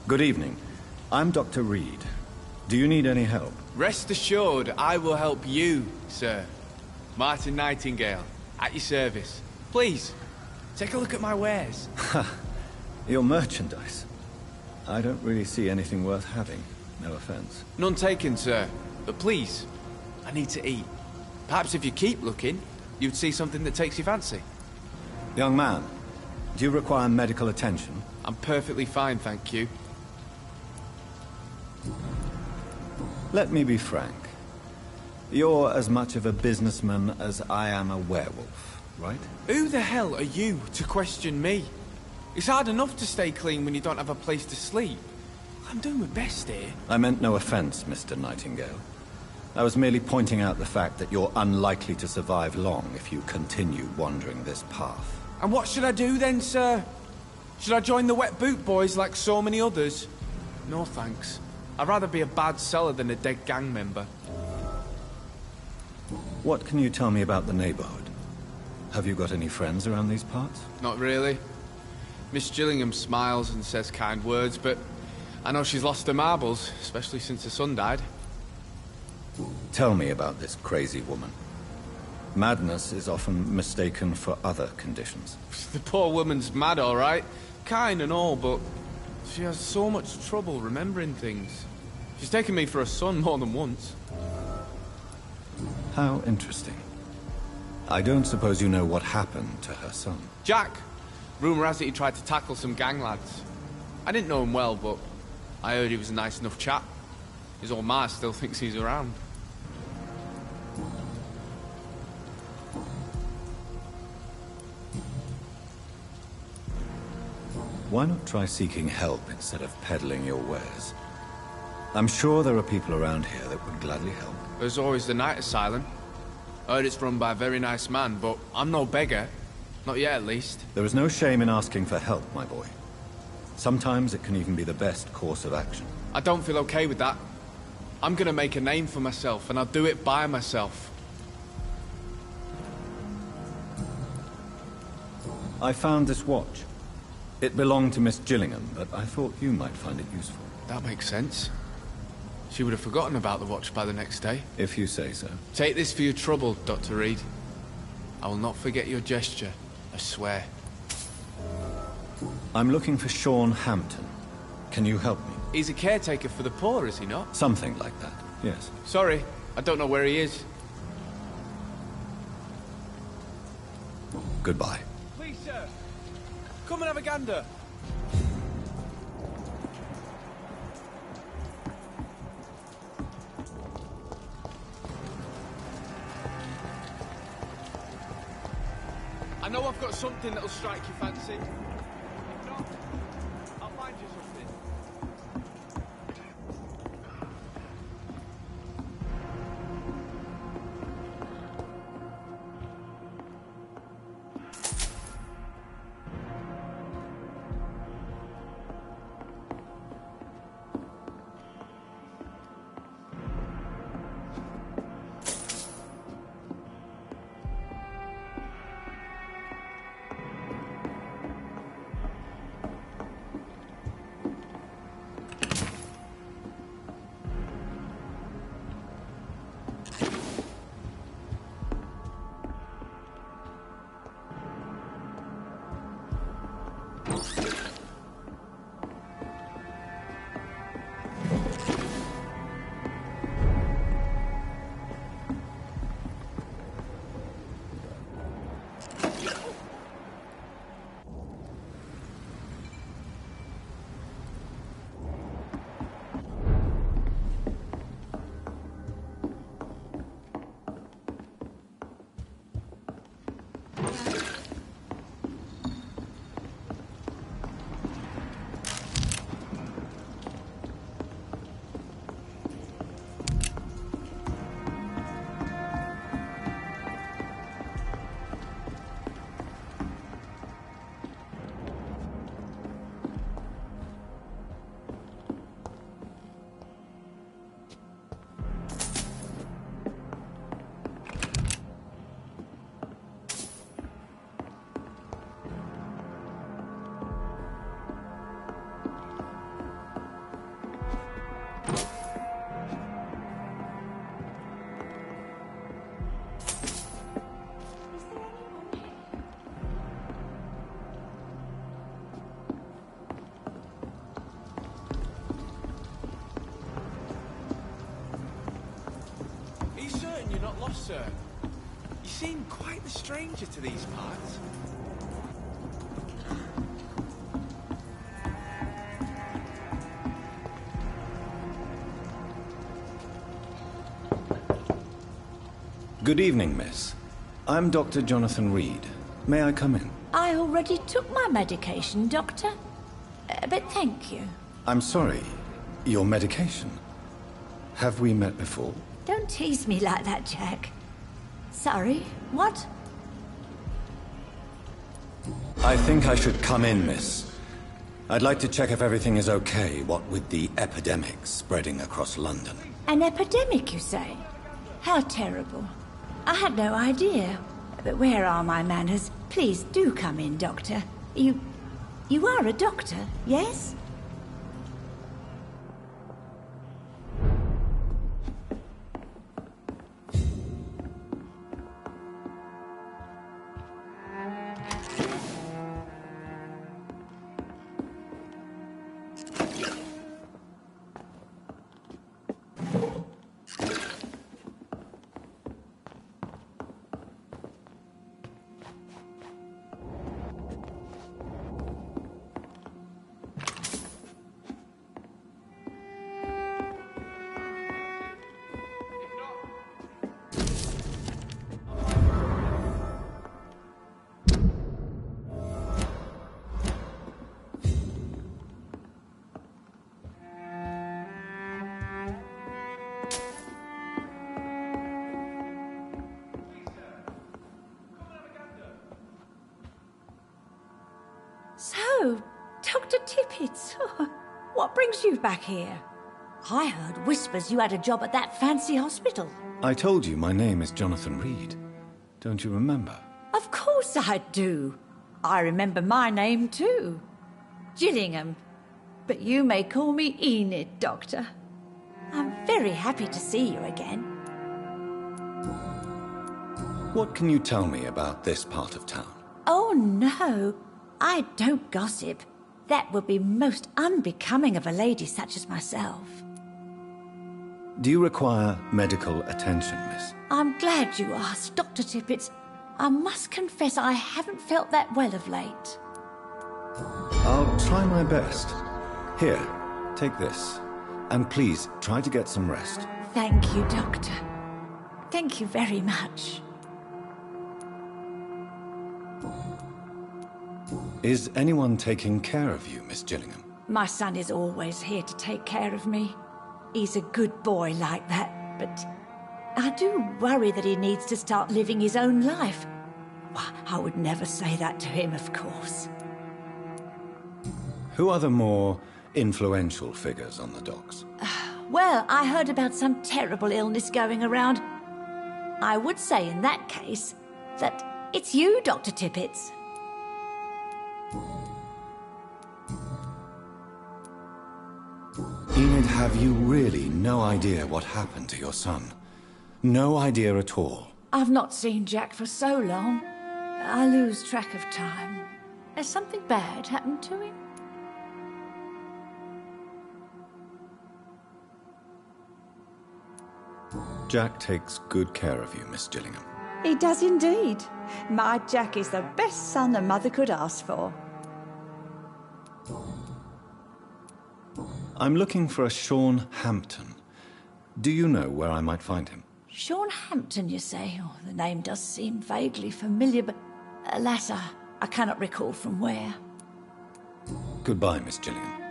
Good evening. I'm Dr. Reed. Do you need any help? Rest assured, I will help you, sir. Martin Nightingale, at your service. Please, take a look at my wares. Your merchandise. I don't really see anything worth having. No offense. None taken, sir. But please, I need to eat. Perhaps if you keep looking, you'd see something that takes your fancy. Young man, do you require medical attention? I'm perfectly fine, thank you. Let me be frank. You're as much of a businessman as I am a werewolf, right? Who the hell are you to question me? It's hard enough to stay clean when you don't have a place to sleep. I'm doing my best here. I meant no offense, Mr. Nightingale. I was merely pointing out the fact that you're unlikely to survive long if you continue wandering this path. And what should I do then, sir? Should I join the Wet Boot Boys like so many others? No thanks. I'd rather be a bad seller than a dead gang member. What can you tell me about the neighborhood? Have you got any friends around these parts? Not really. Miss Gillingham smiles and says kind words, but I know she's lost her marbles, especially since her son died. Tell me about this crazy woman. Madness is often mistaken for other conditions. The poor woman's mad, all right. Kind and all, but she has so much trouble remembering things. She's taken me for a son more than once. How interesting. I don't suppose you know what happened to her son. Jack! Rumour has it he tried to tackle some gang lads. I didn't know him well, but I heard he was a nice enough chap. His old ma still thinks he's around. Why not try seeking help instead of peddling your wares? I'm sure there are people around here that would gladly help. There's always the night asylum. I heard it's run by a very nice man, but I'm no beggar. Not yet, at least. There is no shame in asking for help, my boy. Sometimes it can even be the best course of action. I don't feel okay with that. I'm gonna make a name for myself, and I'll do it by myself. I found this watch. It belonged to Miss Gillingham, but I thought you might find it useful. That makes sense. She would have forgotten about the watch by the next day. If you say so. Take this for your trouble, Dr. Reed. I will not forget your gesture, I swear. I'm looking for Sean Hampton. Can you help me? He's a caretaker for the poor, is he not? Something like that, yes. Sorry, I don't know where he is. Goodbye. Please, sir. Come and have a gander. I know I've got something that'll strike your fancy. If not, I'll find you something. lost, sir. You seem quite the stranger to these parts. Good evening, miss. I'm Dr. Jonathan Reed. May I come in? I already took my medication, Doctor. But thank you. I'm sorry. Your medication? Have we met before? Don't tease me like that, Jack. Sorry, what? I think I should come in, miss. I'd like to check if everything is okay, what with the epidemic spreading across London. An epidemic, you say? How terrible. I had no idea. But where are my manners? Please do come in, Doctor. You are a doctor, yes? So, Dr. Tippett, what brings you back here? I heard whispers you had a job at that fancy hospital. I told you my name is Jonathan Reed. Don't you remember? Of course I do. I remember my name too. Gillingham. But you may call me Enid, Doctor. I'm very happy to see you again. What can you tell me about this part of town? Oh no, I don't gossip. That would be most unbecoming of a lady such as myself. Do you require medical attention, miss? I'm glad you asked, Dr. Tippett. I must confess I haven't felt that well of late. I'll try my best. Here, take this. And please, try to get some rest. Thank you, Doctor. Thank you very much. Is anyone taking care of you, Miss Gillingham? My son is always here to take care of me. He's a good boy like that, but I do worry that he needs to start living his own life. Well, I would never say that to him, of course. Who are the more influential figures on the docks? Well, I heard about some terrible illness going around. I would say in that case that it's you, Dr. Tippett. Enid, have you really no idea what happened to your son? No idea at all? I've not seen Jack for so long. I lose track of time. Has something bad happened to him? Jack takes good care of you, Miss Gillingham. He does indeed. My Jack is the best son a mother could ask for. I'm looking for a Sean Hampton. Do you know where I might find him? Sean Hampton, you say? Oh, the name does seem vaguely familiar, but alas, I cannot recall from where. Goodbye, Miss Gillingham.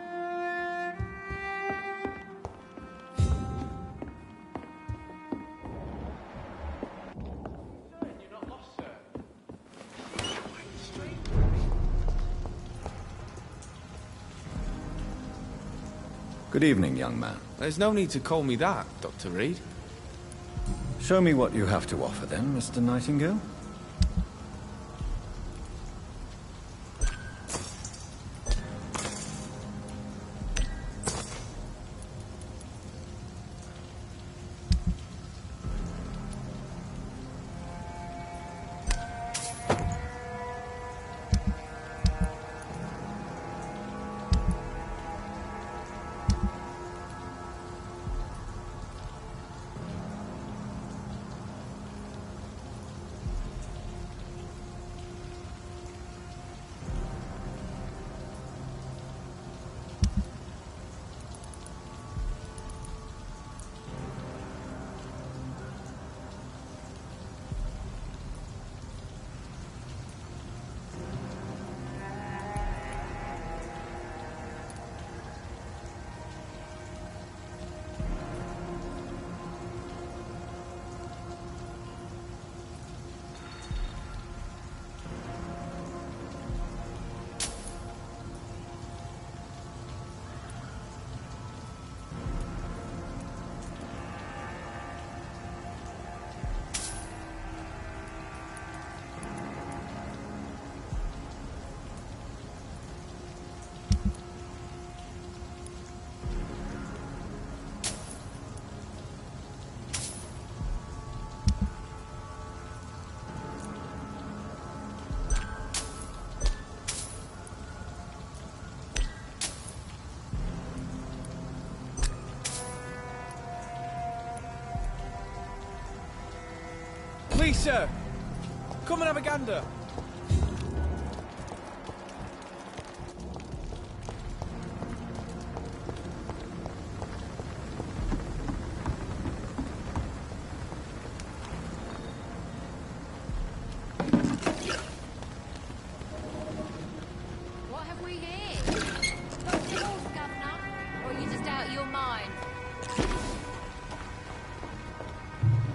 Good evening, young man. There's no need to call me that, Dr. Reed. Show me what you have to offer then, Mr. Nightingale. Lisa! Come and have a gander. What have we here? Got tools, Governor? Or are you just out of your mind?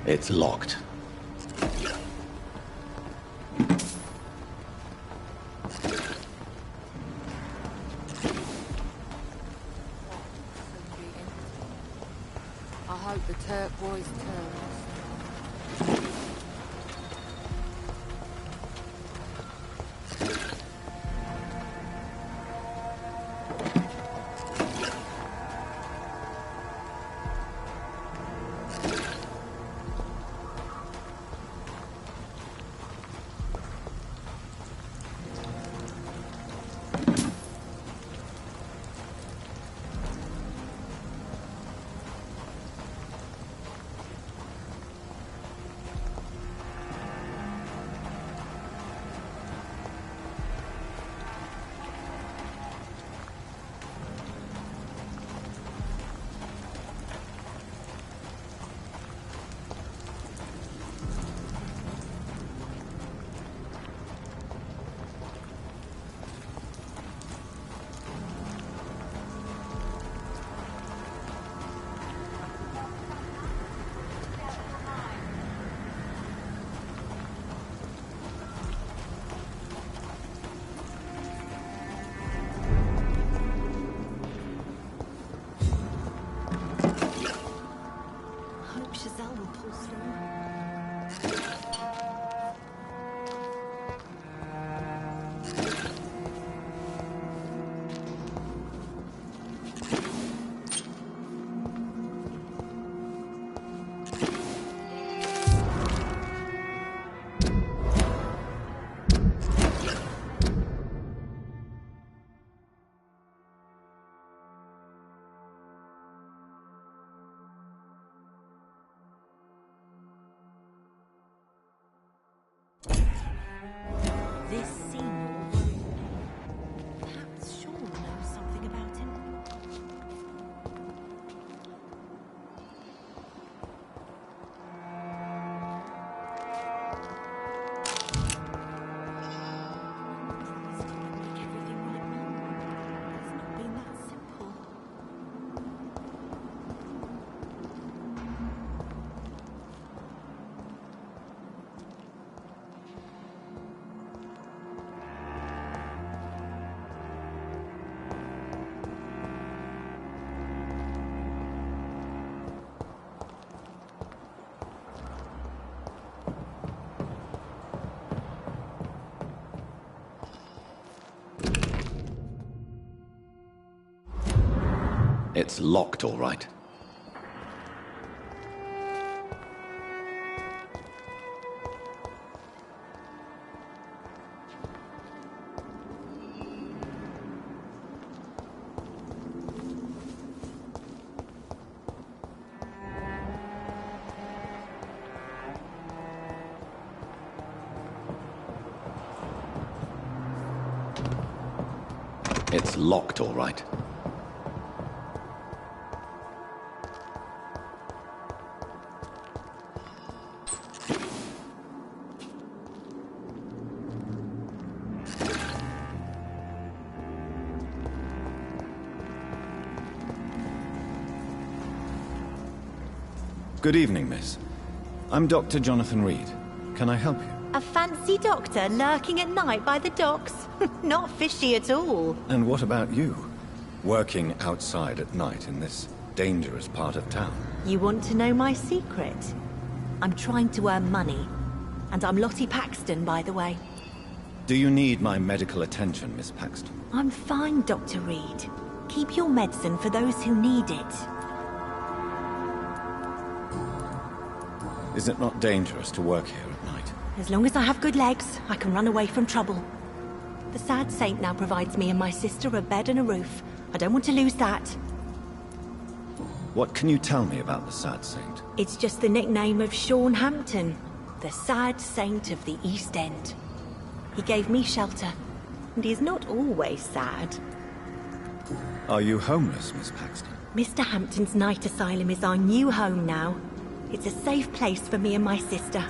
It's locked. I hope the turquoise turns. This Seymour worried me. Perhaps Sean knows something about him. Make everything right now. It's not been that simple. It's locked, all right. It's locked, all right. Good evening, miss. I'm Dr. Jonathan Reed. Can I help you? A fancy doctor lurking at night by the docks? Not fishy at all. And what about you? Working outside at night in this dangerous part of town? You want to know my secret? I'm trying to earn money. And I'm Lottie Paxton, by the way. Do you need my medical attention, Miss Paxton? I'm fine, Dr. Reed. Keep your medicine for those who need it. Is it not dangerous to work here at night? As long as I have good legs, I can run away from trouble. The sad saint now provides me and my sister a bed and a roof. I don't want to lose that. What can you tell me about the sad saint? It's just the nickname of Sean Hampton. The sad saint of the East End. He gave me shelter, and he's not always sad. Are you homeless, Miss Paxton? Mr. Hampton's night asylum is our new home now. It's a safe place for me and my sister.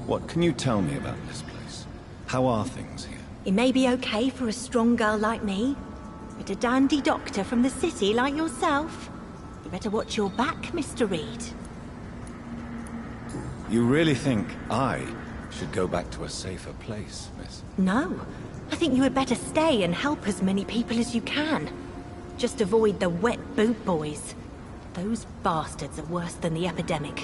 What can you tell me about this place? How are things here? It may be okay for a strong girl like me, but a dandy doctor from the city like yourself, you better watch your back, Mr. Reed. You really think I should go back to a safer place, miss? No. I think you had better stay and help as many people as you can. Just avoid the wet boot boys. Those bastards are worse than the epidemic.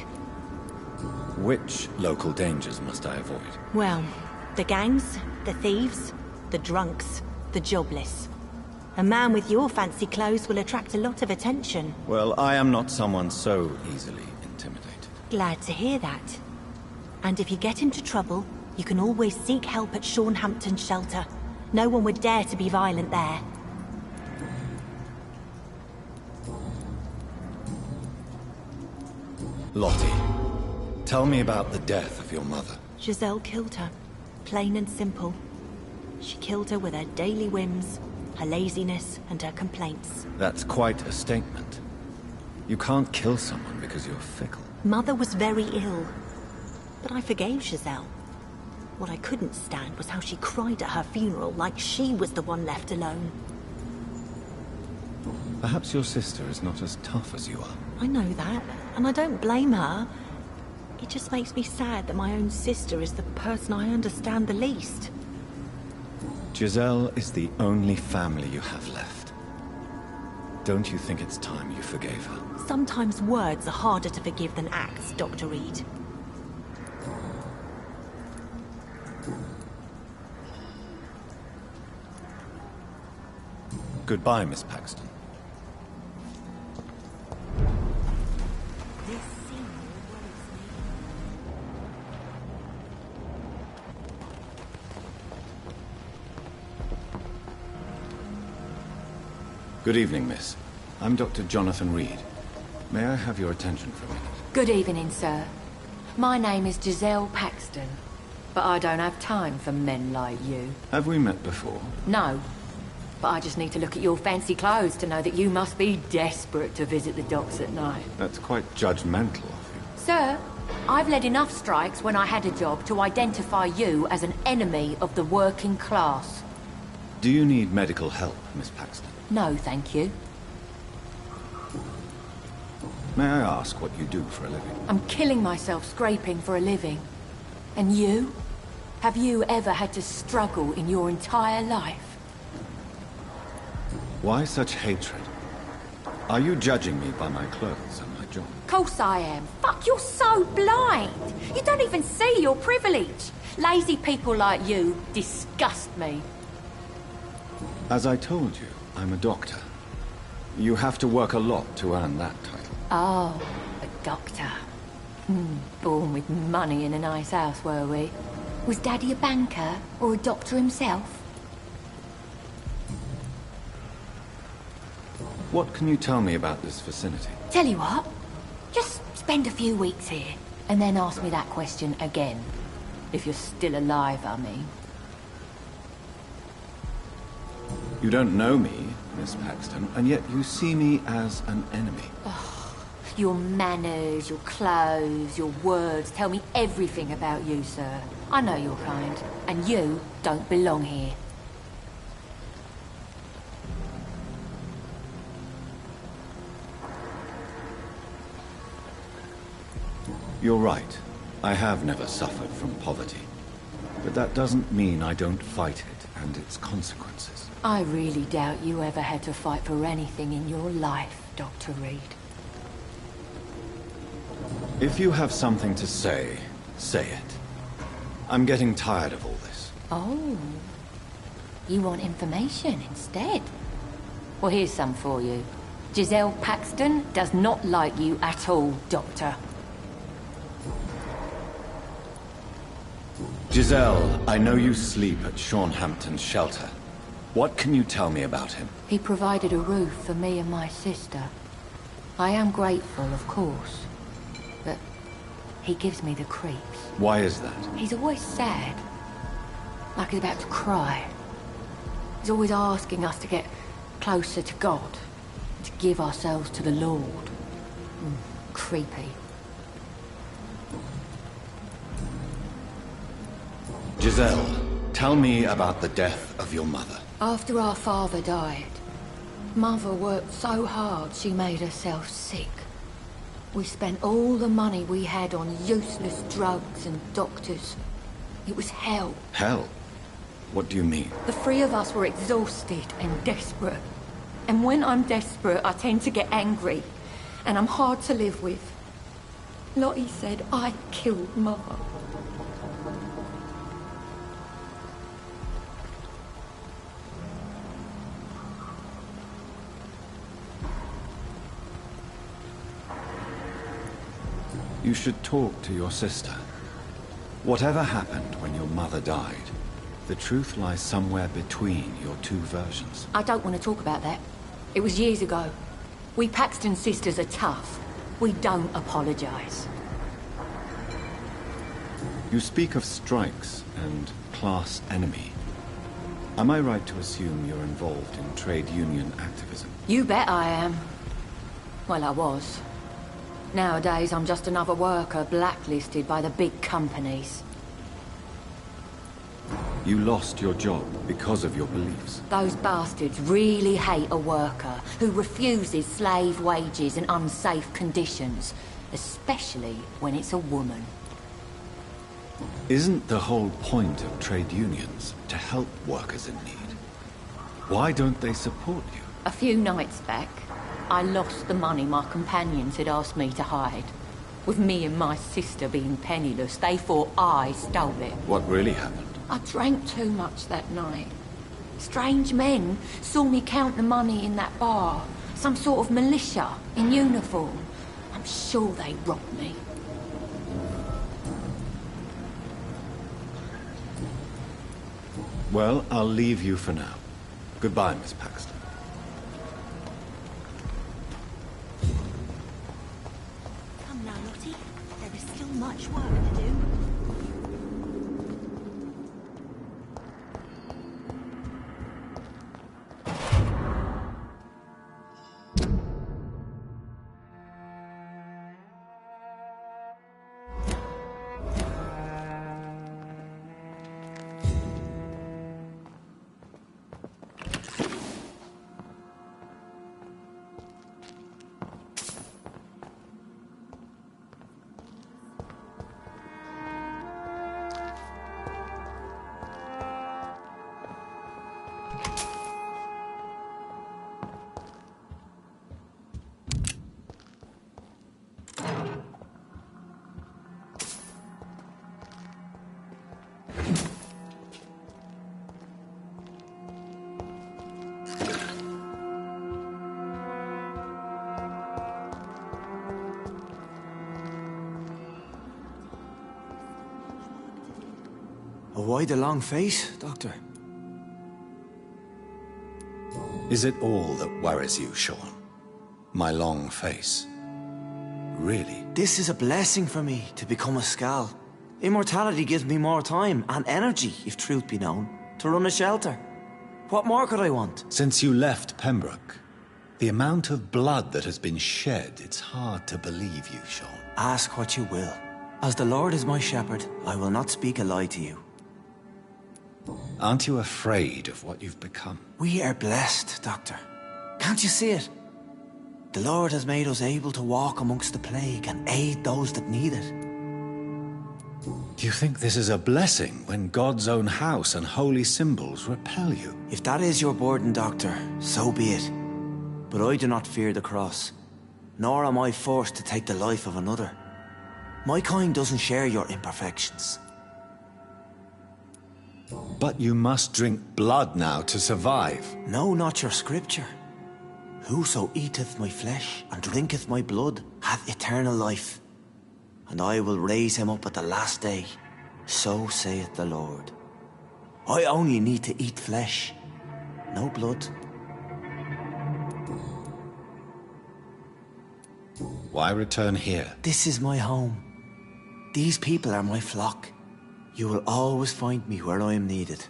Which local dangers must I avoid? Well, the gangs, the thieves, the drunks, the jobless. A man with your fancy clothes will attract a lot of attention. Well, I am not someone so easily intimidated. Glad to hear that. And if you get into trouble, you can always seek help at Hampton's shelter. No one would dare to be violent there. Lottie, tell me about the death of your mother. Giselle killed her. Plain and simple. She killed her with her daily whims, her laziness, and her complaints. That's quite a statement. You can't kill someone because you're fickle. Mother was very ill, but I forgave Giselle. What I couldn't stand was how she cried at her funeral like she was the one left alone. Perhaps your sister is not as tough as you are. I know that, and I don't blame her. It just makes me sad that my own sister is the person I understand the least. Giselle is the only family you have left. Don't you think it's time you forgave her? Sometimes words are harder to forgive than acts, Dr. Reed. Goodbye, Miss Paxton. Good evening, miss. I'm Dr. Jonathan Reed. May I have your attention for a minute? Good evening, sir. My name is Giselle Paxton, but I don't have time for men like you. Have we met before? No, but I just need to look at your fancy clothes to know that you must be desperate to visit the docks at night. That's quite judgmental of you. Sir, I've led enough strikes when I had a job to identify you as an enemy of the working class. Do you need medical help, Miss Paxton? No, thank you. May I ask what you do for a living? I'm killing myself scraping for a living. And you? Have you ever had to struggle in your entire life? Why such hatred? Are you judging me by my clothes and my job? Course I am. Fuck, you're so blind. You don't even see your privilege. Lazy people like you disgust me. As I told you, I'm a doctor. You have to work a lot to earn that title. Oh, a doctor. Born with money in a nice house, were we? Was Daddy a banker or a doctor himself? What can you tell me about this vicinity? Tell you what, just spend a few weeks here, and then ask me that question again. If you're still alive, I mean. You don't know me, Miss Paxton, and yet you see me as an enemy. Oh, your manners, your clothes, your words tell me everything about you, sir. I know your kind, and you don't belong here. You're right. I have never suffered from poverty. But that doesn't mean I don't fight it and its consequences. I really doubt you ever had to fight for anything in your life, Dr. Reed. If you have something to say, say it. I'm getting tired of all this. Oh. You want information instead? Well, here's some for you. Giselle Paxton does not like you at all, Doctor. Giselle, I know you sleep at Hampton's shelter. What can you tell me about him? He provided a roof for me and my sister. I am grateful, of course. He gives me the creeps. Why is that? He's always sad. Like he's about to cry. He's always asking us to get closer to God. To give ourselves to the Lord. Creepy. Giselle, tell me about the death of your mother. After our father died, Mother worked so hard she made herself sick. We spent all the money we had on useless drugs and doctors. It was hell. Hell? What do you mean? The three of us were exhausted and desperate. And when I'm desperate, I tend to get angry. And I'm hard to live with. Lottie said I killed Mother. You should talk to your sister. Whatever happened when your mother died, the truth lies somewhere between your two versions. I don't want to talk about that. It was years ago. We Paxton sisters are tough. We don't apologize. You speak of strikes and class enemy. Am I right to assume you're involved in trade union activism? You bet I am. Well, I was. Nowadays, I'm just another worker blacklisted by the big companies. You lost your job because of your beliefs. Those bastards really hate a worker who refuses slave wages and unsafe conditions, especially when it's a woman. Isn't the whole point of trade unions to help workers in need? Why don't they support you? A few nights back, I lost the money my companions had asked me to hide. With me and my sister being penniless, they thought I stole it. What really happened? I drank too much that night. Strange men saw me count the money in that bar. Some sort of militia in uniform. I'm sure they robbed me. Well, I'll leave you for now. Goodbye, Miss Paxton. Come now, Lottie. There is still much work to do. Why the long face, Doctor? Is it all that worries you, Sean? My long face? Really? This is a blessing for me, to become a Skal. Immortality gives me more time and energy, if truth be known, to run a shelter. What more could I want? Since you left Pembroke, the amount of blood that has been shed, it's hard to believe you, Sean. Ask what you will. As the Lord is my shepherd, I will not speak a lie to you. Aren't you afraid of what you've become? We are blessed, Doctor. Can't you see it? The Lord has made us able to walk amongst the plague and aid those that need it. Do you think this is a blessing when God's own house and holy symbols repel you? If that is your burden, Doctor, so be it. But I do not fear the cross, nor am I forced to take the life of another. My kind doesn't share your imperfections. But you must drink blood now to survive. No, not your scripture. Whoso eateth my flesh and drinketh my blood hath eternal life, and I will raise him up at the last day. So saith the Lord. I only need to eat flesh, no blood. Why return here? This is my home. These people are my flock. You will always find me where I am needed.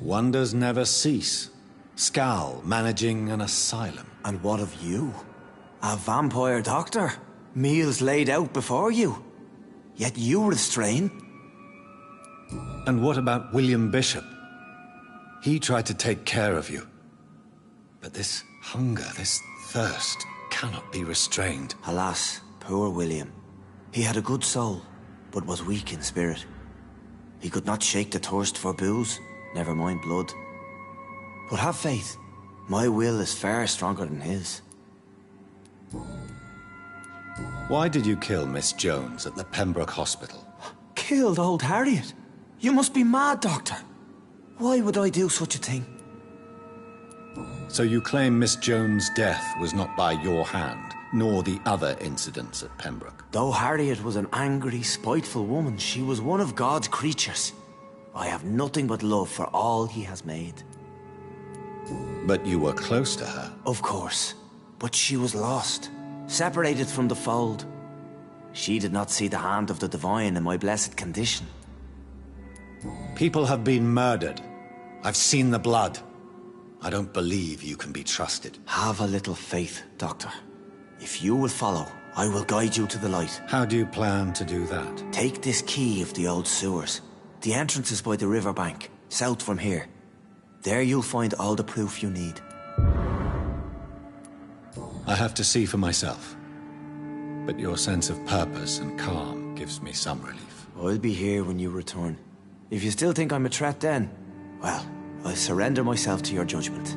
Wonders never cease. Skal managing an asylum. And what of you? A vampire doctor? Meals laid out before you. Yet you restrain. And what about William Bishop? He tried to take care of you. But this hunger, this thirst, cannot be restrained. Alas, poor William. He had a good soul, but was weak in spirit. He could not shake the thirst for booze, never mind blood. But have faith. My will is far stronger than his. Why did you kill Miss Jones at the Pembroke Hospital? Killed old Harriet? You must be mad, Doctor. Why would I do such a thing? So you claim Miss Jones' death was not by your hand, nor the other incidents at Pembroke? Though Harriet was an angry, spiteful woman, she was one of God's creatures. I have nothing but love for all he has made. But you were close to her. Of course. But she was lost, separated from the fold. She did not see the hand of the divine in my blessed condition. People have been murdered. I've seen the blood. I don't believe you can be trusted. Have a little faith, Doctor. If you will follow, I will guide you to the light. How do you plan to do that? Take this key of the old sewers. The entrance is by the riverbank, south from here. There you'll find all the proof you need. I have to see for myself. But your sense of purpose and calm gives me some relief. I'll be here when you return. If you still think I'm a threat then, well, I'll surrender myself to your judgment.